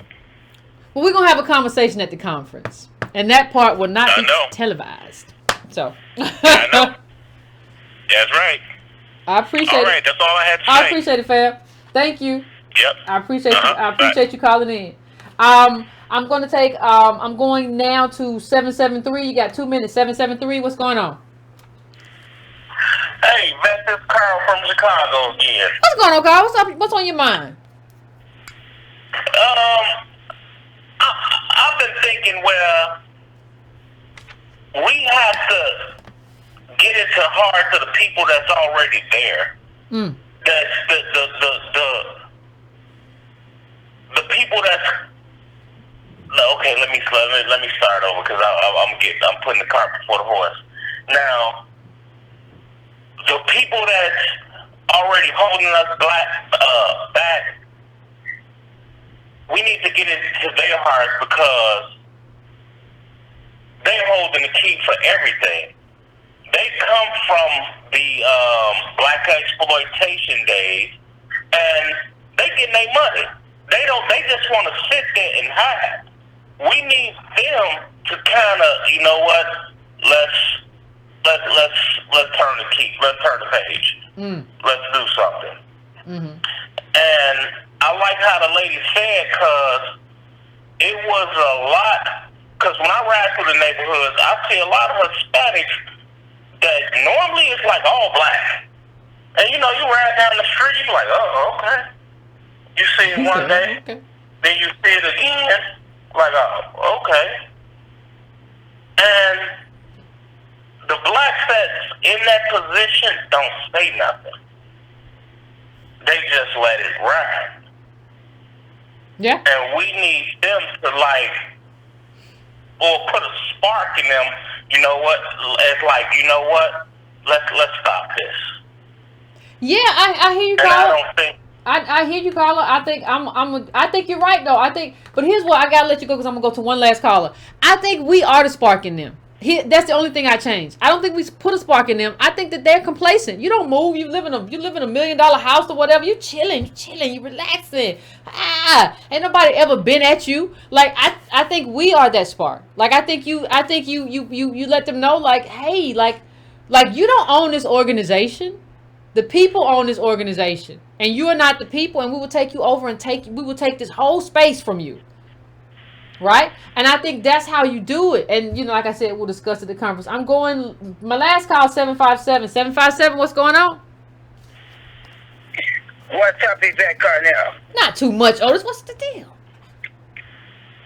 Well, we're going to have a conversation at the conference, and that part will not be televised. So. I know. That's right. I appreciate it. All right, that's all I had to say. I appreciate it, Fab. Thank you. Yep. I appreciate you. I appreciate you calling in. I'm going to take, I'm going now to 773. You got 2 minutes. 773, what's going on? Hey, Yvette, this Carl from Chicago again. What's going on, Carl? What's up? What's on your mind? I've been thinking, we have to get into hearts of the people that's already there. That's the people that's. Okay, let me start over because I'm putting the cart before the horse. Now, the people that's already holding us back, we need to get into their hearts because they're holding the key for everything. They come from the black exploitation days, and they getting their money. They just want to sit there and hide. We need them to kind of, you know what? Let's turn the key. Let's turn the page. Let's do something. And I like how the lady said, because it was a lot. Because when I ride through the neighborhoods, I see a lot of Hispanics that normally it's like all black. And you ride down the street, you're like, oh, okay. You see it one day, then you see it again, like, oh, okay. And the blacks that's in that position don't say nothing. They just let it ride. Yeah. And we need them to or put a spark in them. You know what? It's like, you know what? Let's stop this. Yeah, I hear you, Carla. I hear you, Carla. I think you're right though. But here's what I gotta let you go because I'm gonna go to one last caller. I think we are the spark in them. That's the only thing I changed. I don't think we put a spark in them. I think that they're complacent. You don't move. You live in a $1 million house or whatever. You chilling, you relaxing. Ain't nobody ever been at you. Like I think we are that spark. Like I think you let them know, like, hey, like you don't own this organization. The people own this organization, and you are not the people. And we will take you over and we will take this whole space from you. Right? And I think that's how you do it. And, you know, like I said, we'll discuss at the conference. My last call, 757. 757, what's going on? What's up, Yvette Carnell? Not too much, Otis. What's the deal?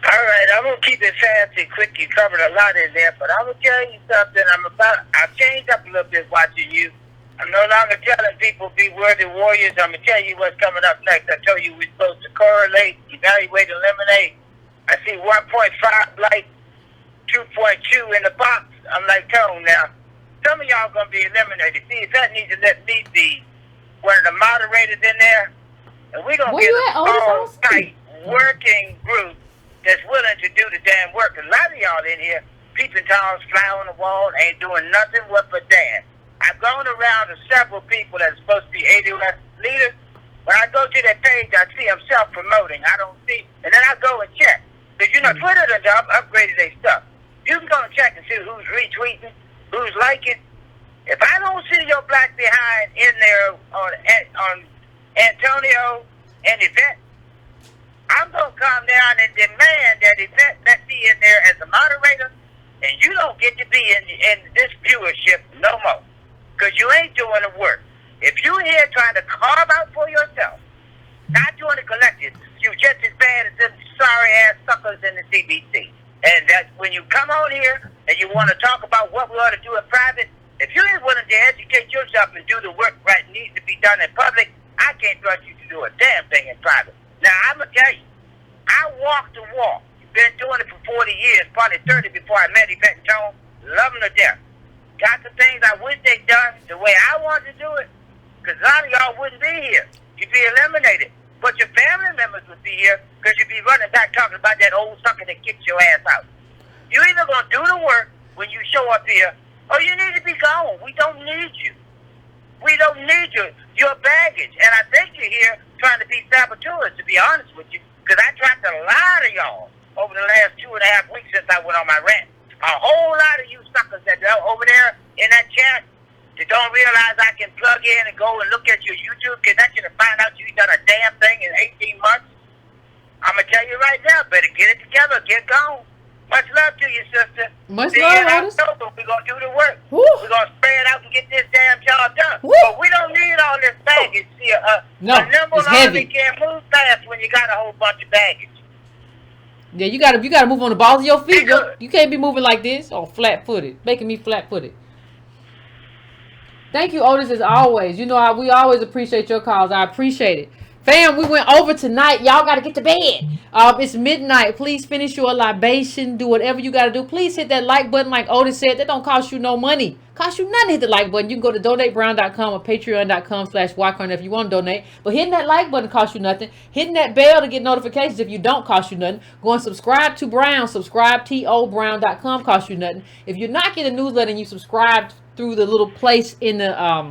All right, I'm going to keep it fast and quick. You covered a lot in there, but I'm going to tell you something. I've changed up a little bit watching you. I'm no longer telling people be worthy warriors. I'm going to tell you what's coming up next. I told you we're supposed to correlate, evaluate, eliminate. I see 1.5 like 2.2 in the box. I'm like, Tone, now, some of y'all going to be eliminated. See, if that needs to let me be one of the moderators in there, and we're going to get an all-night working group that's willing to do the damn work. A lot of y'all in here, peeping toms, fly on the wall, ain't doing nothing but dance. I've gone around to several people that are supposed to be ADOS leaders. When I go to that page, I see them self-promoting. I don't see, and then I go and check. Because, you know, Twitter done upgraded their stuff. You can go and check and see who's retweeting, who's liking. If I don't see your black behind in there on Antonio and Yvette, I'm going to come down and demand that Yvette let me in there as a moderator, and you don't get to be in this viewership no more. Because you ain't doing the work. If you're here trying to carve out for yourself, not doing the collective, you're just as bad as them sorry-ass suckers in the CBC. And that when you come on here and you want to talk about what we ought to do in private, if you ain't willing to educate yourself and do the work that needs to be done in public, I can't trust you to do a damn thing in private. Now, I'm going to tell you, I walk the walk. Been doing it for 40 years, probably 30 before I met Yvette and Tone. Love them to death. Got some things I wish they'd done the way I wanted to do it, because a lot of y'all wouldn't be here. You'd be eliminated. But your family members would be here because you'd be running back talking about that old sucker that kicked your ass out. You either going to do the work when you show up here, or you need to be gone. We don't need you. We don't need you. You're baggage. And I think you're here trying to be saboteurs, to be honest with you, because I tracked a lot of y'all over the last 2.5 weeks since I went on my rant. A whole lot of you suckers that are over there in that chat that don't realize I can plug in and go and look at your YouTube connection and find out you've done a damn thing in 18 months. I'm going to tell you right now, better get it together, get gone. Much love to you, sister. Much love, Otis. We're going to do the work. Woo. We're going to spread out and get this damn job done. Woo. But we don't need all this baggage. See, a nimble army can't move fast when you got a whole bunch of baggage. Yeah, you gotta move on the balls of your feet. You can't be moving like this or flat-footed, making me flat-footed. Thank you, Otis, as always. You know, we always appreciate your calls. I appreciate it. Fam, we went over tonight. Y'all got to get to bed. It's midnight. Please finish your libation. Do whatever you got to do. Please hit that like button like Otis said. That don't cost you no money. Cost you nothing to hit the like button. You can go to donatebrown.com or patreon.com/Wycon if you want to donate. But hitting that like button costs you nothing. Hitting that bell to get notifications if you don't cost you nothing. Go and subscribe to Brown. Subscribe TOBrown.com costs you nothing. If you're not getting a newsletter and you subscribe through the little place in the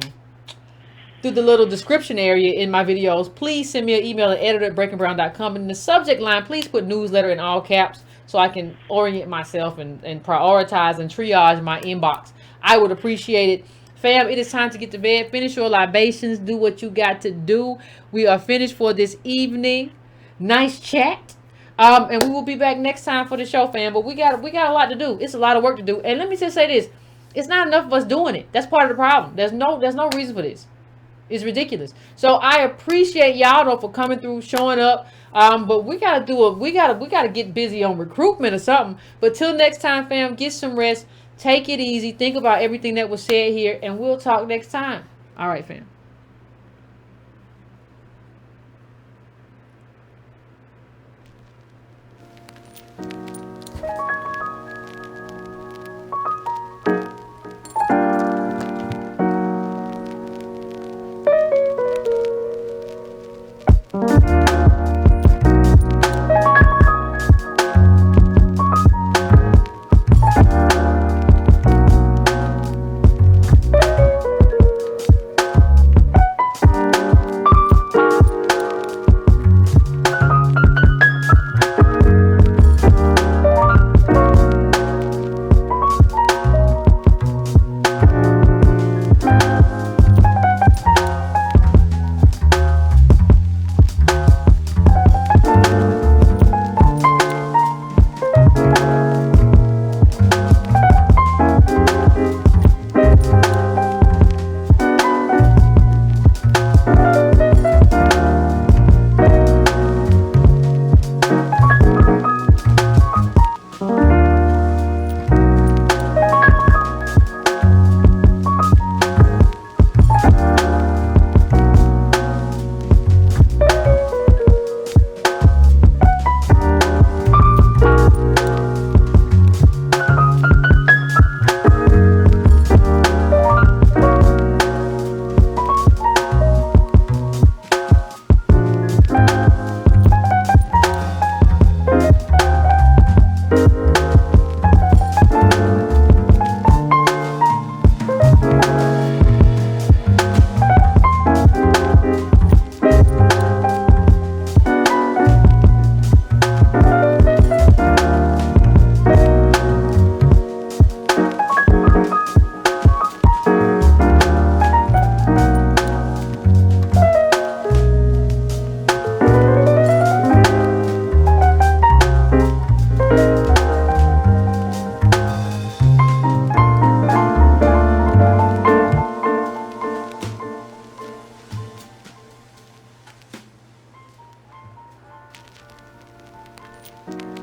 through the little description area in my videos, please send me an email at editor@breakingbrown.com. In the subject line, please put newsletter in all caps so I can orient myself and prioritize and triage my inbox. I would appreciate it. Fam, it is time to get to bed. Finish your libations. Do what you got to do. We are finished for this evening. Nice chat. And we will be back next time for the show, fam. But we got a lot to do. It's a lot of work to do. And let me just say this. It's not enough of us doing it. That's part of the problem. There's no reason for this. It's ridiculous. So I appreciate y'all though for coming through, showing up. But we gotta get busy on recruitment or something. But till next time, fam, get some rest. Take it easy. Think about everything that was said here, and we'll talk next time. All right, fam.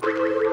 Bye.